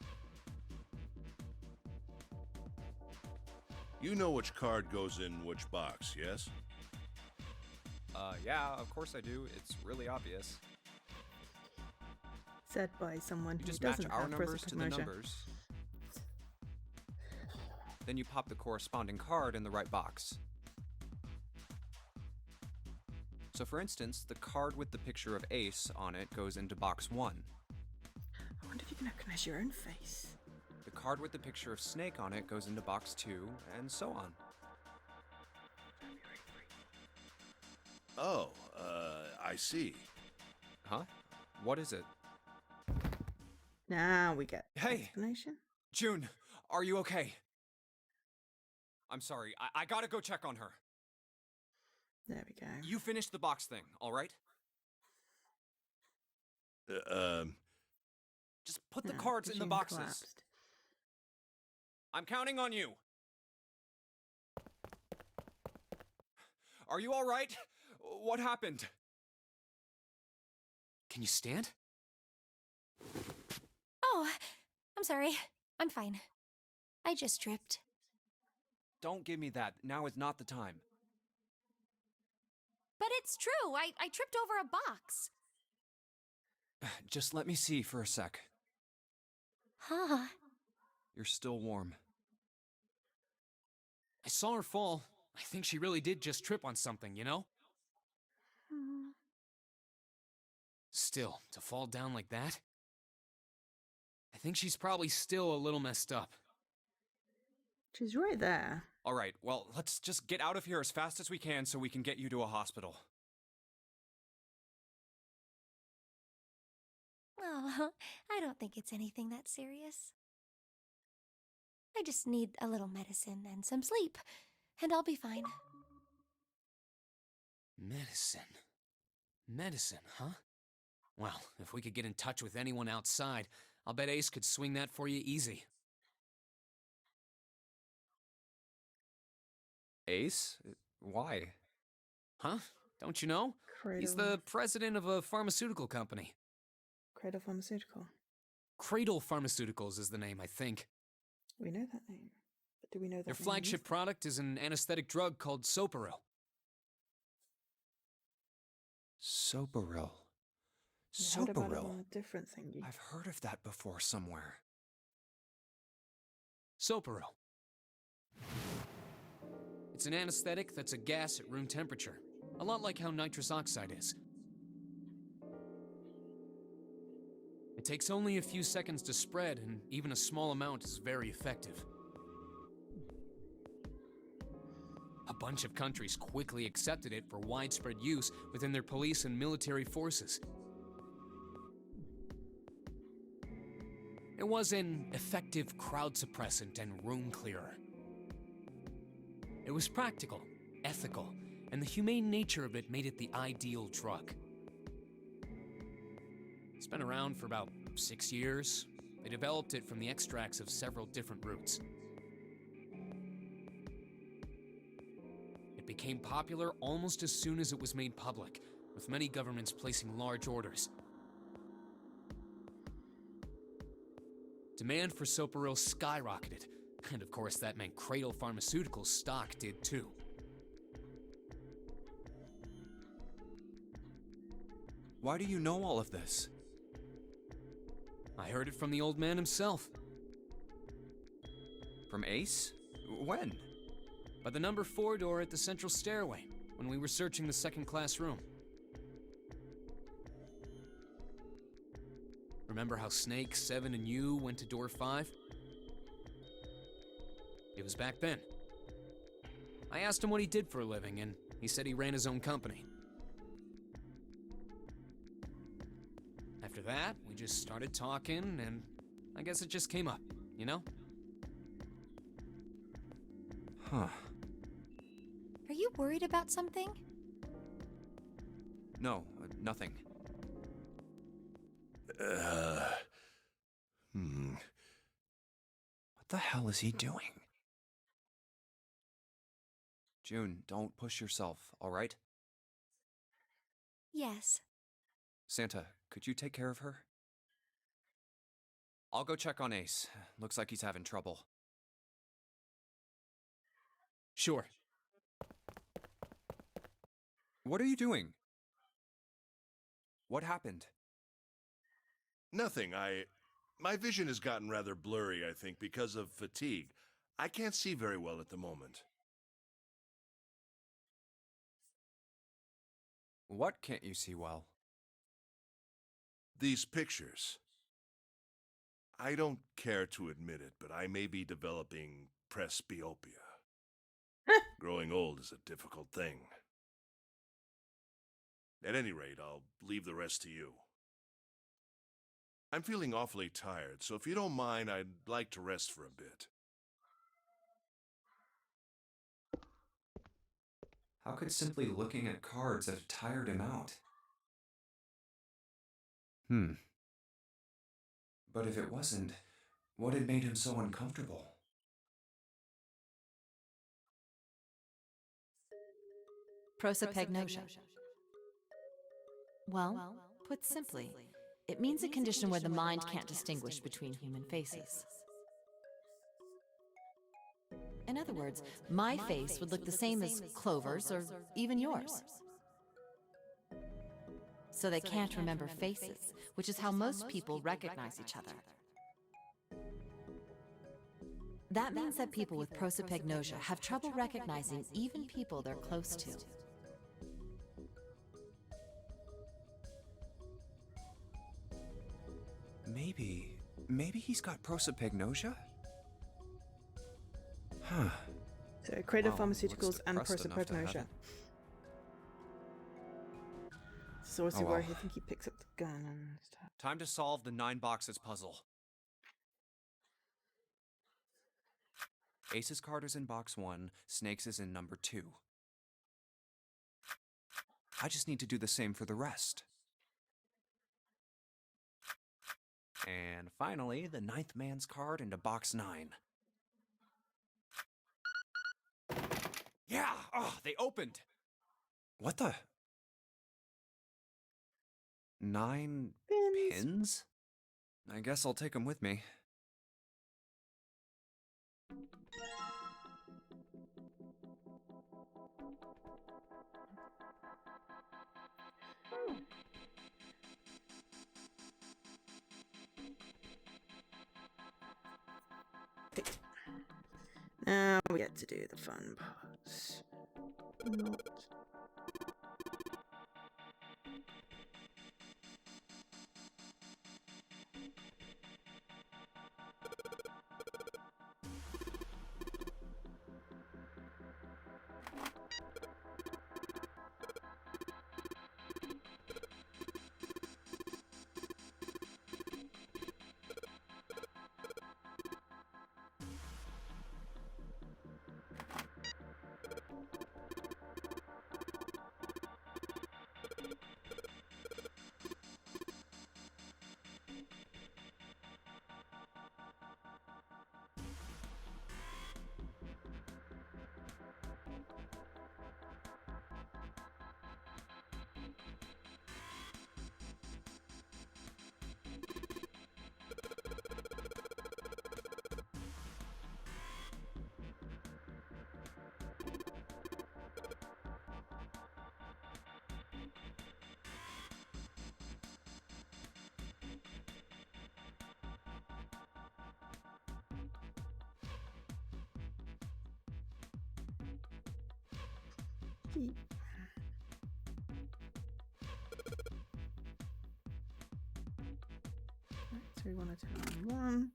You know which card goes in which box, yes? Yeah, of course I do. It's really obvious. Said by someone You who just match doesn't our have numbers to the prosopagnosia. numbers. Then you pop the corresponding card in the right box. So for instance, the card with the picture of Ace on it goes into box 1. I wonder if you can recognize your own face. The card with the picture of Snake on it goes into box 2, and so on. Oh, I see. Huh? What is it? Now we get Hey! explanation. June, are you okay? I'm sorry, I gotta go check on her. There we go. You finished the box thing, alright? Just put the No, cards in the machine boxes. collapsed. I'm counting on you. Are you alright? What happened? Can you stand? Oh, I'm sorry. I'm fine. I just tripped. Don't give me that. Now is not the time. But it's true. I tripped over a box. Just let me see for a sec. Huh. You're still warm. I saw her fall. I think she really did just trip on something, you know? Still, to fall down like that? I think she's probably still a little messed up. She's right there. Alright, well, let's just get out of here as fast as we can so we can get you to a hospital. Oh, I don't think it's anything that serious. I just need a little medicine and some sleep, and I'll be fine. Medicine. Medicine, huh? Well, if we could get in touch with anyone outside, I'll bet Ace could swing that for you easy. Ace? Why? Huh? Don't you know? He's the president of a pharmaceutical company. Cradle Pharmaceutical. Cradle Pharmaceuticals is the name, I think. We know that name. But do we know that Their name flagship is- product is an anesthetic drug called Soparil. Soparil. You heard about it on Soparil. a different thingy. I've heard of that before somewhere. Soparil. It's an anesthetic that's a gas at room temperature. A lot like how nitrous oxide is. It takes only a few seconds to spread, and even a small amount is very effective. A bunch of countries quickly accepted it for widespread use within their police and military forces. It was an effective crowd suppressant and room clearer. It was practical, ethical, and the humane nature of it made it the ideal drug. It's been around for about 6 years. They developed it from the extracts of several different roots. It became popular almost as soon as it was made public, with many governments placing large orders. Demand for Soparil skyrocketed, and of course that meant Cradle Pharmaceuticals' stock did too. Why do you know all of this? I heard it from the old man himself. From Ace? When? By the number 4 door at the central stairway, when we were searching the second-class room. Remember how Snake, 7, and you went to door 5? It was back then. I asked him what he did for a living, and he said he ran his own company. After that, we just started talking, and I guess it just came up, you know? Huh. Are you worried about something? No, nothing. What the hell is he doing? June, don't push yourself, alright? Yes. Santa, could you take care of her? I'll go check on Ace. Looks like he's having trouble. Sure. What are you doing? What happened? Nothing. My vision has gotten rather blurry, I think, because of fatigue. I can't see very well at the moment. What can't you see well? These pictures. I don't care to admit it, but I may be developing presbyopia. Growing old is a difficult thing. At any rate, I'll leave the rest to you. I'm feeling awfully tired, so if you don't mind, I'd like to rest for a bit. How could simply looking at cards have tired him out? But if it wasn't, what had made him so uncomfortable? Prosopagnosia. Well, put simply, it means a condition where the mind can't distinguish between human faces. In other words, my face would look the same as Clover's or even yours. So they can't remember faces, which is how most people recognize each other. That means that people with prosopagnosia have trouble recognizing even people they're close to. Maybe he's got prosopagnosia? Huh. So Creative Wow, Pharmaceuticals looks and depressed enough to have prosopagnosia. it. So what's Oh, where well. I think he picks up the gun and stuff. Time to solve the 9 boxes puzzle. Ace's card is in box 1, Snake's is in number 2. I just need to do the same for the rest. And finally, the 9th man's card into box 9. Yeah! Oh, they opened! What the? 9 pins? I guess I'll take them with me. Now we get to do the fun parts. Not. So we want to turn on 1.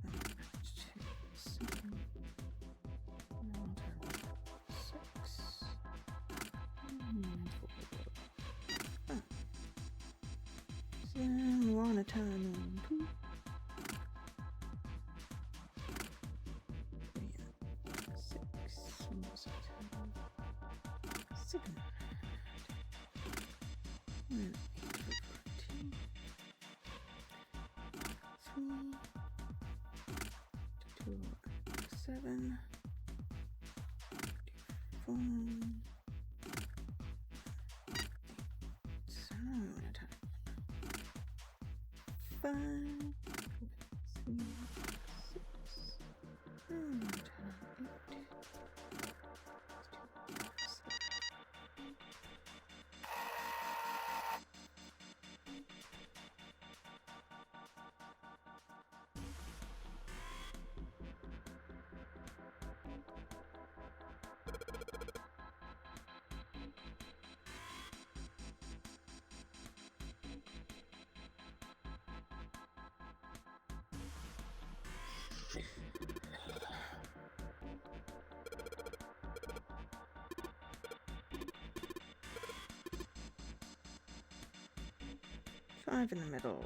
And 2, 7. And turn on 6. And 4. Oh. So we want to turn on 2. 3, 6. And also turn on 7. And 8, 14. 3, 2, 7, 4, 5, 6, 7, 8. 5 in the middle.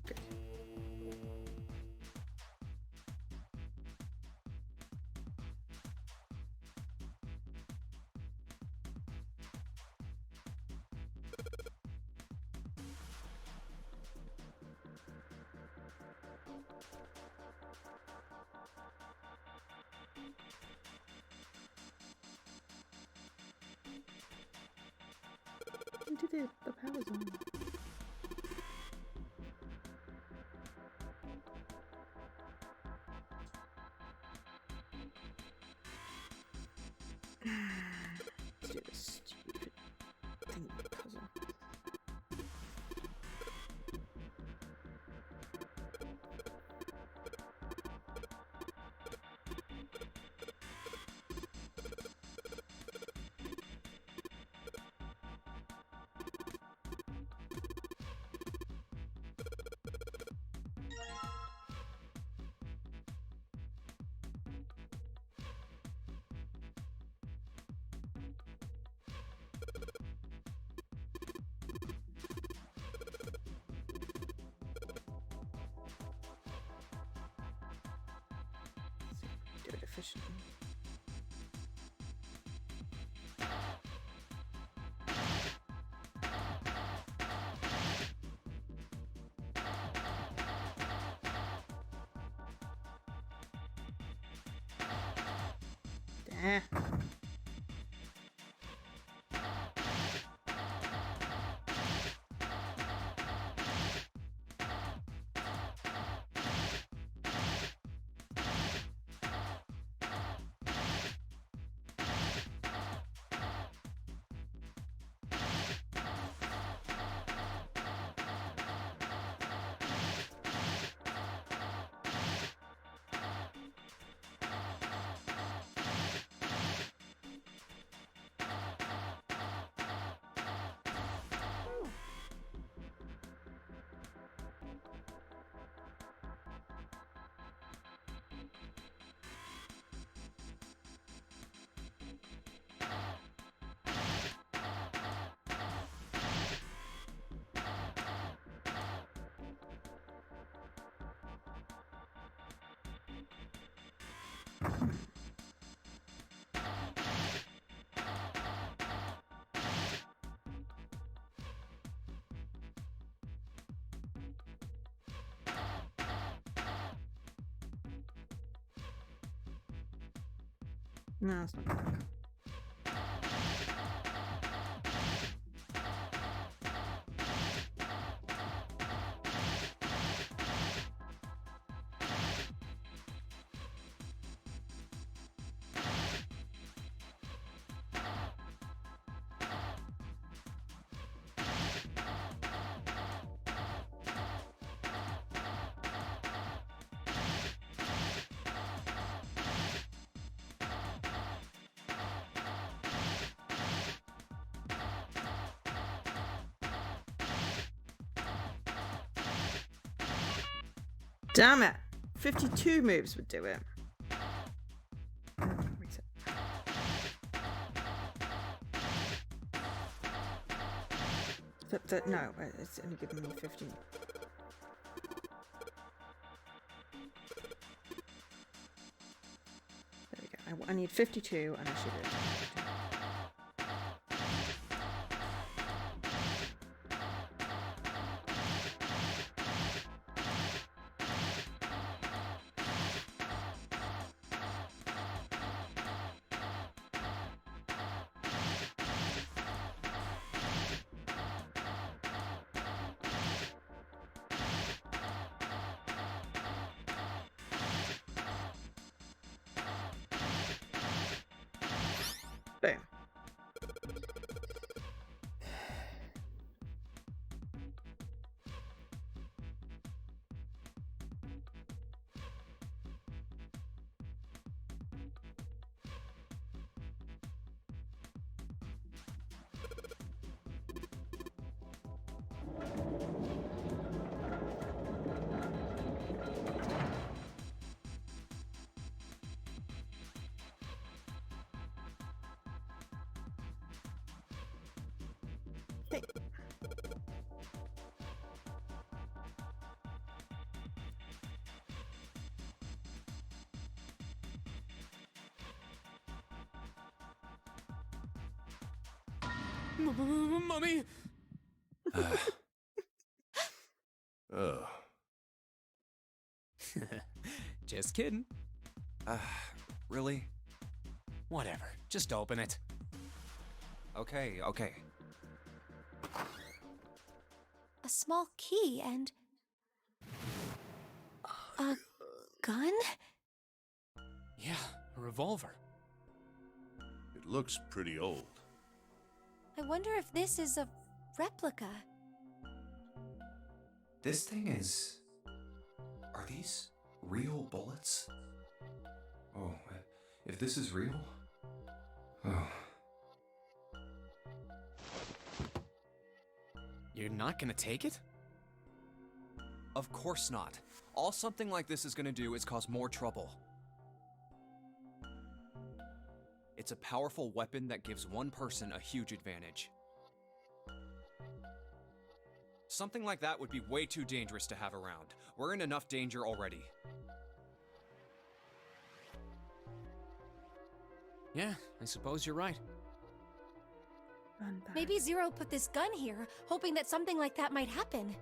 Good. You did it. The power's on. Let's do this stupid thing puzzle. Do it efficiently. There. No, it's not gonna work. Damn it! 52 moves would do it. Reset. No, it's only giving me 15. There we go. I need 52 and I should have. Boom. Hey. Mummy! Oh. Just kidding. Really? Whatever. Just open it. Okay, okay. A small key and a gun? Yeah, a revolver. It looks pretty old. I wonder if this is a replica. This thing is... Are these real bullets? Oh, if this is real... Oh. You're not gonna take it? Of course not. All something like this is gonna do is cause more trouble. It's a powerful weapon that gives one person a huge advantage. Something like that would be way too dangerous to have around. We're in enough danger already. Yeah, I suppose you're right. Maybe Zero put this gun here, hoping that something like that might happen.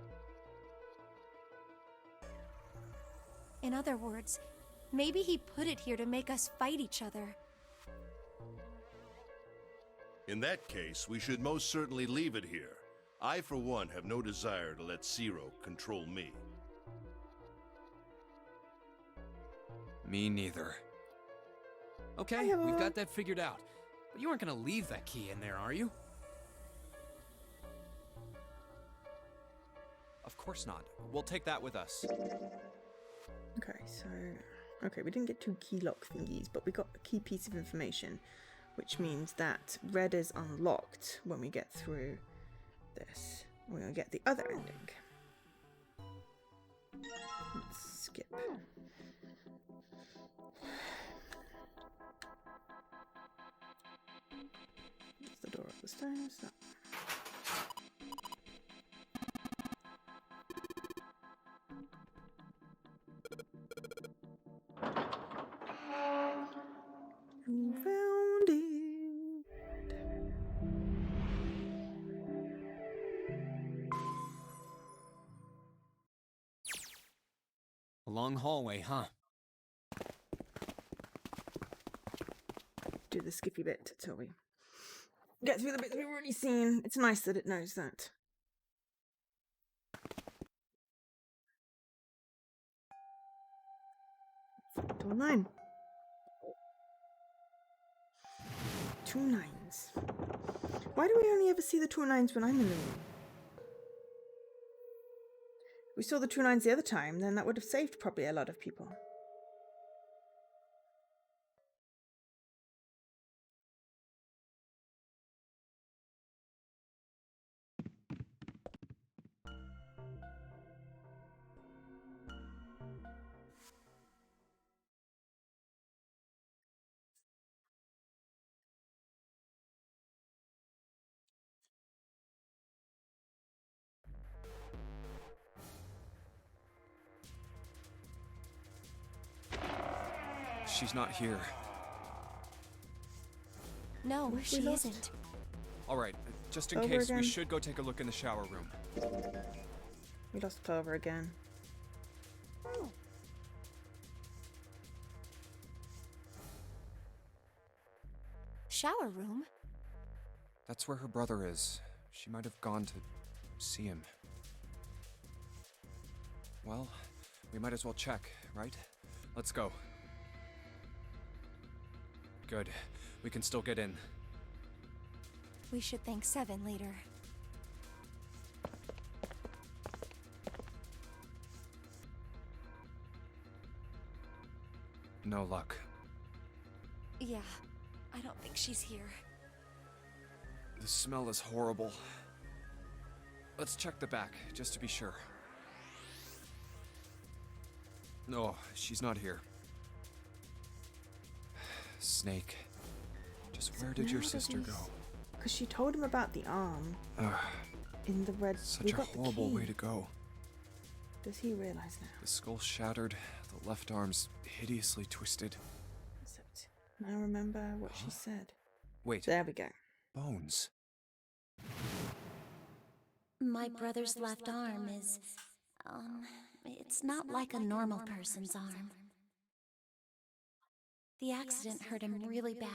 In other words, maybe he put it here to make us fight each other. In that case, we should most certainly leave it here. I, for one, have no desire to let Zero control me. Me neither. Okay, we've got that figured out. But you aren't gonna leave that key in there, are you? Of course not. We'll take that with us. Okay, so... Okay, we didn't get 2 key lock thingies, but we got a key piece of information, which means that red is unlocked when we get through this. We're gonna get the other ending. Let's skip. Is the door up the stairs? No. You found it. A long hallway, huh? Do the skippy bit till we get through the bits we've already seen. It's nice that it knows that. Door 9. 2 9s. Why do we only ever see the 2 9s when I'm in the room? If we saw the 2 9s the other time, then that would have saved probably a lot of people. she's not here. No, We she lost- isn't. Alright, just in Over case, again. we should go take a look in the shower room. We lost Clover again. Shower room? That's where her brother is. She might have gone to see him. Well, we might as well check, right? Let's go. Good. We can still get in. We should thank Seven later. No luck. Yeah, I don't think she's here. The smell is horrible. Let's check the back, just to be sure. No, she's not here. Snake. Just where did your sister go? Because she told him about the arm Ugh, in the red. such we a got the horrible key. way to go. Does he realize now? The skull shattered, the left arm's hideously twisted. Except now remember what she said. Wait, There we go. bones. My brother's left arm is, it's not like a normal person's arm. The accident hurt him really bad.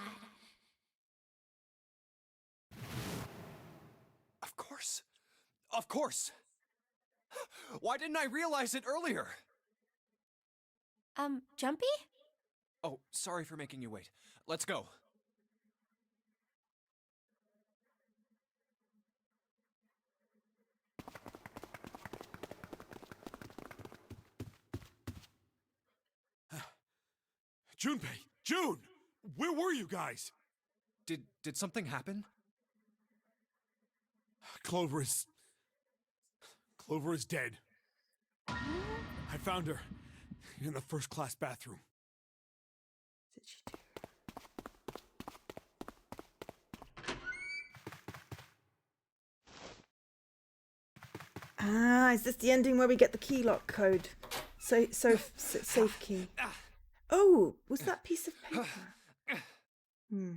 Of course. Of course. Why didn't I realize it earlier? Jumpy? Oh, sorry for making you wait. Let's go. Junpei! June! Where were you guys? Did something happen? Clover is dead. I found her in the first-class bathroom. Did she do? Ah, is this the ending where we get the key lock code? Safe key. Oh, was that piece of paper? Hmm.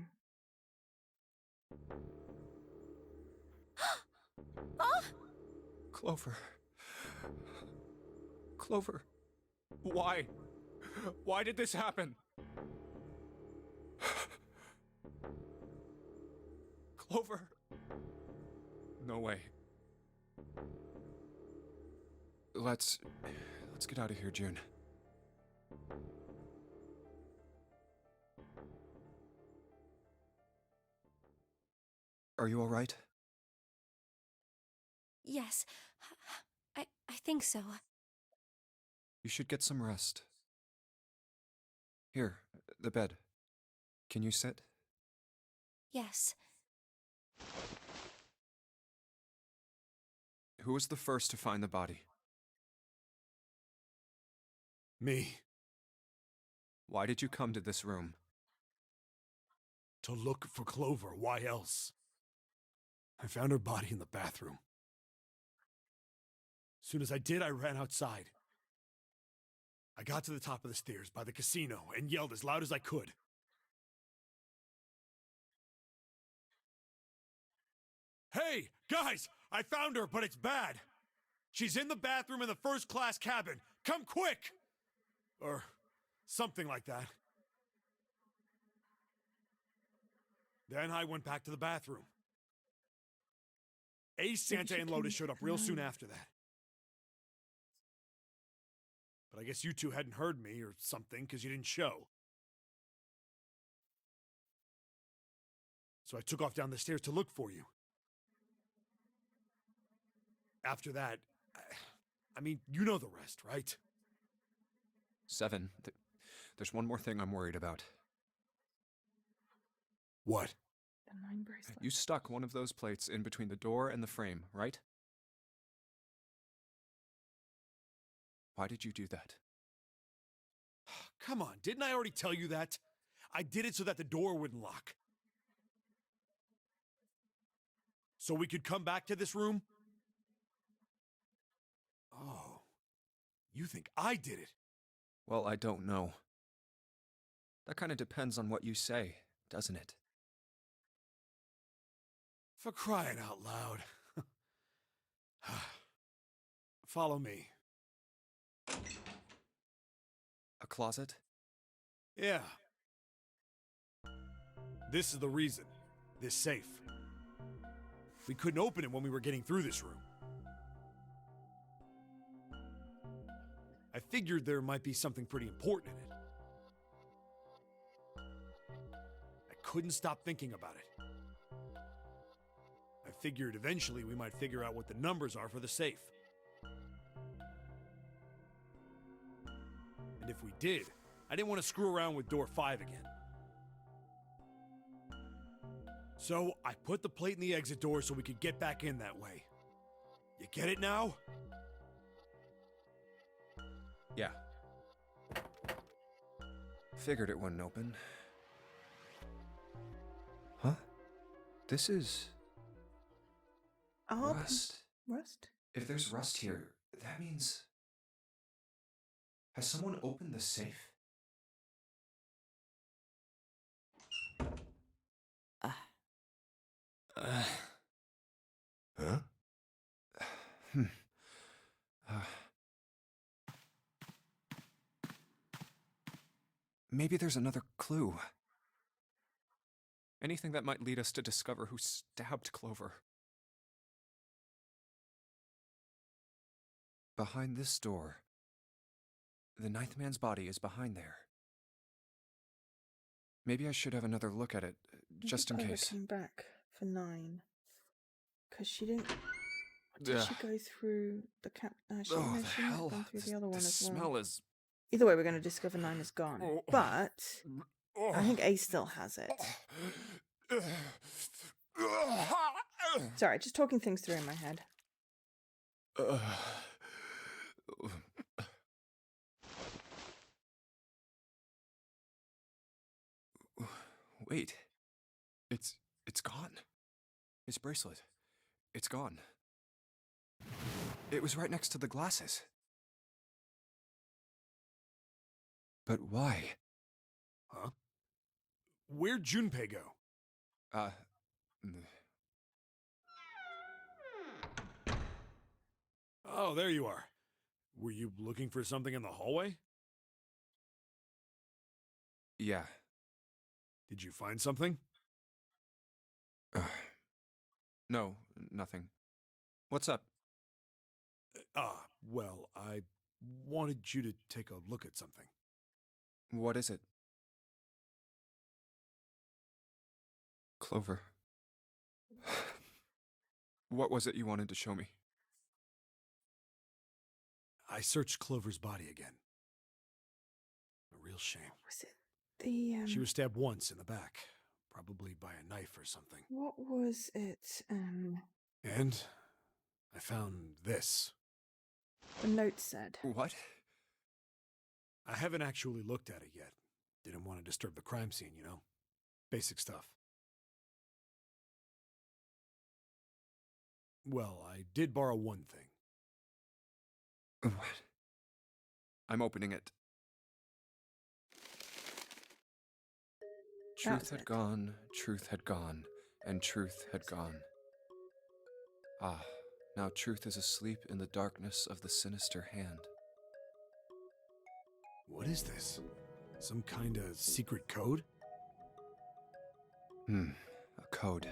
Clover. Clover. Why? Why did this happen? Clover. No way. Let's get out of here, June. Are you all right? Yes, I think so. You should get some rest. Here, the bed. Can you sit? Yes. Who was the first to find the body? Me. Why did you come to this room? To look for Clover. Why else? I found her body in the bathroom. As soon as I did, I ran outside. I got to the top of the stairs by the casino and yelled as loud as I could. Hey, guys! I found her, but it's bad! She's in the bathroom in the first-class cabin! Come quick! Or something like that. Then I went back to the bathroom. Ace, Santa, and Lotus showed up real soon after that. But I guess you two hadn't heard me or something because you didn't show. So I took off down the stairs to look for you. After that, I mean, you know the rest, right? 7. There's one more thing I'm worried about. What? The 9 bracelet. You stuck one of those plates in between the door and the frame, right? Why did you do that? Come on, didn't I already tell you that? I did it so that the door wouldn't lock. So we could come back to this room? Oh, you think I did it? Well, I don't know. That kind of depends on what you say, doesn't it? For crying out loud. Follow me. A closet? Yeah. This is the reason. This safe. We couldn't open it when we were getting through this room. I figured there might be something pretty important in it. I couldn't stop thinking about it. I figured eventually we might figure out what the numbers are for the safe. And if we did, I didn't want to screw around with door 5 again. So I put the plate in the exit door so we could get back in that way. You get it now? Yeah. Figured it wouldn't open. Huh? This is... rust. Rust? If there's rust here, that means... Has someone opened the safe? Huh? Maybe there's another clue. Anything that might lead us to discover who stabbed Clover. Behind this door. The ninth man's body is behind there. Maybe I should have another look at it, just in case. Came back for 9. Because she didn't... Did she go through the cap... she Oh, might the have hell. gone through the other one The as well. smell is... Either way, we're going to discover 9 is gone. But I think A still has it. Sorry, just talking things through in my head. Wait. It's gone. His bracelet. It's gone. It was right next to the glasses. But why? Huh? Where'd Junpei go? Oh, there you are. Were you looking for something in the hallway? Yeah. Did you find something? No, nothing. What's up? Well, I wanted you to take a look at something. What is it? Clover. What was it you wanted to show me? I searched Clover's body again. A real shame. Was it the... She was stabbed once in the back, probably by a knife or something. What was it? And I found this. The note said. What? I haven't actually looked at it yet. Didn't want to disturb the crime scene, you know? Basic stuff. Well, I did borrow one thing. What? I'm opening it. Truth had gone, truth had gone, and truth had gone. Ah, now truth is asleep in the darkness of the sinister hand. What is this? Some kind of secret code? A code.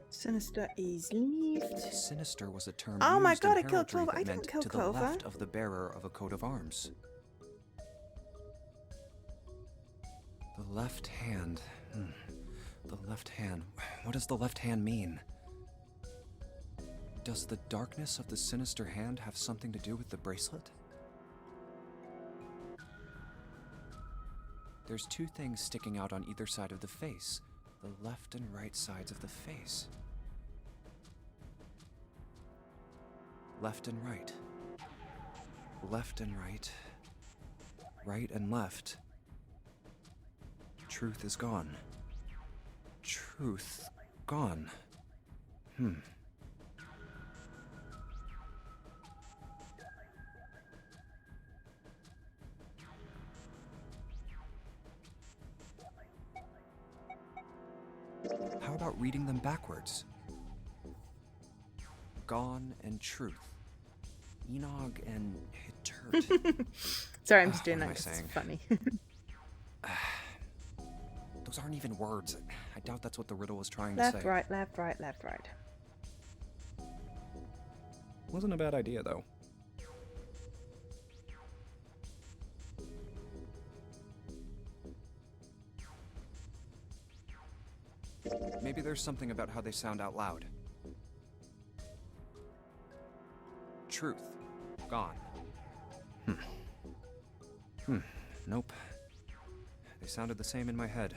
Sinister is left. Sinister was a term Oh my used God, in I killed heraldry Clover. that I didn't meant kill to Clover. the left of the bearer of a coat of arms. The left hand. The left hand. What does the left hand mean? Does the darkness of the sinister hand have something to do with the bracelet? There's 2 things sticking out on either side of the face. The left and right sides of the face. Left and right. Left and right. Right and left. Truth is gone. Truth gone. how about reading them backwards? Gone and truth. Enog and Hitert. Sorry, I'm just doing What am that I 'cause saying? it's funny. Those aren't even words. I doubt that's what the riddle was trying to Left, say. right, left, right, left, right. Wasn't a bad idea, though. Maybe there's something about how they sound out loud. Truth. Gone. Nope. They sounded the same in my head.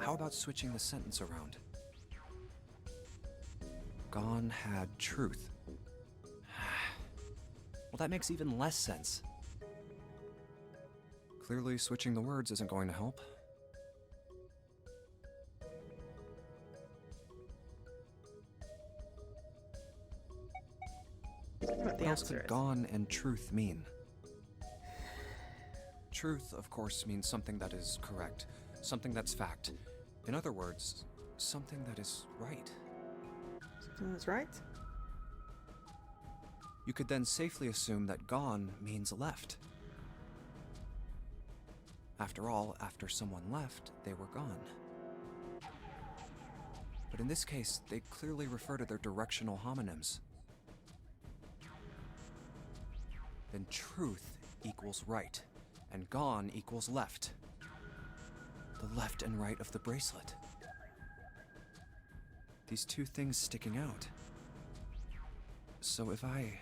How about switching the sentence around? Gone had truth. Well, that makes even less sense. Clearly, switching the words isn't going to help. What the What else answer could is. gone and truth mean? Truth, of course, means something that is correct, something that's fact. In other words, something that is right. Something that's right? You could then safely assume that gone means left. After all, after someone left, they were gone. But in this case, they clearly refer to their directional homonyms. Then truth equals right, and gone equals left. The left and right of the bracelet. These two things sticking out. So if I...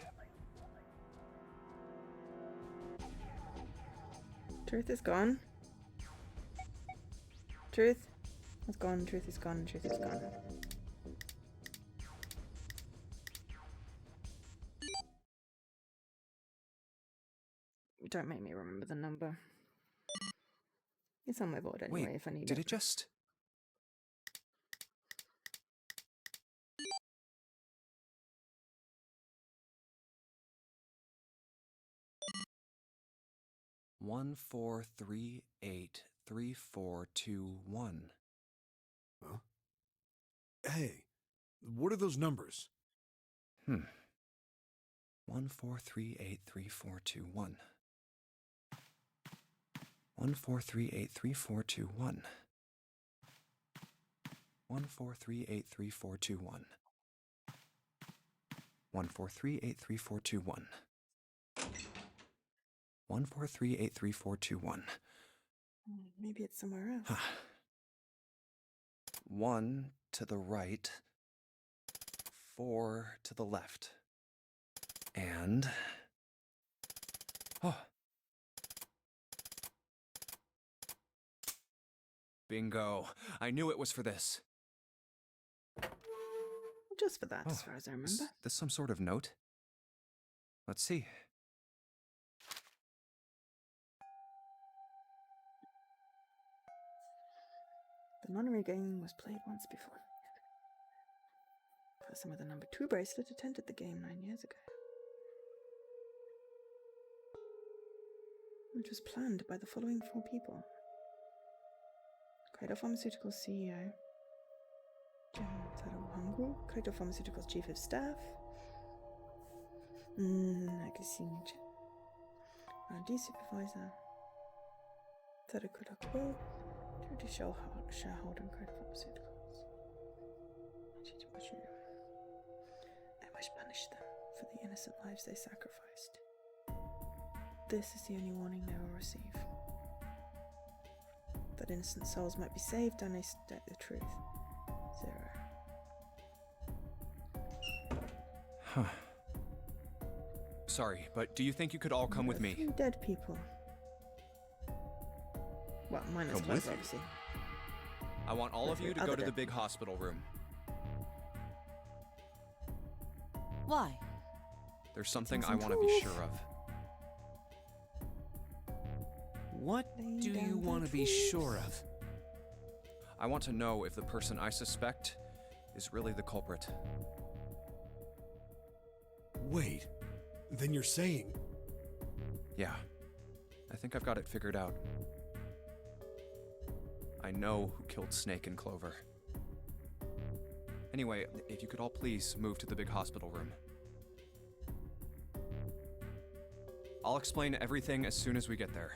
Truth is gone. Truth is gone, truth is gone, truth is gone. Don't make me remember the number. It's on my board anyway Wait, if I need did it. it just... One, 4, 3, 8, 3, 4, 2, 1. Huh? Hey, what are those numbers? 1, 4, 3, 8, 3, 4, 2, 1. 1, 4, 3, 8, 3, 4, 2, 1. 1, 4, 3, 8, 3, 4, 2, 1. 1, 4, 3, 8, 3, 4, 2, 1. 1, 4, 3, 8, 3, 4, 2, 1. Maybe it's somewhere else. 1 to the right, 4 to the left. And... Oh. Bingo. I knew it was for this. Just for that, as far as I remember. Is this some sort of note? Let's see. The Nonary game was played once before. The person with the number 2 bracelet attended the game 9 years ago. It was planned by the following 4 people. Kaito Pharmaceuticals CEO, Jim Taruhangu, Kaito Pharmaceuticals Chief of Staff, Nakasinja, R&D Supervisor, Tarakura Quill, Charity Shareholder in Kaito Pharmaceuticals. I must punish them for the innocent lives they sacrificed. This is the only warning they will receive. That innocent souls might be saved, and I state the truth. 0. Huh. Sorry, but do you think you could all come with me? 3 dead people. Well, mine is Come close, with you? obviously. I want all of you to Other go to the dead. big hospital room. Why? There's something I Something want to be cool. sure of. What Laying do you down want to the be truth. sure of? I want to know if the person I suspect is really the culprit. Wait, then you're saying Yeah, I think I've got it figured out. I know who killed Snake and Clover. Anyway, if you could all please move to the big hospital room. I'll explain everything as soon as we get there.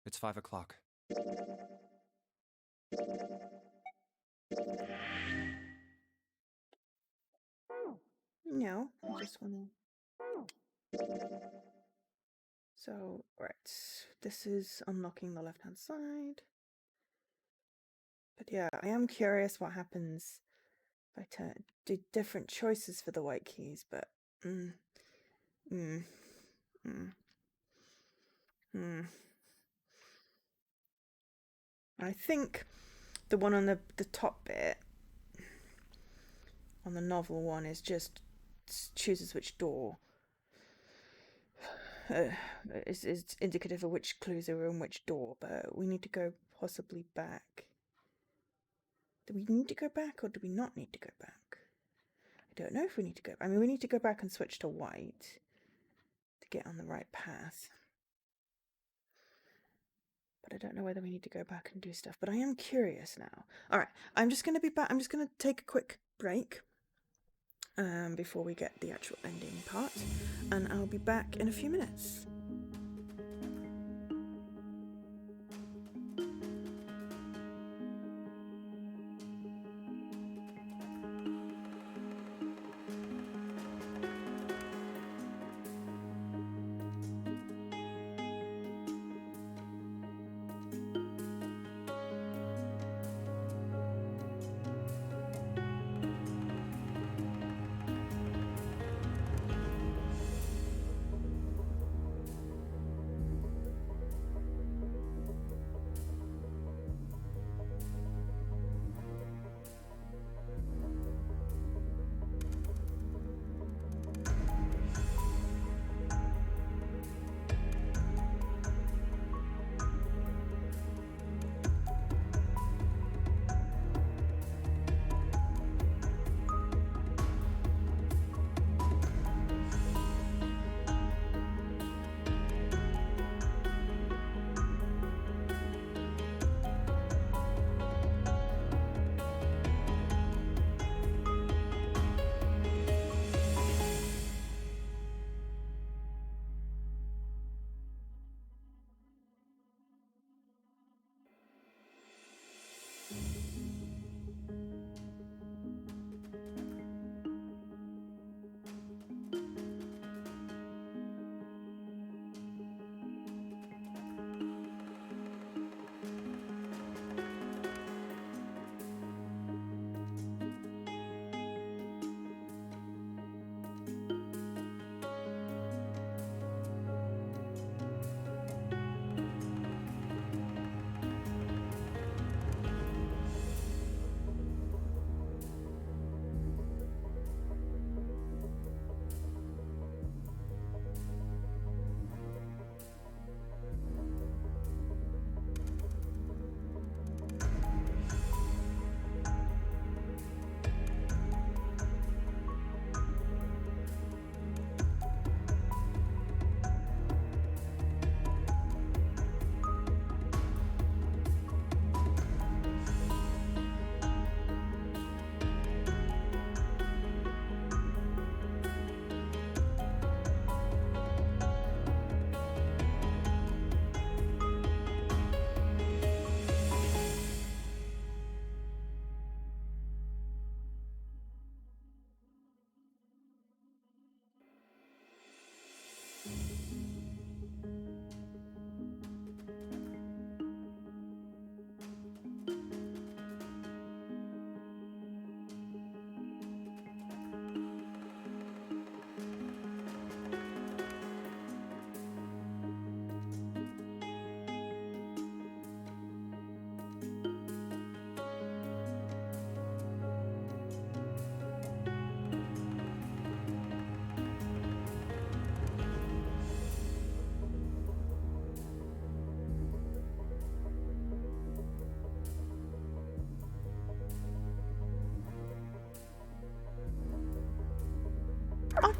It's 5 o'clock. No, I just want to... So, right, this is unlocking the left-hand side. But yeah, I am curious what happens if I do different choices for the white keys, but... I think the one on the top bit, on the novel one, is just chooses which door. Is indicative of which clues are in which door, but we need to go possibly back. Do we need to go back, or do we not need to go back? I don't know if we need to go. I mean, we need to go back and switch to white to get on the right path. But I don't know whether we need to go back and do stuff. But I am curious now. All right, I'm just going to be back. I'm just going to take a quick break before we get the actual ending part, and I'll be back in a few minutes.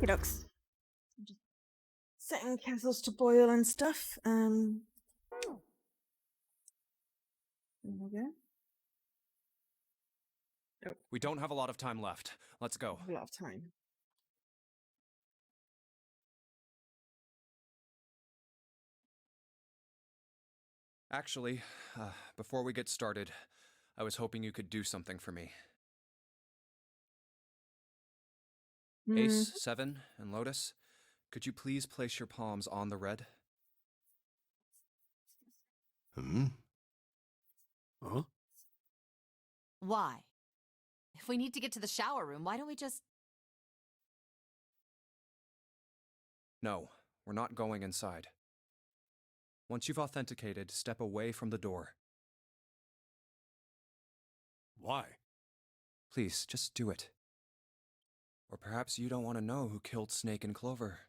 Okie dokes. Just setting castles to boil and stuff. There we go. We don't have a lot of time left. Let's go. A lot of time. Actually, before we get started, I was hoping you could do something for me. Ace, 7, and Lotus, could you please place your palms on the red? Huh? Why? If we need to get to the shower room, why don't we just... No, we're not going inside. Once you've authenticated, step away from the door. Why? Please, just do it. Or perhaps you don't want to know who killed Snake and Clover.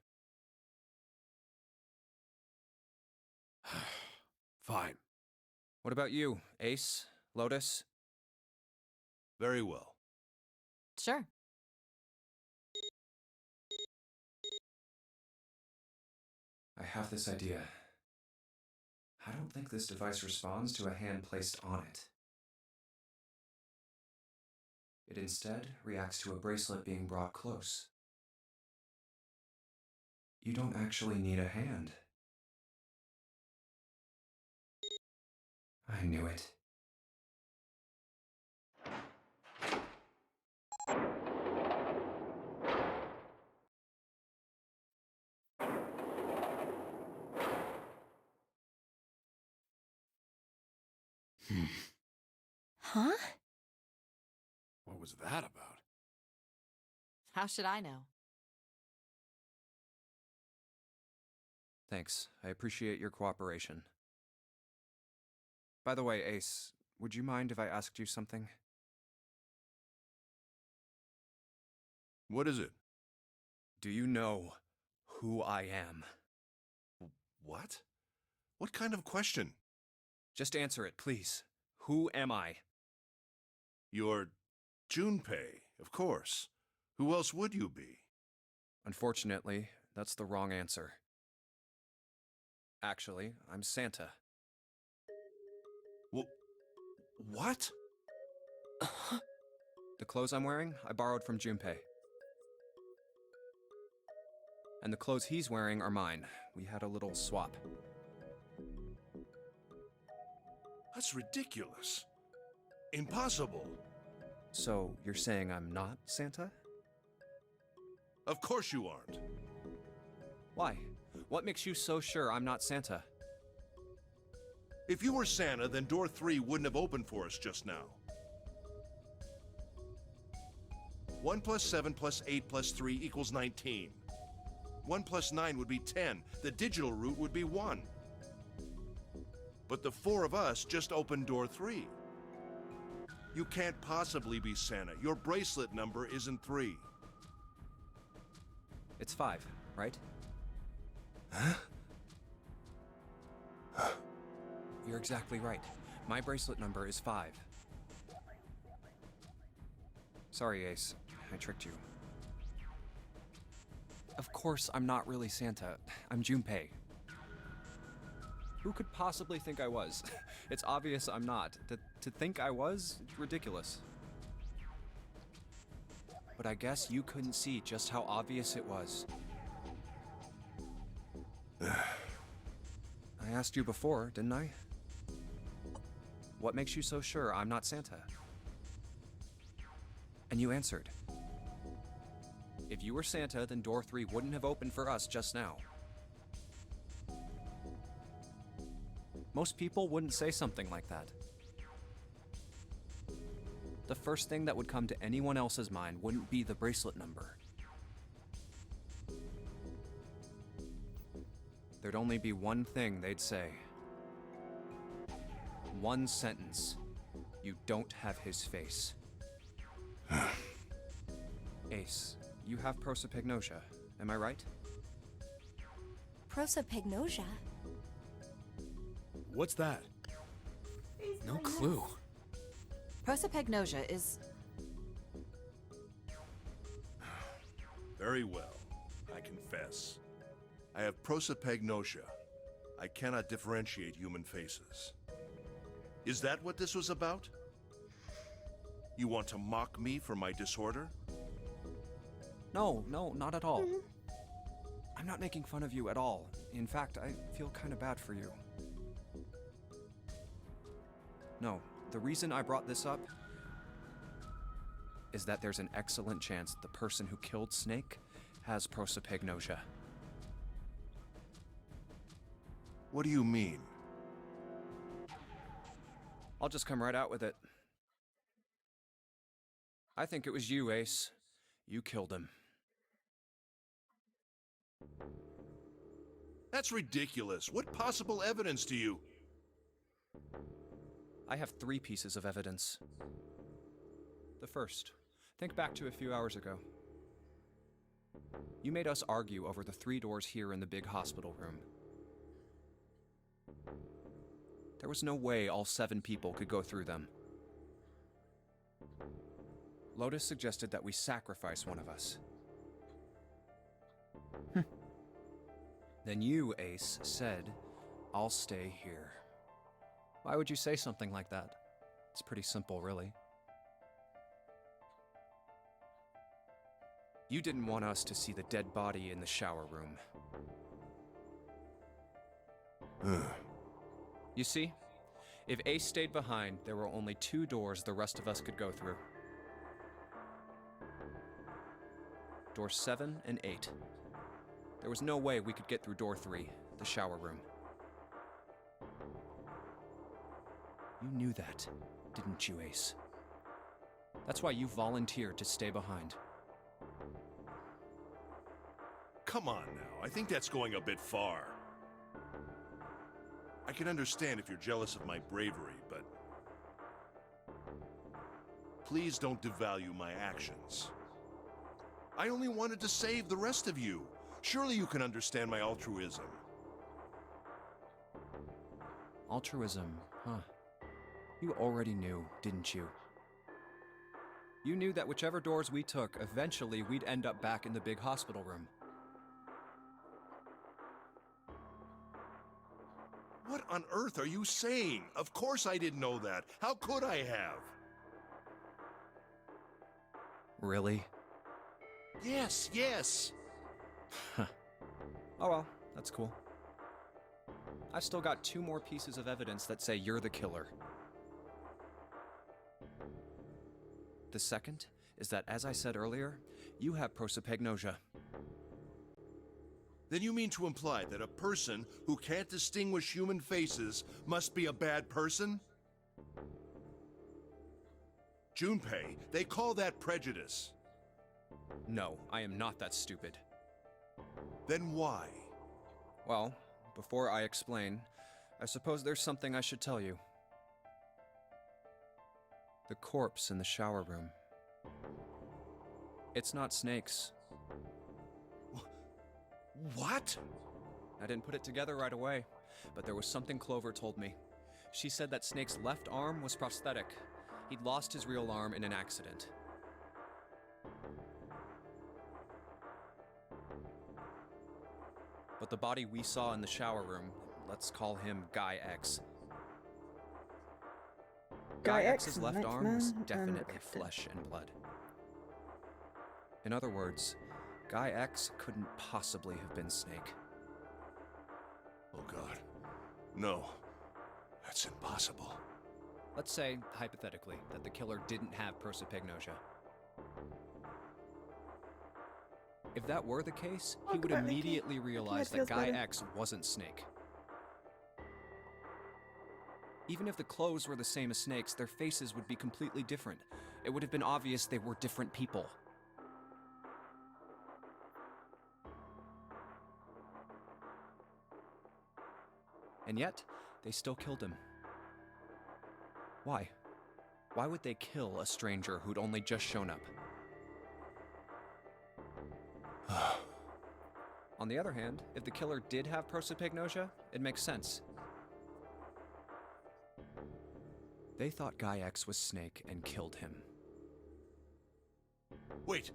Fine. What about you, Ace, Lotus? Very well. Sure. I have this idea. I don't think this device responds to a hand placed on it. It instead reacts to a bracelet being brought close. You don't actually need a hand. I knew it. Huh? What was that about? How should I know? Thanks. I appreciate your cooperation. By the way, Ace, would you mind if I asked you something? What is it? Do you know who I am? What? What kind of question? Just answer it, please. Who am I? You're Junpei, of course. Who else would you be? Unfortunately, that's the wrong answer. Actually, I'm Santa. What? The clothes I'm wearing, I borrowed from Junpei. And the clothes he's wearing are mine. We had a little swap. That's ridiculous. Impossible. So, you're saying I'm not Santa? Of course you aren't. Why? What makes you so sure I'm not Santa? If you were Santa, then door 3 wouldn't have opened for us just now. 1 plus 7 plus 8 plus 3 equals 19. 1 plus 9 would be 10. The digital route would be 1. But the 4 of us just opened door 3. You can't possibly be Santa. Your bracelet number isn't 3. It's 5, right? Huh? You're exactly right. My bracelet number is 5. Sorry, Ace. I tricked you. Of course, I'm not really Santa. I'm Junpei. Who could possibly think I was? It's obvious I'm not. To think I was, it's ridiculous. But I guess you couldn't see just how obvious it was. I asked you before, didn't I? What makes you so sure I'm not Santa? And you answered. If you were Santa, then door 3 wouldn't have opened for us just now. Most people wouldn't say something like that. The first thing that would come to anyone else's mind wouldn't be the bracelet number. There'd only be one thing they'd say. One sentence. You don't have his face. Ace, you have prosopagnosia, am I right? Prosopagnosia? What's that? No clue. Prosopagnosia is... Very well. confess. I have prosopagnosia. I cannot differentiate human faces. Is that what this was about? You want to mock me for my disorder? No, not at all. I'm not making fun of you at all. In fact, I feel kind of bad for you. No, the reason I brought this up is that there's an excellent chance the person who killed Snake has prosopagnosia. What do you mean? I'll just come right out with it. I think it was you, Ace. You killed him. That's ridiculous. What possible evidence do you... I have 3 pieces of evidence. The first, think back to a few hours ago. You made us argue over the 3 doors here in the big hospital room. There was no way all 7 people could go through them. Lotus suggested that we sacrifice one of us. Then you, Ace, said, "I'll stay here." Why would you say something like that? It's pretty simple, really. You didn't want us to see the dead body in the shower room. You see, if Ace stayed behind, there were only 2 doors the rest of us could go through. Doors 7 and 8. There was no way we could get through door 3, the shower room. You knew that, didn't you, Ace? That's why you volunteered to stay behind. Come on now, I think that's going a bit far. I can understand if you're jealous of my bravery, but... please don't devalue my actions. I only wanted to save the rest of you. Surely you can understand my altruism. Altruism, huh? You already knew, didn't you? You knew that whichever doors we took, eventually we'd end up back in the big hospital room. What on earth are you saying? Of course I didn't know that. How could I have? Really? Yes. Oh well, that's cool. I've still got 2 more pieces of evidence that say you're the killer. The second is that, as I said earlier, you have prosopagnosia. Then you mean to imply that a person who can't distinguish human faces must be a bad person? Junpei, they call that prejudice. No, I am not that stupid. Then why? Well, before I explain, I suppose there's something I should tell you. The corpse in the shower room. It's not Snake's. What? I didn't put it together right away, but there was something Clover told me. She said that Snake's left arm was prosthetic. He'd lost his real arm in an accident. But the body we saw in the shower room, let's call him Guy X. Guy X's left arm was definitely flesh and blood. In other words, Guy X couldn't possibly have been Snake. Oh God. No. That's impossible. Let's say, hypothetically, that the killer didn't have prosopagnosia. If that were the case, he would immediately realize that Guy X wasn't Snake. Even if the clothes were the same as Snake's, their faces would be completely different. It would have been obvious they were different people. And yet, they still killed him. Why? Why would they kill a stranger who'd only just shown up? On the other hand, if the killer did have prosopagnosia, it makes sense. They thought Guy X was Snake and killed him. Wait.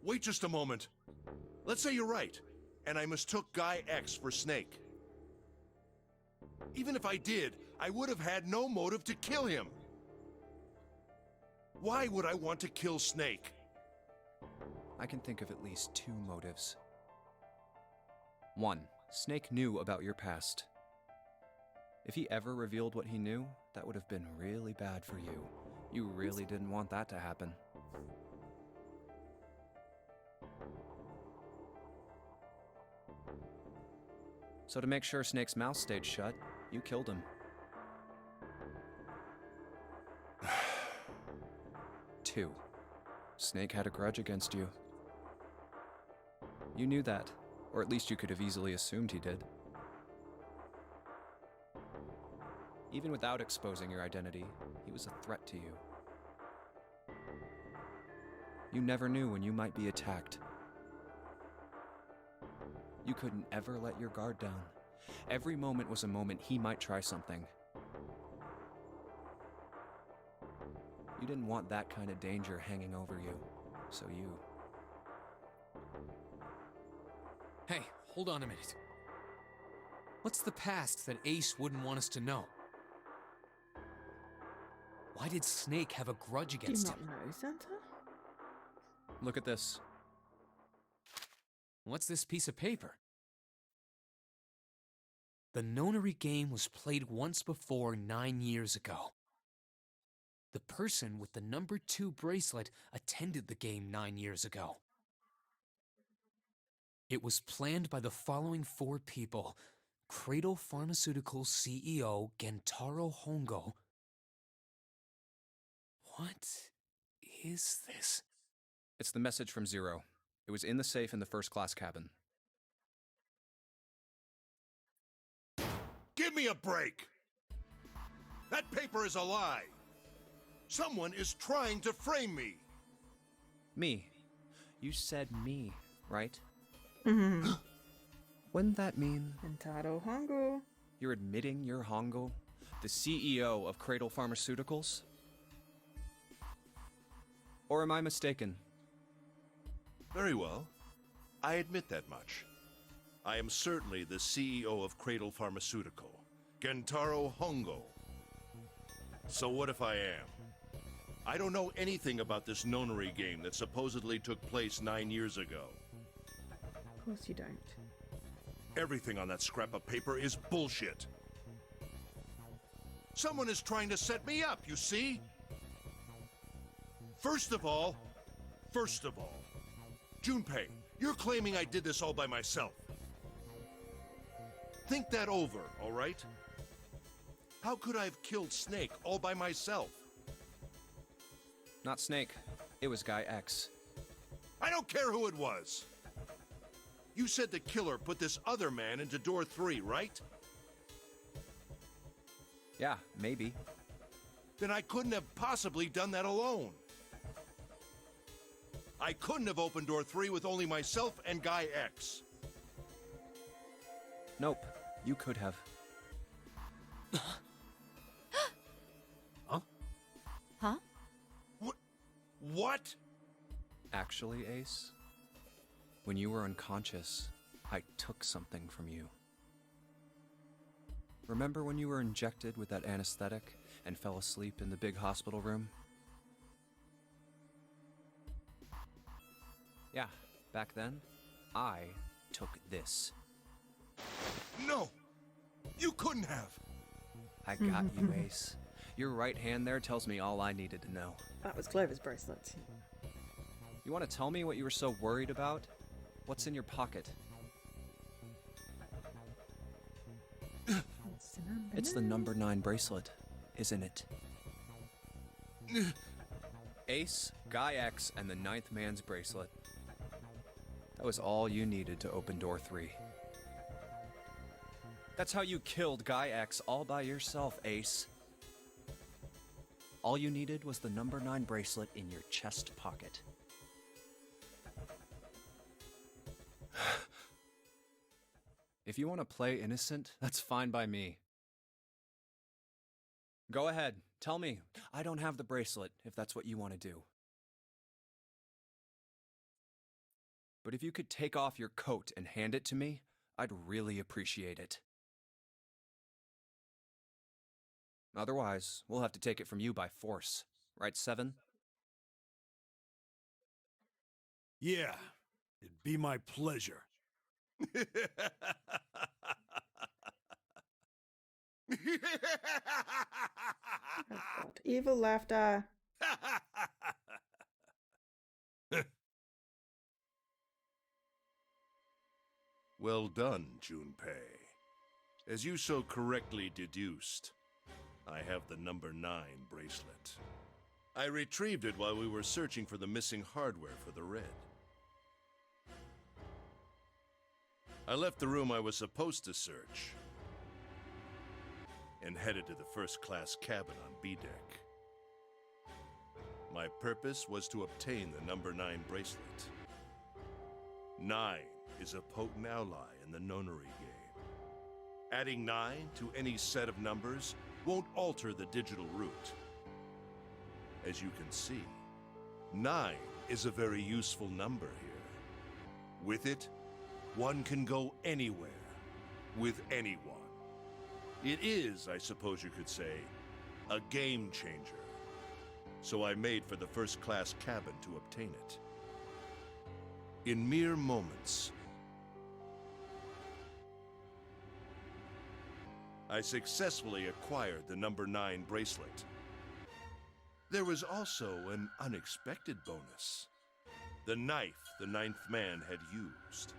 Wait just a moment. Let's say you're right, and I mistook Guy X for Snake. Even if I did, I would have had no motive to kill him. Why would I want to kill Snake? I can think of at least 2 motives. 1. Snake knew about your past. If he ever revealed what he knew, that would have been really bad for you. You really didn't want that to happen. So to make sure Snake's mouth stayed shut, you killed him. 2. Snake had a grudge against you. You knew that, or at least you could have easily assumed he did. Even without exposing your identity, he was a threat to you. You never knew when you might be attacked. You couldn't ever let your guard down. Every moment was a moment he might try something. You didn't want that kind of danger hanging over you, so you... Hey, hold on a minute. What's the past that Ace wouldn't want us to know? Why did Snake have a grudge Do you against not him? know, Santa? Look at this. What's this piece of paper? The Nonary game was played once before 9 years ago. The person with the number 2 bracelet attended the game 9 years ago. It was planned by the following 4 people: Cradle Pharmaceuticals CEO Gentaro Hongo. What is this? It's the message from Zero. It was in the safe in the first-class cabin. Give me a break! That paper is a lie! Someone is trying to frame me! Me. You said me, right? Mm-hmm. Wouldn't that mean Gentaro Hongo. you're admitting you're Hongo, the CEO of Cradle Pharmaceuticals? Or am I mistaken? Very well. I admit that much. I am certainly the CEO of Cradle Pharmaceutical, Gentaro Hongo. So what if I am? I don't know anything about this Nonary game that supposedly took place 9 years ago. Of course you don't. Everything on that scrap of paper is bullshit. Someone is trying to set me up, you see? First of all, Junpei, you're claiming I did this all by myself. Think that over, all right? How could I have killed Snake all by myself? Not Snake. It was Guy X. I don't care who it was. You said the killer put this other man into door 3, right? Yeah, maybe. Then I couldn't have possibly done that alone. I couldn't have opened door 3 with only myself and Guy X. Nope. You could have. Huh? Huh? What? Actually, Ace, when you were unconscious, I took something from you. Remember when you were injected with that anesthetic and fell asleep in the big hospital room? Yeah, back then, I took this. No! You couldn't have! I got you, Ace. Your right hand there tells me all I needed to know. That was Clover's bracelet. You want to tell me what you were so worried about? What's in your pocket? It's the number 9 bracelet, isn't it? Ace, Guy X, and the 9th man's bracelet. That was all you needed to open door 3. That's how you killed Guy X all by yourself, Ace. All you needed was the number 9 bracelet in your chest pocket. If you want to play innocent, that's fine by me. Go ahead, tell me. I don't have the bracelet, if that's what you want to do. but if you could take off your coat and hand it to me, I'd really appreciate it. Otherwise, we'll have to take it from you by force. Right, Seven? Yeah, it'd be my pleasure. Oh God. Evil laughter. Well done, Junpei. As you so correctly deduced, I have the number 9 bracelet. I retrieved it while we were searching for the missing hardware for the red. I left the room I was supposed to search and headed to the first-class cabin on B deck. My purpose was to obtain the number 9 bracelet. 9 is a potent ally in the Nonary game. Adding 9 to any set of numbers won't alter the digital root. As you can see, 9 is a very useful number here. With it, one can go anywhere, with anyone. It is, I suppose you could say, a game changer. So I made for the first-class cabin to obtain it. In mere moments, I successfully acquired the number 9 bracelet. There was also an unexpected bonus. The knife the 9th man had used.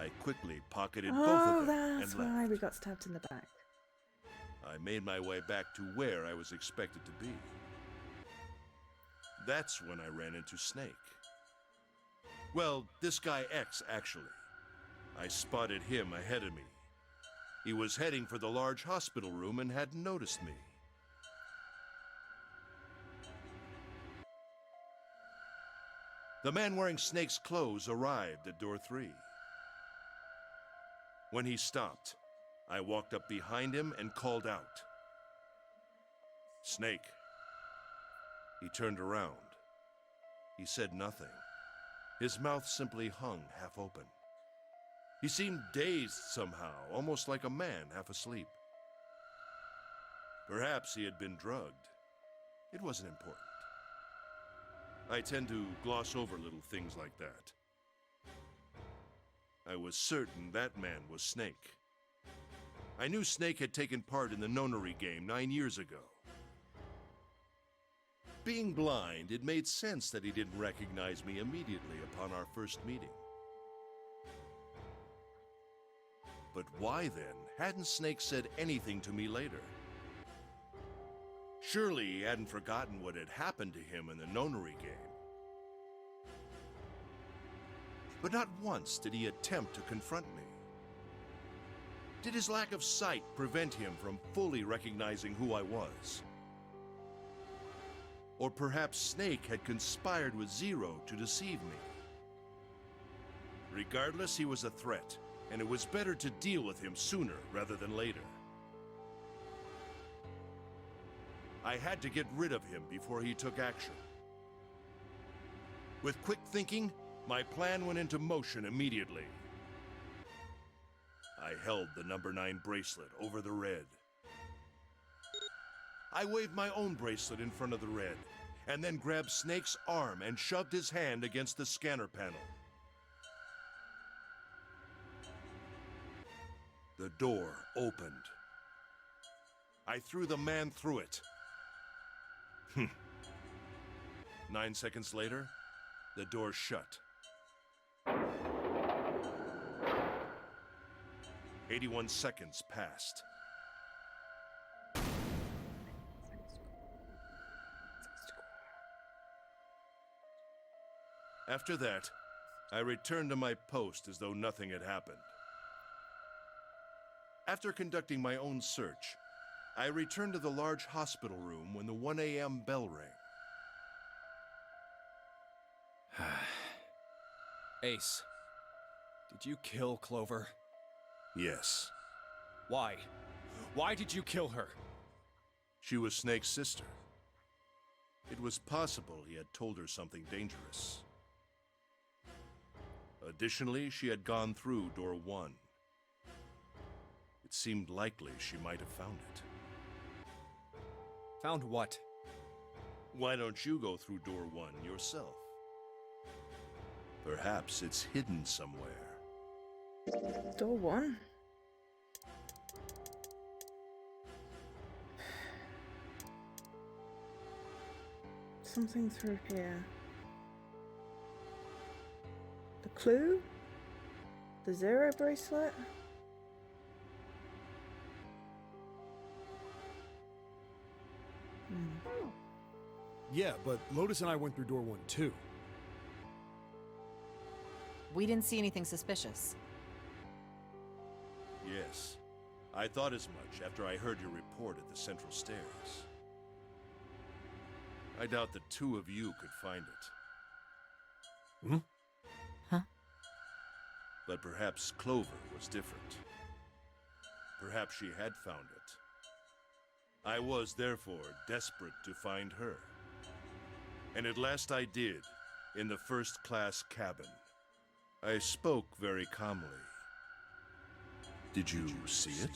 I quickly pocketed both of them That's and left. why we got stabbed in the back. I made my way back to where I was expected to be. That's when I ran into Snake. Well, this guy X, actually. I spotted him ahead of me. He was heading for the large hospital room and hadn't noticed me. The man wearing Snake's clothes arrived at door 3. When he stopped, I walked up behind him and called out, "Snake." He turned around. He said nothing. His mouth simply hung half open. He seemed dazed somehow, almost like a man half asleep. Perhaps he had been drugged. It wasn't important. I tend to gloss over little things like that. I was certain that man was Snake. I knew Snake had taken part in the Nonary game 9 years ago. Being blind, it made sense that he didn't recognize me immediately upon our first meeting. But why then hadn't Snake said anything to me later? Surely he hadn't forgotten what had happened to him in the Nonary game. But not once did he attempt to confront me. Did his lack of sight prevent him from fully recognizing who I was? Or perhaps Snake had conspired with Zero to deceive me. Regardless, he was a threat, and it was better to deal with him sooner rather than later. I had to get rid of him before he took action. With quick thinking, my plan went into motion immediately. I held the number 9 bracelet over the red. I waved my own bracelet in front of the red, and then grabbed Snake's arm and shoved his hand against the scanner panel. The door opened. I threw the man through it. 9 seconds later, the door shut. 81 seconds passed. After that, I returned to my post as though nothing had happened. After conducting my own search, I returned to the large hospital room when the 1 a.m. bell rang. Ace, did you kill Clover? Yes. Why? Why did you kill her? She was Snake's sister. It was possible he had told her something dangerous. Additionally, she had gone through door 1. It seemed likely she might have found it. Found what? Why don't you go through door 1 yourself? Perhaps it's hidden somewhere. Door 1? Something through here. The clue? The 0 bracelet? Yeah, but Lotus and I went through door 1 too. We didn't see anything suspicious. Yes. I thought as much after I heard your report at the central stairs. I doubt the two of you could find it. Hmm? Huh? But perhaps Clover was different. Perhaps she had found it. I was, therefore, desperate to find her. And at last I did, in the first-class cabin. I spoke very calmly. Did you see it?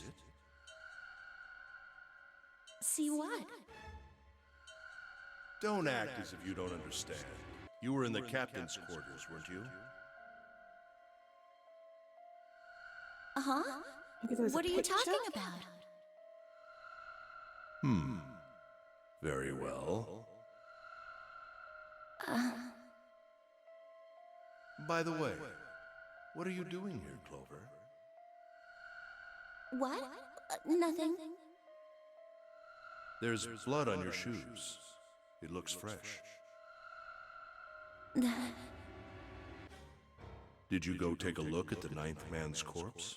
See what? Don't act as if you don't understand. You were in the captain's quarters, weren't you? Uh-huh. Maybe there's a What are you picture? talking about? Very well. By the way, what are you doing here, Clover? What? Nothing. There's blood on your shoes. It looks fresh. Did you go take a look at the 9th man's corpse?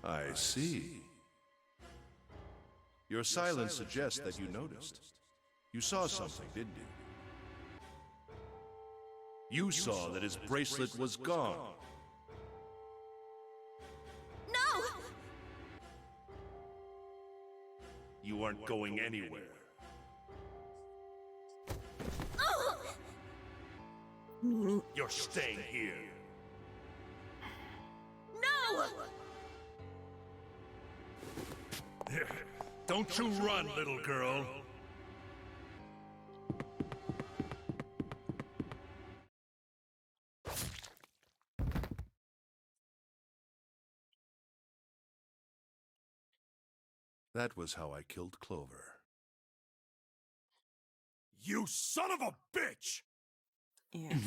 I see. Your silence suggests that you noticed. You saw something, didn't you? You saw that his bracelet was gone. No! You aren't going anywhere. You're staying here. No! Don't you run, little girl. That was how I killed Clover. You son of a bitch! Yeah.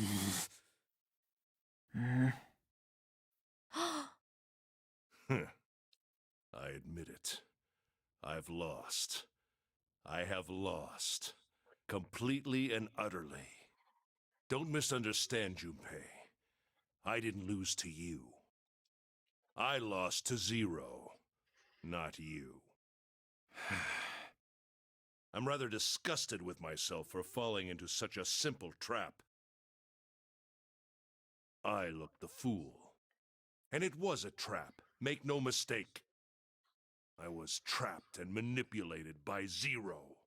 I admit it. I've lost. I have lost. Completely and utterly. Don't misunderstand, Junpei. I didn't lose to you. I lost to 0, not you. I'm rather disgusted with myself for falling into such a simple trap. I looked the fool. And it was a trap, make no mistake. I was trapped and manipulated by 0.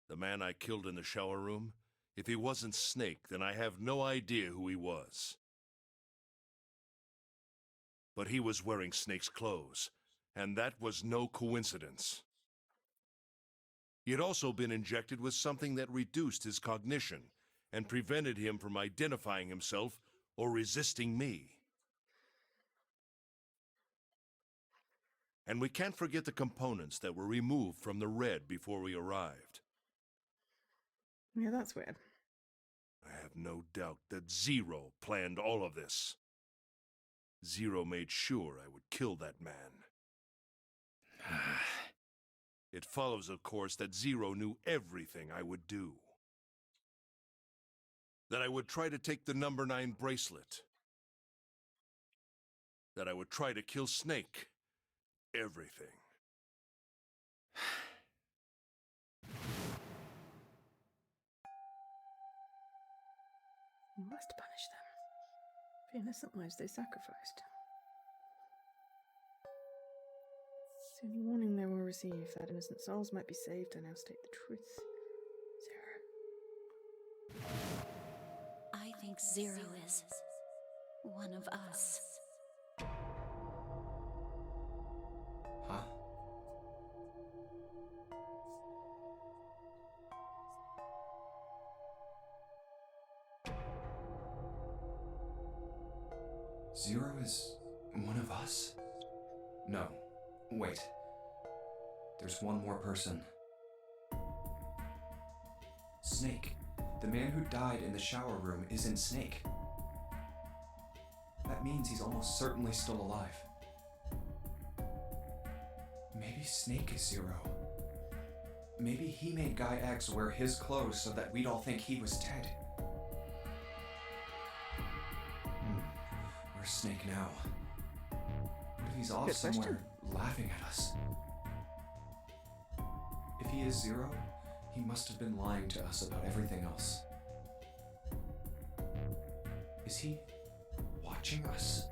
The man I killed in the shower room, if he wasn't Snake, then I have no idea who he was. But he was wearing Snake's clothes, and that was no coincidence. He had also been injected with something that reduced his cognition and prevented him from identifying himself or resisting me. And we can't forget the components that were removed from the red before we arrived. Yeah, that's weird. I have no doubt that 0 planned all of this. 0 made sure I would kill that man. It follows, of course, that 0 knew everything I would do. That I would try to take the number 9 bracelet. That I would try to kill Snake. Everything. You must punish them for the innocent lives they sacrificed. It's the only warning they will receive, that innocent souls might be saved. I now state the truth. 0. like Zero is one of us. Huh? Zero is one of us? No. Wait. There's one more person. Snake. The man who died in the shower room isn't Snake. That means he's almost certainly still alive. Maybe Snake is Zero. Maybe he made Guy X wear his clothes so that we'd all think he was dead. Where's Snake now? What if he's off Good somewhere laughing at us? If he is Zero, he must have been lying to us about everything else. Is he watching us?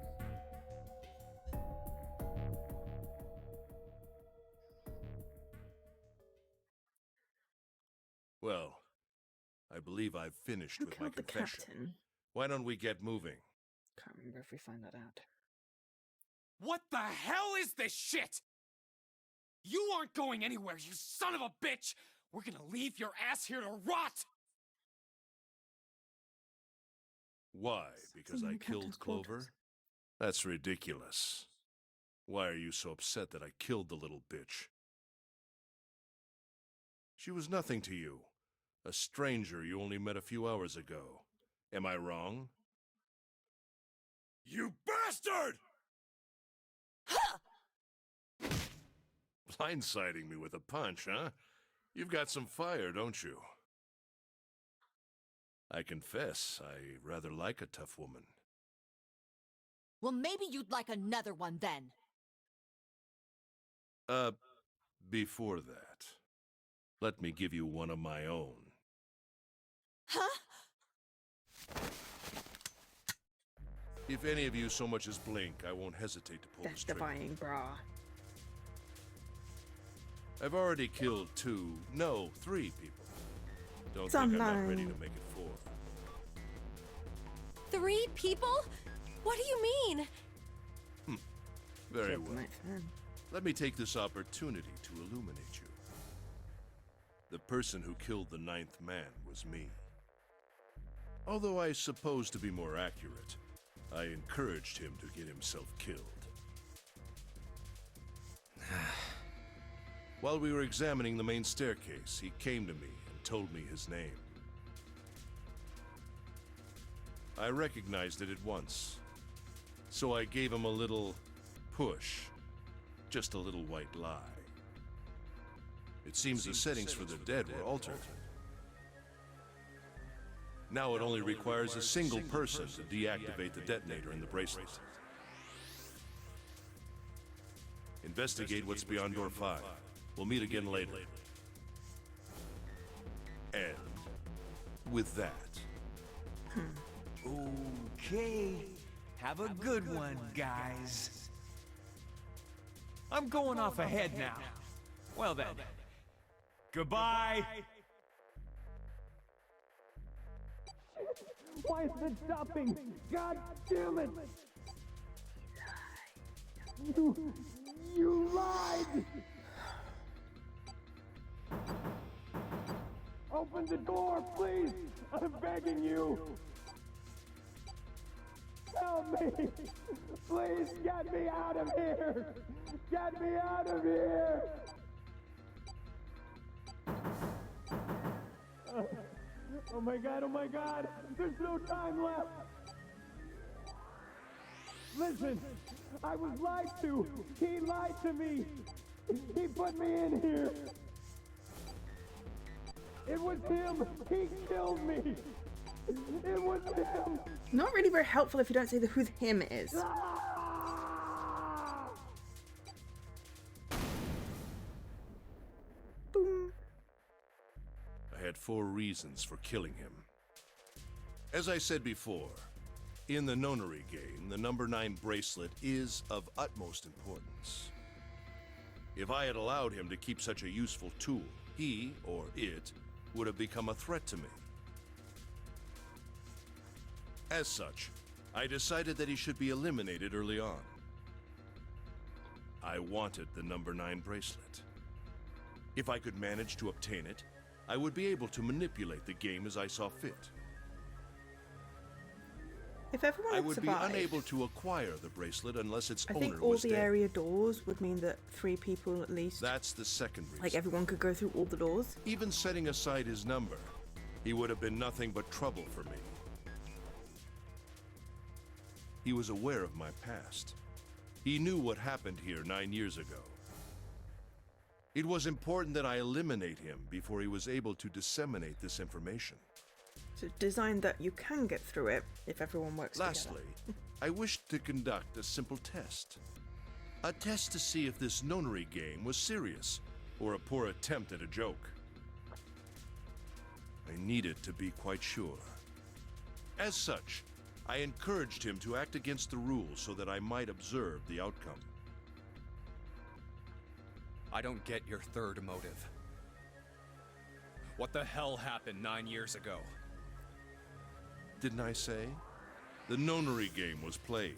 Well, I believe I've finished Who with my killed the confession. captain? Why don't we get moving? Can't remember if we find that out. What the hell is this shit? You aren't going anywhere, you son of a bitch! We're gonna leave your ass here to rot! Why? Because in I the captain's killed Clover? quarters. That's ridiculous. Why are you so upset that I killed the little bitch? She was nothing to you. A stranger you only met a few hours ago. Am I wrong? You bastard! Blindsiding me with a punch, huh? You've got some fire, don't you? I confess, I rather like a tough woman. Well, maybe you'd like another one then. Before that, let me give you one of my own. Huh? If any of you so much as blink, I won't hesitate to pull Death this trigger. defying bra. I've already killed 3 people. Don't It's think I'm not online. ready to make it 4. 3 people? What do you mean? Very Killed the well. 9th man. Let me take this opportunity to illuminate you. The person who killed the 9th man was me. Although I suppose to be more accurate, I encouraged him to get himself killed. While we were examining the main staircase, he came to me and told me his name. I recognized it at once, so I gave him a little push. Just a little white lie. It seems the settings for the dead were altered. Now it only requires a single person to deactivate the detonator in the bracelet. Investigate what's beyond door 5. We'll meet again later. And with that, Okay. Have a good one, guys. I'm going off ahead now. Well then. Goodbye. Why is it stopping? God damn it! You lied! Open the door, please! I'm begging you! Help me! Please get me out of here! Get me out of here! Oh my god, there's no time left! Listen, I was lied to! He lied to me! He put me in here! It was him! He killed me! It was him! Not really very helpful if you don't say who the him is. Boom. I had 4 reasons for killing him. As I said before, in the Nonary game, the number 9 bracelet is of utmost importance. If I had allowed him to keep such a useful tool, he, or it, would have become a threat to me. As such, I decided that he should be eliminated early on. I wanted the number 9 bracelet. If I could manage to obtain it, I would be able to manipulate the game as I saw fit. If everyone I had would survived, be unable to acquire the bracelet unless its I owner think all was the dead. area doors would mean that 3 people at least, That's the second reason. like everyone could go through all the doors. Even setting aside his number, he would have been nothing but trouble for me. He was aware of my past. He knew what happened here 9 years ago. It was important that I eliminate him before he was able to disseminate this information. So designed that you can get through it if everyone works Lastly, I wished to conduct a simple test. A test to see if this Nonary game was serious or a poor attempt at a joke. I needed to be quite sure. As such, I encouraged him to act against the rules so that I might observe the outcome. I don't get your third motive. What the hell happened 9 years ago? Didn't I say? The Nonary game was played.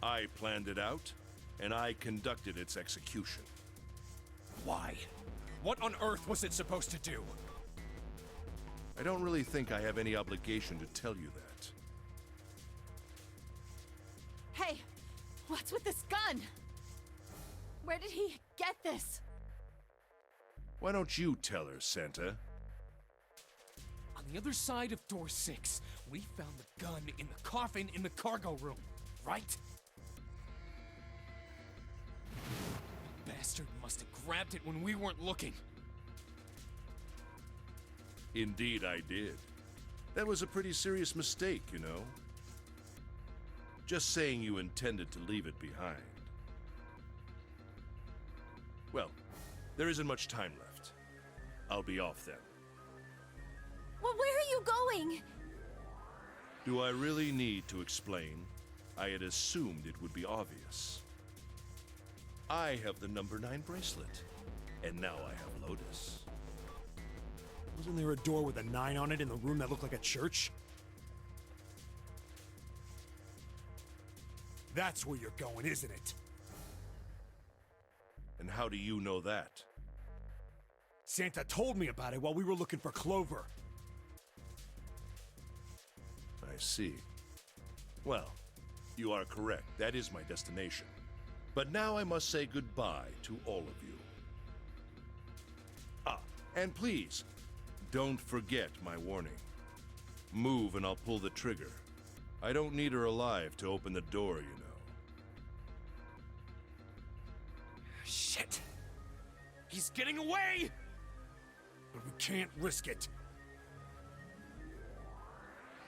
I planned it out, and I conducted its execution. Why? What on earth was it supposed to do? I don't really think I have any obligation to tell you that. Hey, what's with this gun? Where did he get this? Why don't you tell her, Santa? On the other side of door 6, we found the gun in the coffin in the cargo room, right? The bastard must have grabbed it when we weren't looking. Indeed, I did. That was a pretty serious mistake, you know. Just saying you intended to leave it behind. Well, there isn't much time left. I'll be off then. Well, where are you going? Do I really need to explain? I had assumed it would be obvious. I have the number 9 bracelet, and now I have Lotus. Wasn't there a door with a 9 on it in the room that looked like a church? That's where you're going, isn't it? And how do you know that? Santa told me about it while we were looking for Clover. I see. Well, you are correct. That is my destination. But now I must say goodbye to all of you. Ah, and please, don't forget my warning. Move and I'll pull the trigger. I don't need her alive to open the door, you know. Shit! He's getting away! But we can't risk it.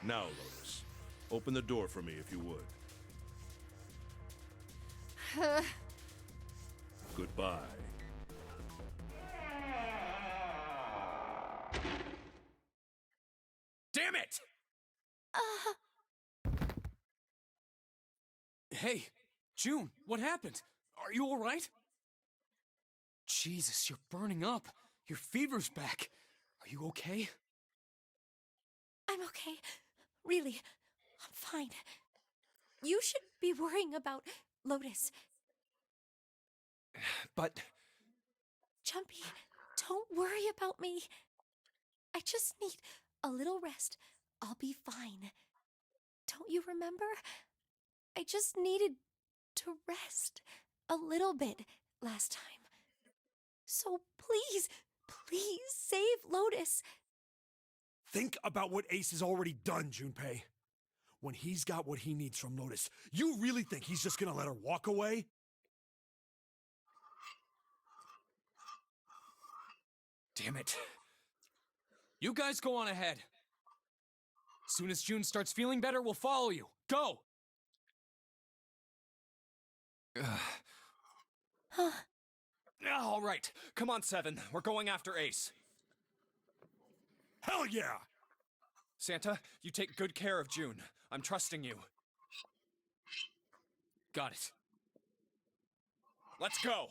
Now, Lotus, open the door for me if you would. Goodbye. Damn it! Hey, June, what happened? Are you all right? Jesus, you're burning up. Your fever's back. Are you okay? I'm okay. Really, I'm fine. You should be worrying about Lotus. But Jumpy, don't worry about me. I just need a little rest. I'll be fine. Don't you remember? I just needed to rest a little bit last time. So please, please save Lotus. Think about what Ace has already done, Junpei. When he's got what he needs from Lotus, you really think he's just gonna let her walk away? Damn it. You guys go on ahead. As soon as June starts feeling better, we'll follow you. Go! Huh. all right, come on, 7. We're going after Ace. Hell yeah! Santa, you take good care of June. I'm trusting you. Got it. Let's go!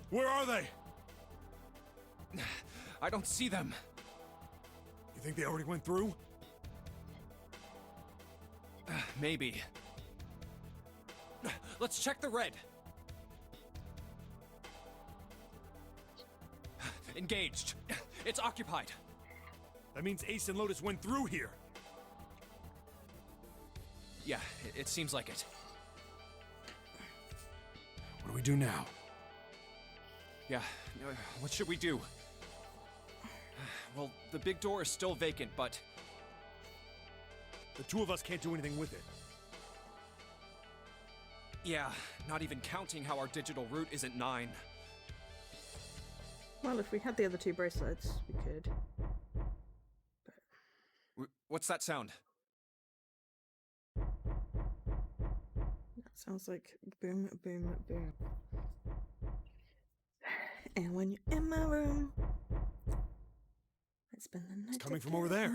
Where are they? I don't see them. You think they already went through? Maybe. Let's check the red. Engaged. It's occupied. That means Ace and Lotus went through here. Yeah, it seems like it. What do we do now? Yeah, what should we do? Well, the big door is still vacant, but... The two of us can't do anything with it. Yeah, not even counting how our digital route isn't 9. Well, if we had the other 2 bracelets, we could. What's that sound? That sounds like boom, boom, boom. And when you're in my room, I spend the night. It's coming from over there.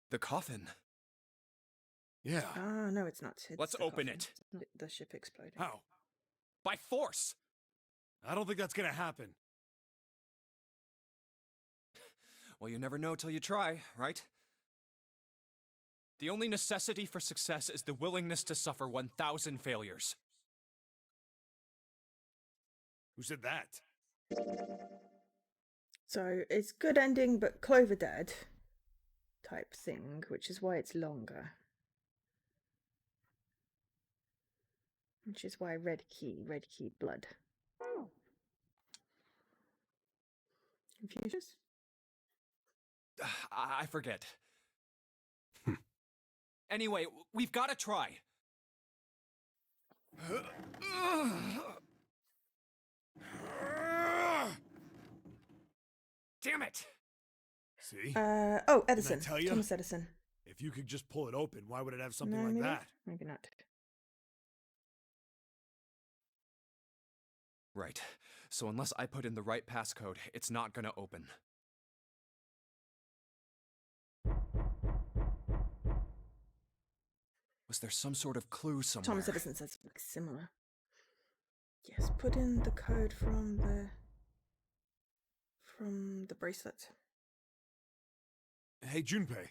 The coffin. Yeah. Ah, no, it's not. It's Let's the open coffin. it. It's not the ship exploding. How? By force! I don't think that's gonna happen. Well, you never know till you try, right? The only necessity for success is the willingness to suffer 1,000 failures. Who said that? So it's good ending, but Clover dead type thing, which is why it's longer. Which is why red key blood. Confucius? I forget. Anyway, we've got to try. Damn it! See? Oh, Edison. Didn't I tell you? Thomas Edison. If you could just pull it open, why would it have something No, like maybe? that? Maybe not. Right. So unless I put in the right passcode, it's not gonna open. Was there some sort of clue somewhere? Thomas Edison says like similar. Yes, put in the code from the bracelet. Hey, Junpei.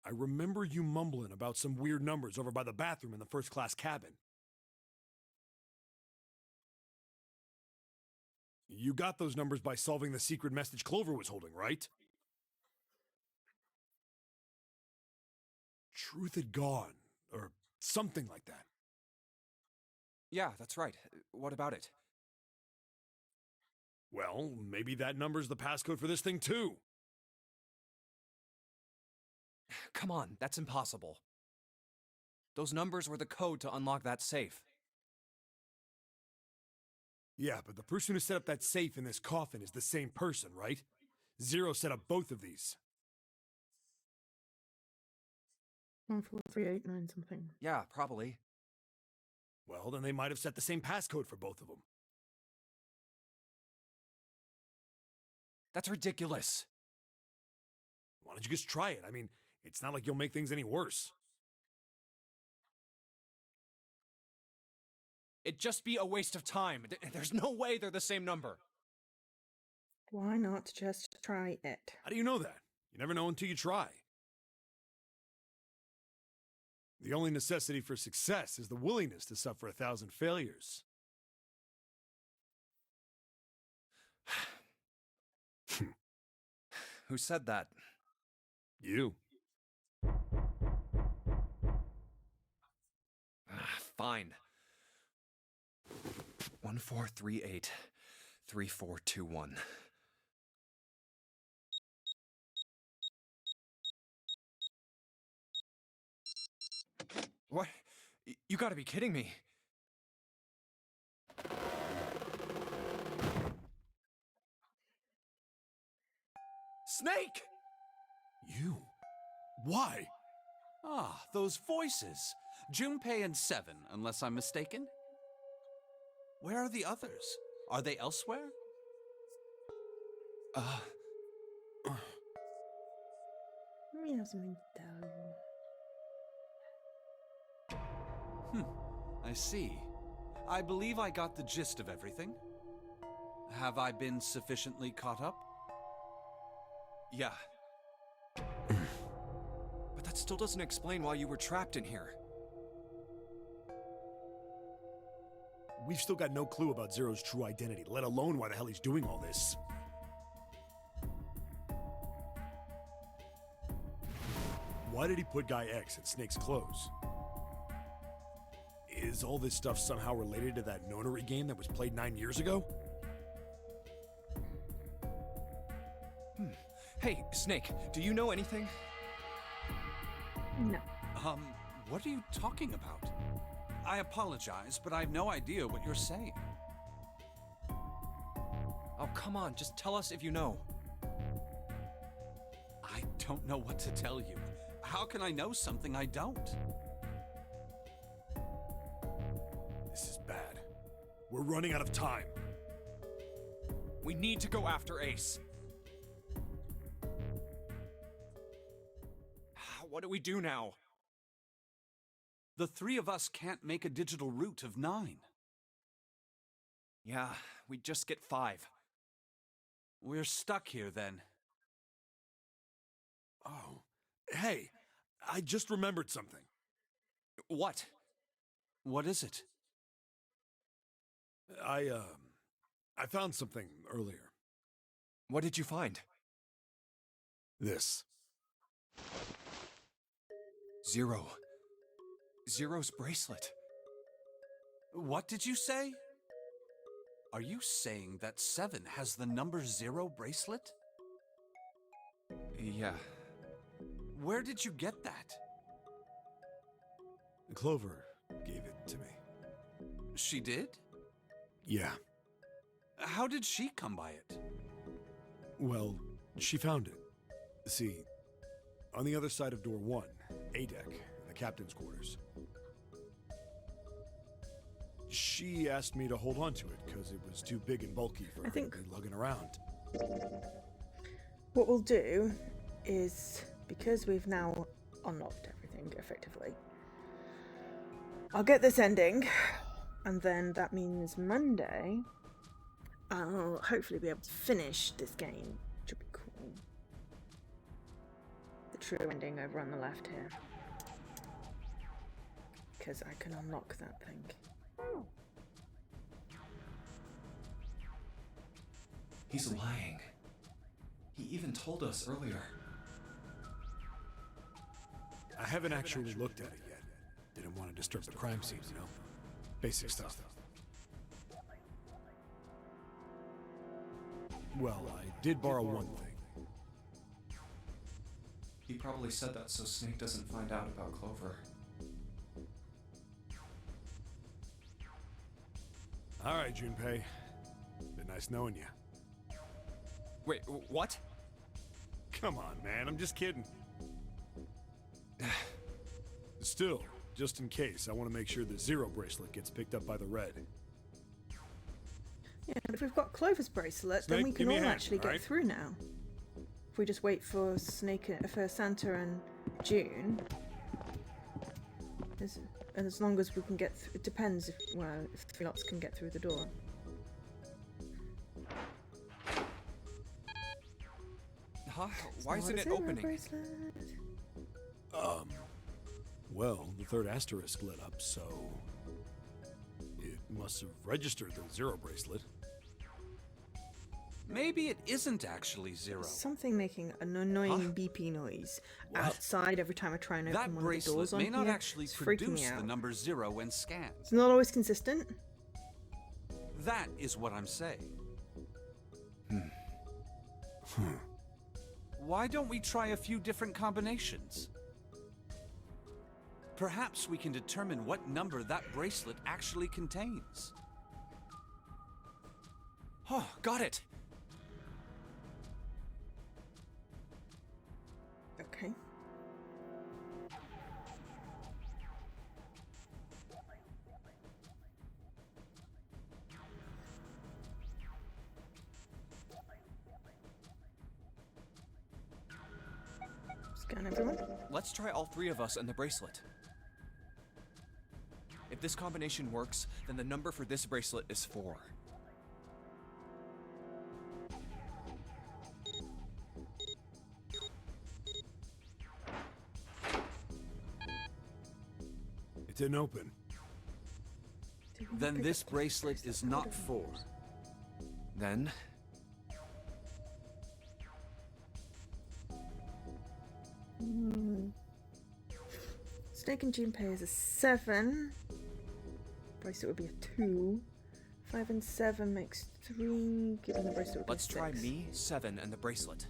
I remember you mumbling about some weird numbers over by the bathroom in the first-class cabin. You got those numbers by solving the secret message Clover was holding, right? Truth had gone, or something like that. Yeah, that's right. What about it? Well, maybe that number's the passcode for this thing too. Come on, that's impossible. Those numbers were the code to unlock that safe. Yeah, but the person who set up that safe in this coffin is the same person, right? Zero set up both of these. 14389 something. Yeah, probably. Well, then they might have set the same passcode for both of them. That's ridiculous. Why don't you just try it? I mean, it's not like you'll make things any worse. It'd just be a waste of time. There's no way they're the same number. Why not just try it? How do you know that? You never know until you try. The only necessity for success is the willingness to suffer 1,000 failures. Who said that? You. Fine. 1438 3421. What? You gotta be kidding me. Snake! You? Why? Ah, those voices. Junpei and Seven, unless I'm mistaken. Where are the others? Are they elsewhere? Let me have something to tell you. I see. I believe I got the gist of everything. Have I been sufficiently caught up? Yeah. But that still doesn't explain why you were trapped in here. We've still got no clue about Zero's true identity, let alone why the hell he's doing all this. Why did he put Guy X in Snake's clothes? Is all this stuff somehow related to that Nonary game that was played 9 years ago? Hey, Snake, do you know anything? No. What are you talking about? I apologize, but I have no idea what you're saying. Oh, come on, just tell us if you know. I don't know what to tell you. How can I know something I don't? This is bad. We're running out of time. We need to go after Ace. What do we do now? The three of us can't make a digital route of 9. Yeah, we just get 5. We're stuck here then. Oh. Hey, I just remembered something. What? What is it? I found something earlier. What did you find? This. Zero's bracelet. What did you say? Are you saying that 7 has the number 0 bracelet? Yeah. Where did you get that? Clover gave it to me. She did? Yeah. How did she come by it? Well, she found it. See, on the other side of door 1, A deck, the captain's quarters. She asked me to hold on to it because it was too big and bulky for her to be lugging around. What we'll do is, because we've now unlocked everything effectively, I'll get this ending, and then that means Monday I'll hopefully be able to finish this game, which would be cool. The true ending over on the left here, because I can unlock that thing. He's lying. He even told us earlier. I haven't actually looked at it yet. Didn't want to disturb the crime scene, you know? Basic stuff. Well, I did borrow one thing. He probably said that so Snake doesn't find out about Clover. All right, Junpei. Been nice knowing you. Wait, what? Come on, man. I'm just kidding. Still, just in case, I want to make sure the 0 bracelet gets picked up by the red. Yeah, but if we've got Clover's bracelet, Snake, then we give can me a all hand, actually get alright? through now. If we just wait for for Santa and June, as long as we can get it depends if Three Lots can get through the door. Huh? Why isn't it Zero opening? bracelet. Well, the third asterisk lit up, so it must have registered the 0 bracelet. Maybe it isn't actually 0. Something making an annoying beepy noise outside every time I try and open That one of the doors bracelet on may not here. actually It's freaking produce me out. the number 0 when scanned. It's not always consistent. That is what I'm saying. Why don't we try a few different combinations? Perhaps we can determine what number that bracelet actually contains. Oh, got it. Okay. Scan everyone. Let's try all three of us and the bracelet. If this combination works, then the number for this bracelet is 4. It didn't open. Then this bracelet is not 4. Then... Snake and Junpei is a 7. Bracelet would be a 2. 5 and 7 makes 3. Given the bracelet would be Let's a 6. try me, 7, and the bracelet.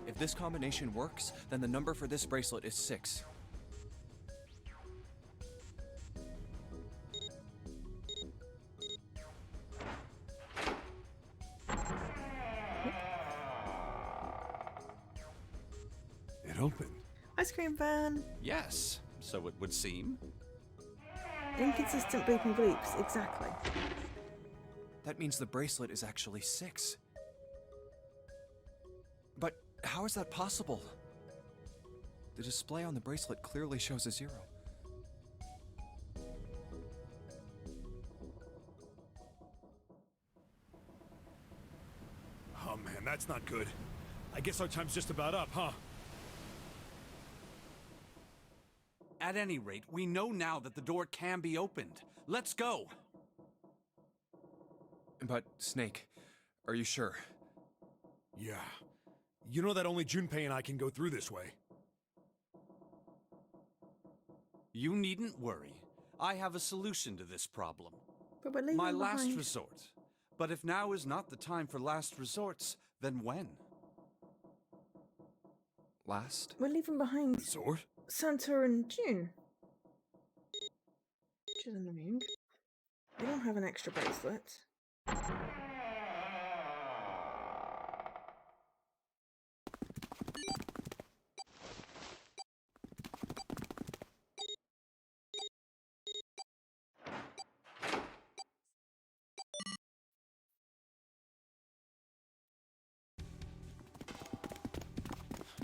If this combination works, then the number for this bracelet is 6. It opened. Ice cream van. Yes, so it would seem. Inconsistent bleeping bleeps. Exactly. That means the bracelet is actually 6. But how is that possible? The display on the bracelet clearly shows a 0. Oh man, that's not good. I guess our time's just about up, huh? At any rate, we know now that the door can be opened. Let's go! But, Snake, are you sure? Yeah. You know that only Junpei and I can go through this way. You needn't worry. I have a solution to this problem. But we're leaving My them last behind. resort. But if now is not the time for last resorts, then when? Last? We're leaving behind Resort? Santa and June. Which is annoying. They don't have an extra bracelet.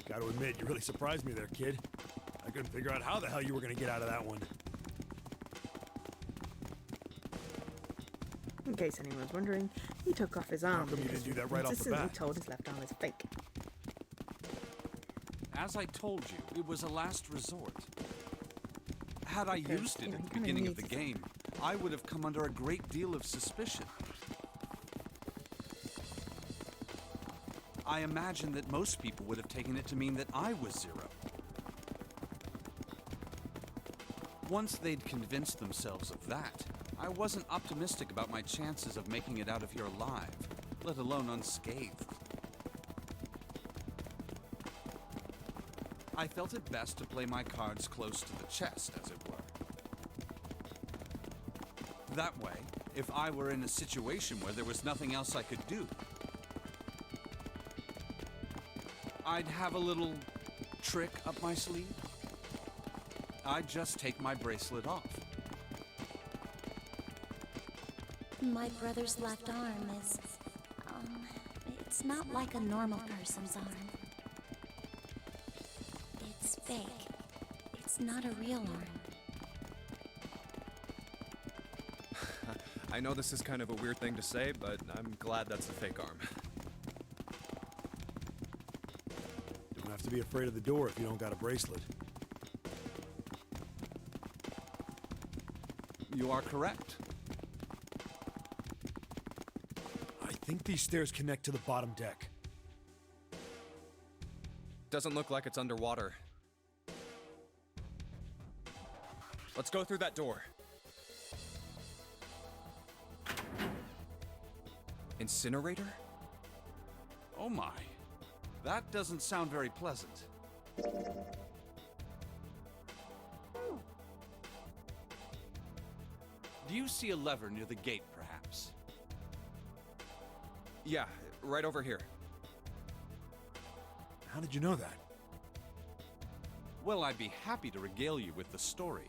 Gotta admit, you really surprised me there, kid. I couldn't figure out how the hell you were gonna get out of that one. In case anyone was wondering, he took off his arm. come you didn't do that right off the consistently bat? told his left arm is fake. As I told you, it was a last resort. Had I Because, used it you know, at he the kinda beginning of the needs it. game, I would have come under a great deal of suspicion. I imagine that most people would have taken it to mean that I was 0. Once they'd convinced themselves of that, I wasn't optimistic about my chances of making it out of here alive, let alone unscathed. I felt it best to play my cards close to the chest, as it were. That way, if I were in a situation where there was nothing else I could do, I'd have a little trick up my sleeve. I'd just take my bracelet off. My brother's left arm is, it's not like a normal person's arm. It's fake. It's not a real arm. I know this is kind of a weird thing to say, but I'm glad that's a fake arm. Don't have to be afraid of the door if you don't got a bracelet. You are correct. I think these stairs connect to the bottom deck. Doesn't look like it's underwater. Let's go through that door. Incinerator? Oh my. That doesn't sound very pleasant. Do you see a lever near the gate, perhaps? Yeah, right over here. How did you know that? Well, I'd be happy to regale you with the story.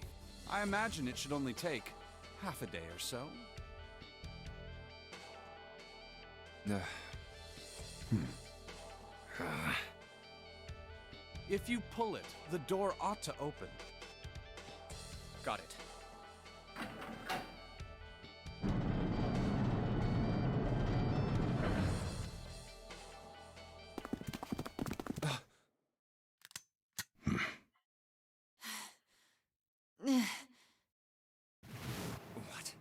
I imagine it should only take half a day or so. If you pull it, the door ought to open. Got it. What?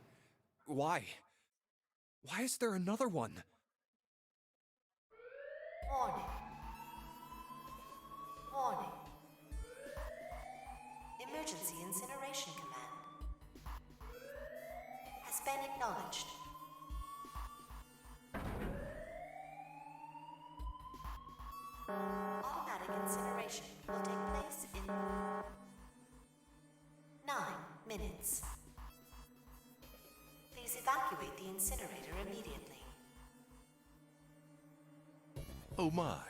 Why? Why is there another one? Warning. Warning. Emergency incineration command has been acknowledged. Automatic incineration will take place in 9 minutes. Please evacuate the incinerator immediately. Oh my,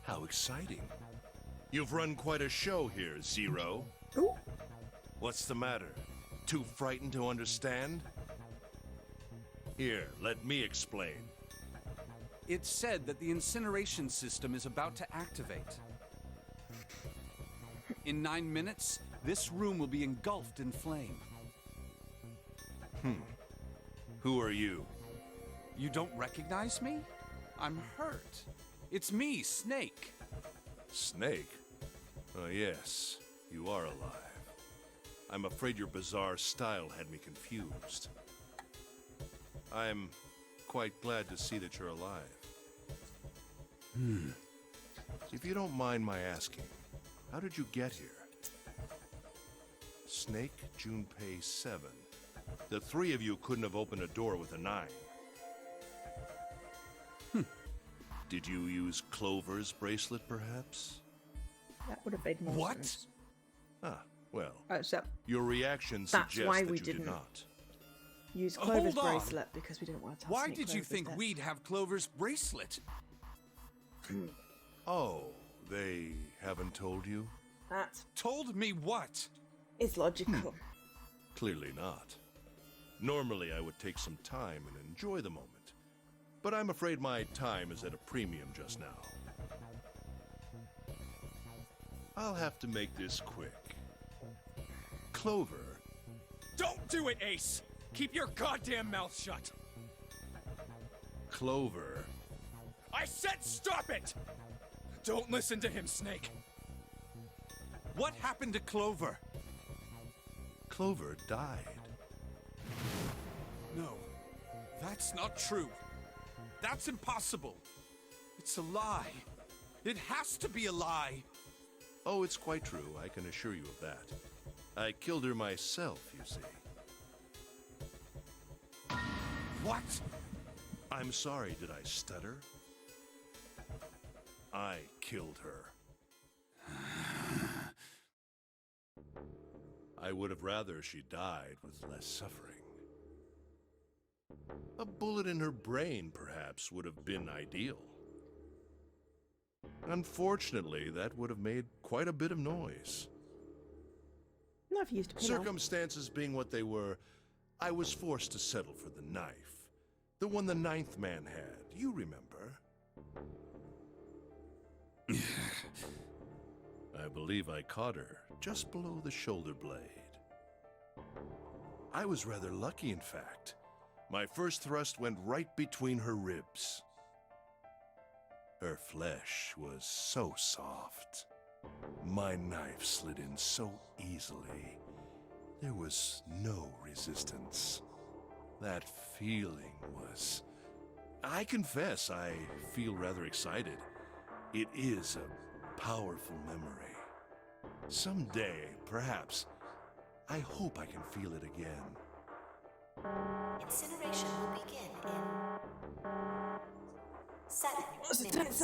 how exciting. You've run quite a show here, Zero. Ooh. What's the matter? Too frightened to understand? Here, let me explain. It's said that the incineration system is about to activate. In 9 minutes, this room will be engulfed in flame. Who are you? You don't recognize me? I'm hurt. It's me, Snake. Snake? Oh yes, you are alive. I'm afraid your bizarre style had me confused. I'm quite glad to see that you're alive. If you don't mind my asking, how did you get here? Snake, Junpei 7. The three of you couldn't have opened a door with a 9. Did you use Clover's bracelet, perhaps? That would have made more What? sense. Ah, well, So your reaction That's suggests why that we you didn't. did not. use Clover's Hold on. bracelet because we didn't want to touch Why any did you Clover's think there. we'd have Clover's bracelet? Oh, they haven't told you? That Told me what? is logical. Clearly not. Normally, I would take some time and enjoy the moment. But I'm afraid my time is at a premium just now. I'll have to make this quick. Clover, Don't do it, Ace! Keep your goddamn mouth shut! Clover, I said stop it! Don't listen to him, Snake. What happened to Clover? Clover died. No, that's not true. That's impossible. It's a lie. It has to be a lie. Oh, it's quite true, I can assure you of that. I killed her myself, you see. What? I'm sorry, did I stutter? I killed her. I would have rather she died with less suffering. A bullet in her brain, perhaps, would have been ideal. Unfortunately, that would have made quite a bit of noise. No, I've used a pillow. Circumstances being what they were, I was forced to settle for the knife. The one the 9th man had, you remember. I believe I caught her just below the shoulder blade. I was rather lucky, in fact. My first thrust went right between her ribs. Her flesh was so soft. My knife slid in so easily. There was no resistance. That feeling was... I confess, I feel rather excited. It is a powerful memory. Someday, perhaps, I hope I can feel it again. Incineration will begin in 7 minutes.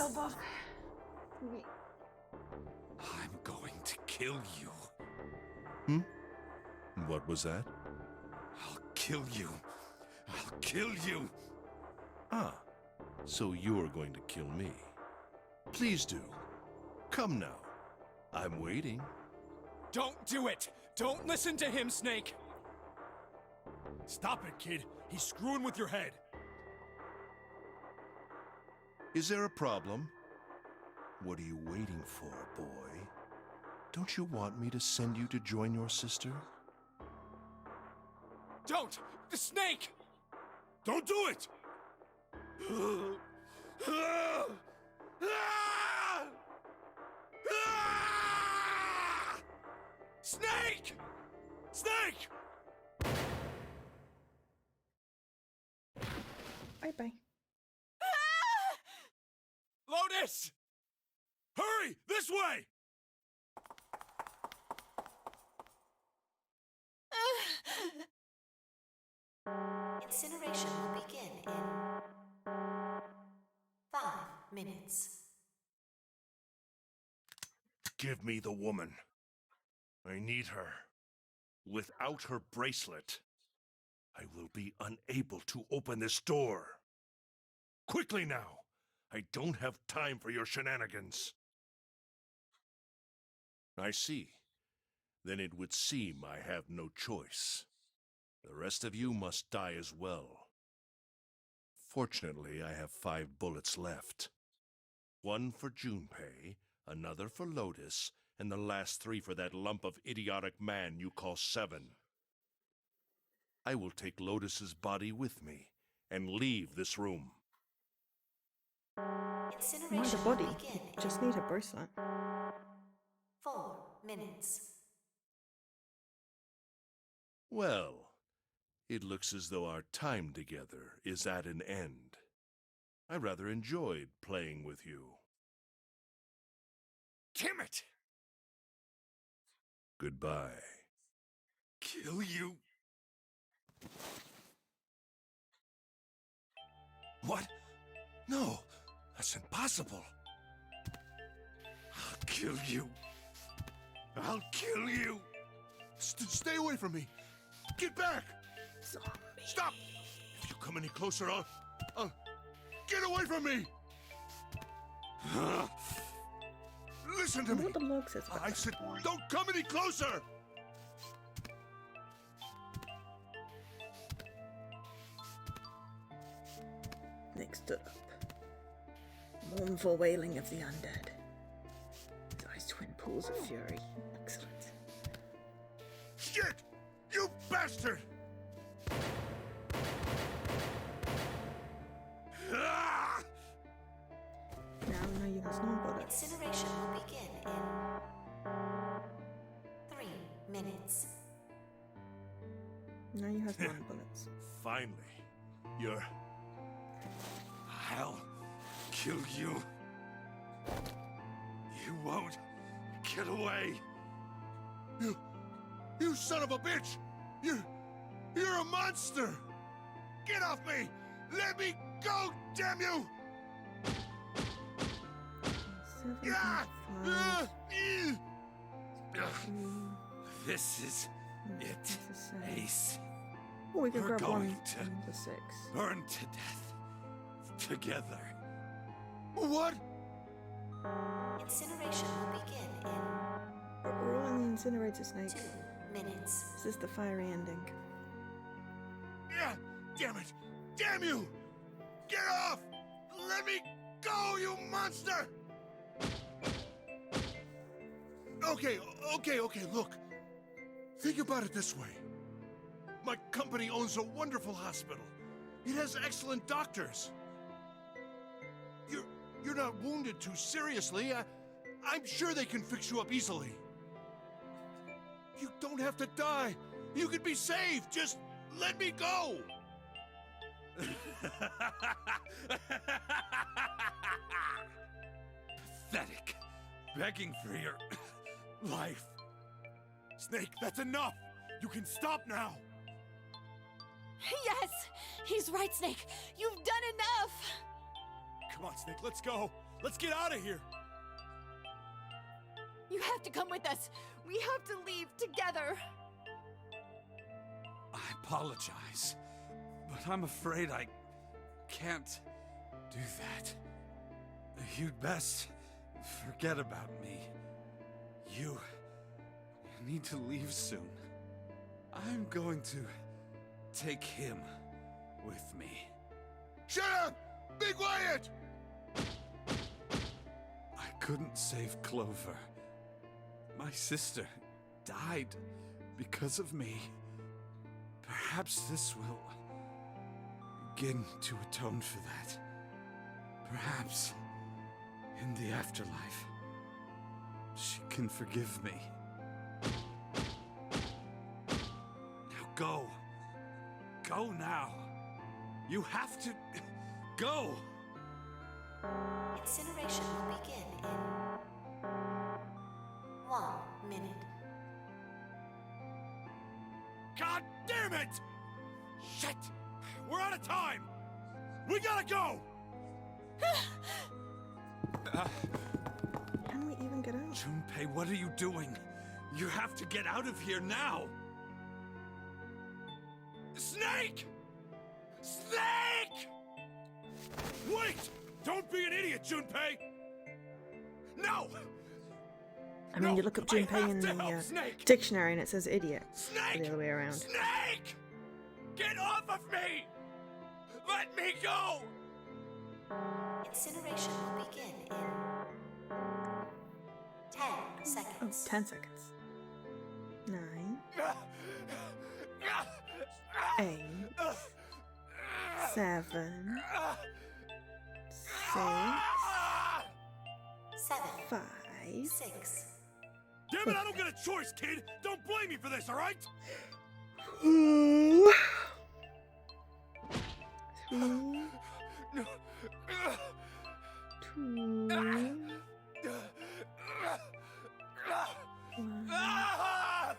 I'm going to kill you. What was that? I'll kill you. I'll kill you. Ah, so you're going to kill me. Please do. Come now. I'm waiting. Don't do it! Don't listen to him, Snake! Stop it, kid. He's screwing with your head. Is there a problem? What are you waiting for, boy? Don't you want me to send you to join your sister? Don't! The snake! Don't do it! Snake! Snake! Bye-bye. Lotus! Hurry! This way! Incineration will begin in 5 minutes. Give me the woman. I need her. Without her bracelet, I will be unable to open this door. Quickly now! I don't have time for your shenanigans. I see. Then it would seem I have no choice. The rest of you must die as well. Fortunately, I have 5 bullets left. 1 for Junpei, another for Lotus, and the last 3 for that lump of idiotic man you call Seven. I will take Lotus's body with me and leave this room. Mind Incineration the body. will begin You just need a bracelet. 4 minutes. Well, it looks as though our time together is at an end. I rather enjoyed playing with you. Damn it! Goodbye. Kill you! What? No, that's impossible. I'll kill you. I'll kill you! Stay away from me. Get back! Stop! If you come any closer, I'll... Get away from me! Listen to me! What the log says about I said, don't come any closer! Next up, mournful wailing of the undead. His eyes twin pools of fury. Excellent. Shit! You bastard! Ah! Now you has no bullets. Incineration will begin in 3 minutes. Now you has 1 bullets. Finally, you're... I'll kill you. You won't get away. You son of a bitch! You're a monster! Get off me! Let me go, damn you! 7, Ah! 5, Ah! 2, This is it, that's a 7. Ace. Oh, we can We're grab going 1 to- and the 6. Burn to death. Together. What? Incineration will begin in We're all in the incinerator, Snake. 2 minutes. This is the fiery ending. Yeah! Damn it! Damn you! Get off! Let me go, you monster! Okay, look. Think about it this way. My company owns a wonderful hospital. It has excellent doctors. You're not wounded too seriously. I'm sure they can fix you up easily. You don't have to die. You could be saved. Just let me go. Pathetic. Begging for your life. Snake, that's enough. You can stop now. Yes! He's right, Snake. You've done enough! Come on, Snake, let's go. Let's get out of here. You have to come with us. We have to leave together. I apologize, but I'm afraid I can't do that. You'd best forget about me. You need to leave soon. I'm going to take him with me. Shut up! Be quiet! I couldn't save Clover. My sister died because of me. Perhaps this will begin to atone for that. Perhaps in the afterlife, she can forgive me. Now go. Go now. You have to go. Incineration will begin in 1 minute. God damn it! Shit! We're out of time! We gotta go! Can we even get out? Junpei, what are you doing? You have to get out of here now! Snake! Snake! Wait! Don't be an idiot, Junpei! No! I mean, you look up Junpei in the dictionary and it says idiot. Snake! Or the other way around. Snake! Get off of me! Let me go! Incineration will begin in 10 seconds. Oh, 10 seconds. 9, 8, 7, 6, 7, 5. 6. Damn it, I don't get a choice, kid! Don't blame me for this, alright? 2, 3, 2, 1. 5,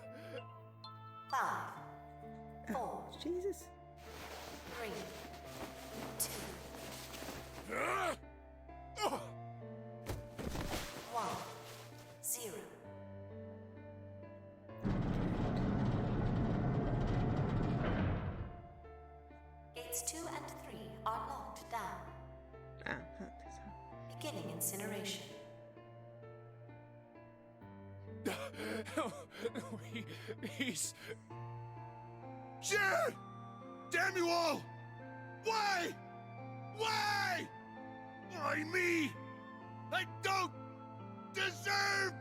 4, Oh, Jesus. 3, 2, 1, 0. Gates 2 and 3 are locked down. Ah, that's how. Beginning incineration. He's... Shit! Damn you all! Why? Why? Why me? I don't deserve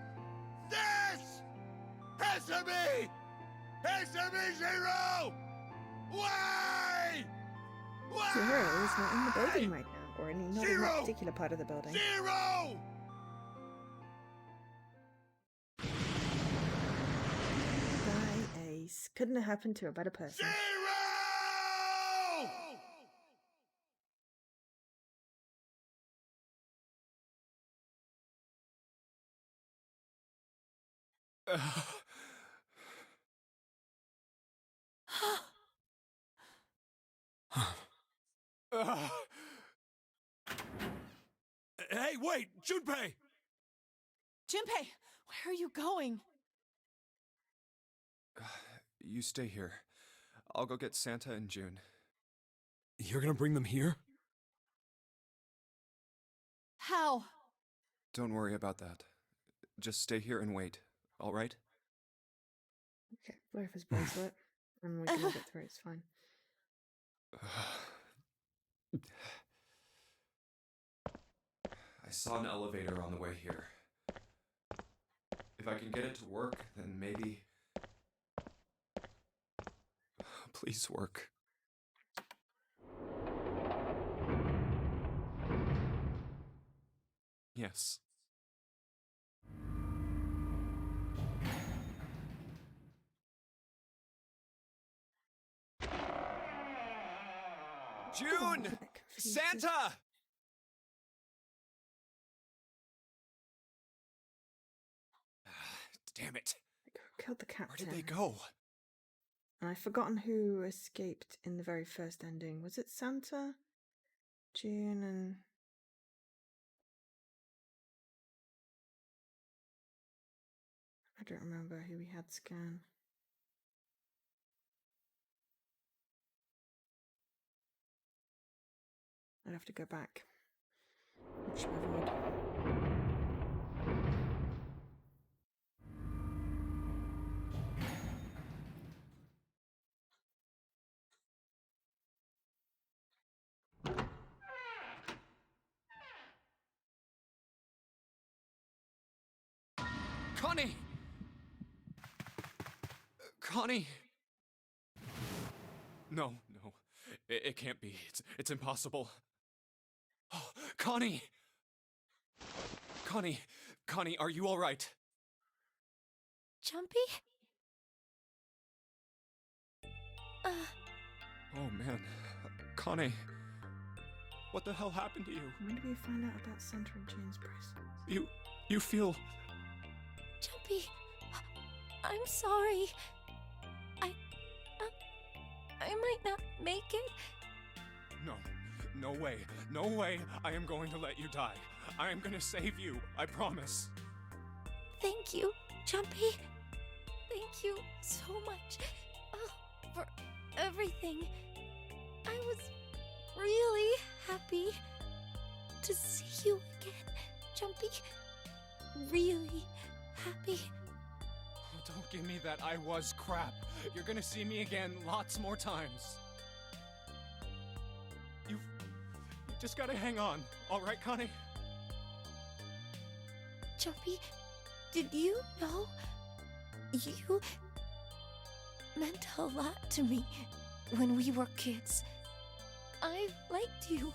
this! Answer me! Answer me, Zero! Why? Why? Zero is not in the building right now, or not in that Zero! particular part of the building. Zero! Bye, Ace. Couldn't have happened to a better person. Zero! Hey, wait! Junpei! Junpei, where are you going? You stay here. I'll go get Santa and June. You're gonna bring them here? How? Don't worry about that. Just stay here and wait, alright? Okay, wear his bracelet, and we can all get through. It's fine. I saw an elevator on the way here. If I can get it to work, then maybe... Please work. Yes. June! Santa! Damn it. Killed the captain. Where did they go? And I've forgotten who escaped in the very first ending. Was it Santa? June and... I don't remember who we had scan. I'd have to go back. Watch my void. Connie! Connie! No, no. It can't be. It's impossible. Oh, Connie! Connie, are you alright? Jumpy? Oh man. Connie. What the hell happened to you? When did we find out about Santa and Jane's bracelets? You feel... Jumpy, I'm sorry. I might not make it. No way. No way I am going to let you die. I am gonna save you, I promise. Thank you, Jumpy. Thank you so much for everything. I was really happy to see you again, Jumpy. Really happy. Oh, don't give me that I was crap. You're gonna see me again lots more times. You just gotta hang on, alright, Connie? Jumpy, did you know you meant a lot to me when we were kids? I've liked you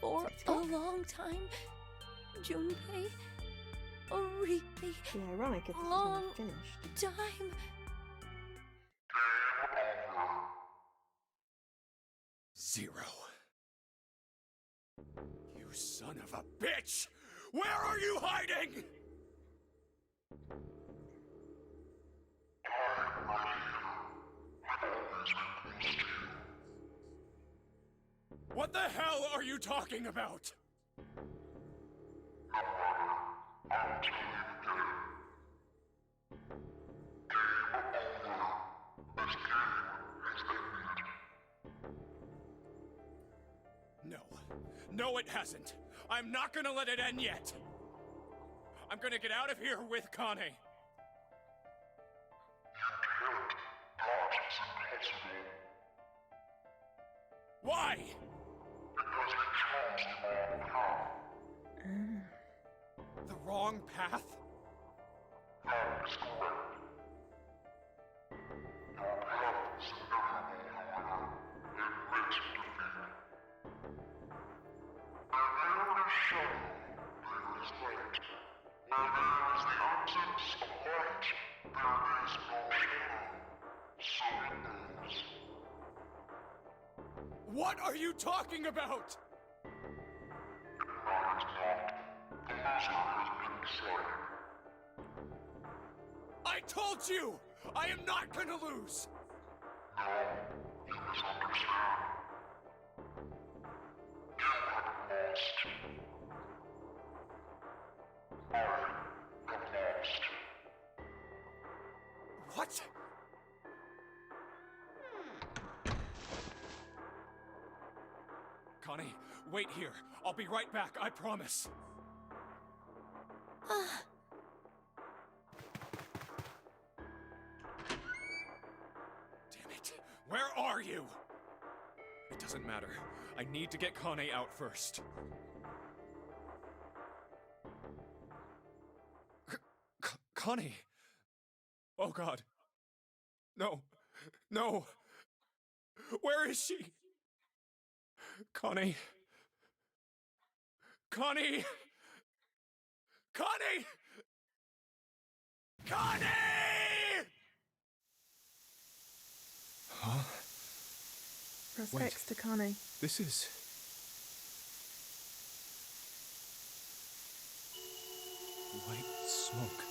for a long time, Junpei. A really ironic if long finished. time. Zero. You son of a bitch! Where are you hiding? What the hell are you talking about? No, it hasn't. I'm not gonna let it end yet. I'm gonna get out of here with Connie. Why? Because you chose the wrong path. The wrong path? That is correct. Your path is inevitable, however. Admit defeat. Where there is shadow, there is light. Where there is the absence of light, there is no shadow. So it is. What are you talking about? I is not. The loser has been decided. I told you! I am not gonna lose! No, you misunderstand. You have lost. I have lost. What? Connie, wait here. I'll be right back, I promise. Damn it. Where are you? It doesn't matter. I need to get Connie out first. Connie! Oh God. No. No. Where is she? Connie. Connie! Connie! Connie! Huh? Press Wait. X to Connie. This is... white smoke.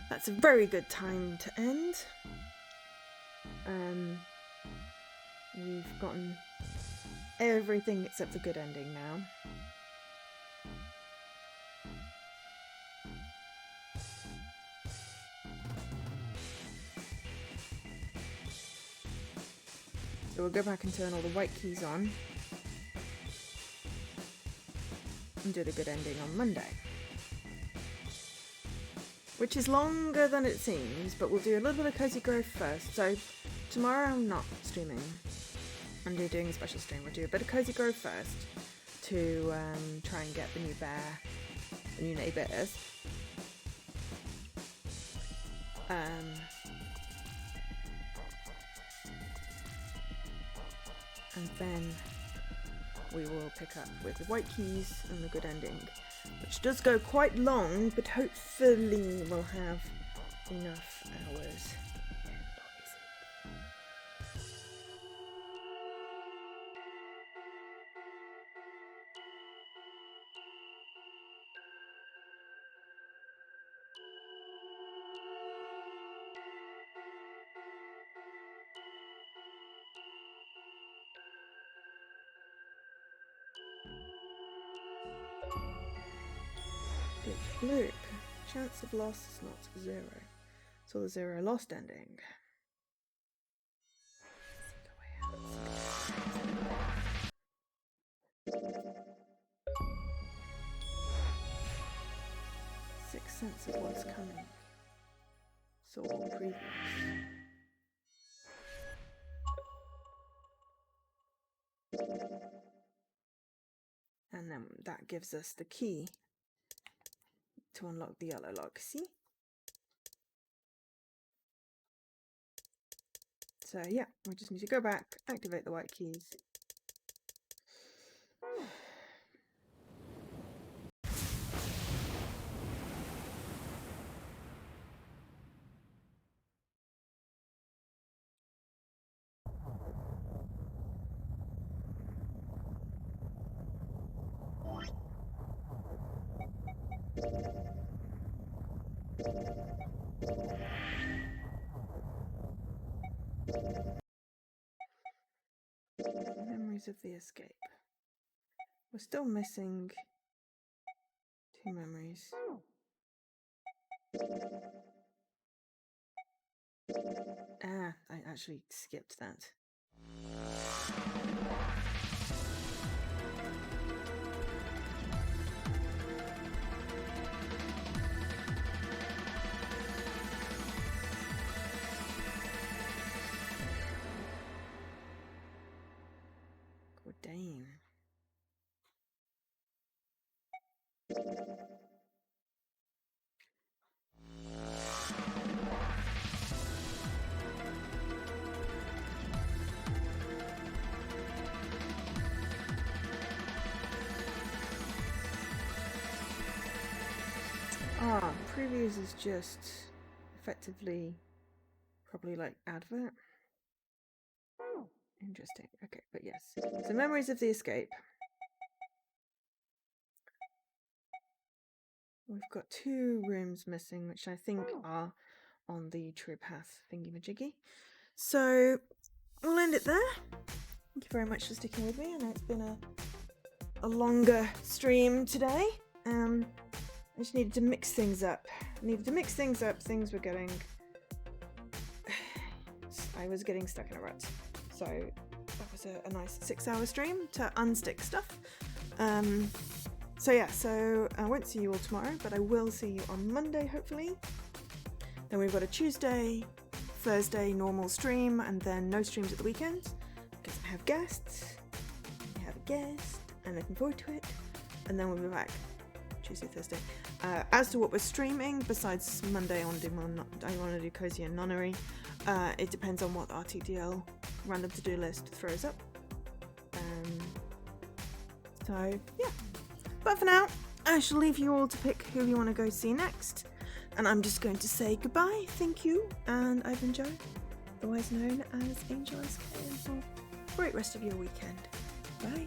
that's a very good time to end. We've gotten everything except the good ending now. So we'll go back and turn all the white keys on and do the good ending on Monday. Which is longer than it seems, but we'll do a little bit of Cozy Grove first. So tomorrow I'm not streaming. I'm doing a special stream. We'll do a bit of Cozy Grove first to try and get the new bear, the new neighbours. And then we will pick up with the white keys and the good ending, which does go quite long, but hopefully we'll have enough hours. Loop. Chance of loss is not 0. So the 0 lost ending. 6 sense of what's coming. So all previous. And then that gives us the key to unlock the yellow lock, see? So yeah, we just need to go back, activate the white keys. Memories of the escape. We're still missing 2 memories. Ah, I actually skipped that. Dane. Previews is just effectively probably like advert. Interesting. Okay, but yes. So memories of the escape. We've got 2 rooms missing, which I think are on the true path thingy-majiggy. So we'll end it there. Thank you very much for sticking with me. I know it's been a longer stream today. I just needed to mix things up. Things were getting... I was getting stuck in a rut. So that was a nice 6-hour stream to unstick stuff. So yeah, so I won't see you all tomorrow, but I will see you on Monday, hopefully. Then we've got a Tuesday, Thursday normal stream, and then no streams at the weekend, because I have guests. I have a guest, I'm looking forward to it. And then we'll be back Tuesday, Thursday. As to what we're streaming, besides Monday, I want to do Cozy and Nonary. It depends on what RTDL random to-do list throws up. So yeah. But for now, I shall leave you all to pick who you want to go see next. And I'm just going to say goodbye, thank you, and I've enjoyed, otherwise known as Angel SK. Great rest of your weekend. Bye.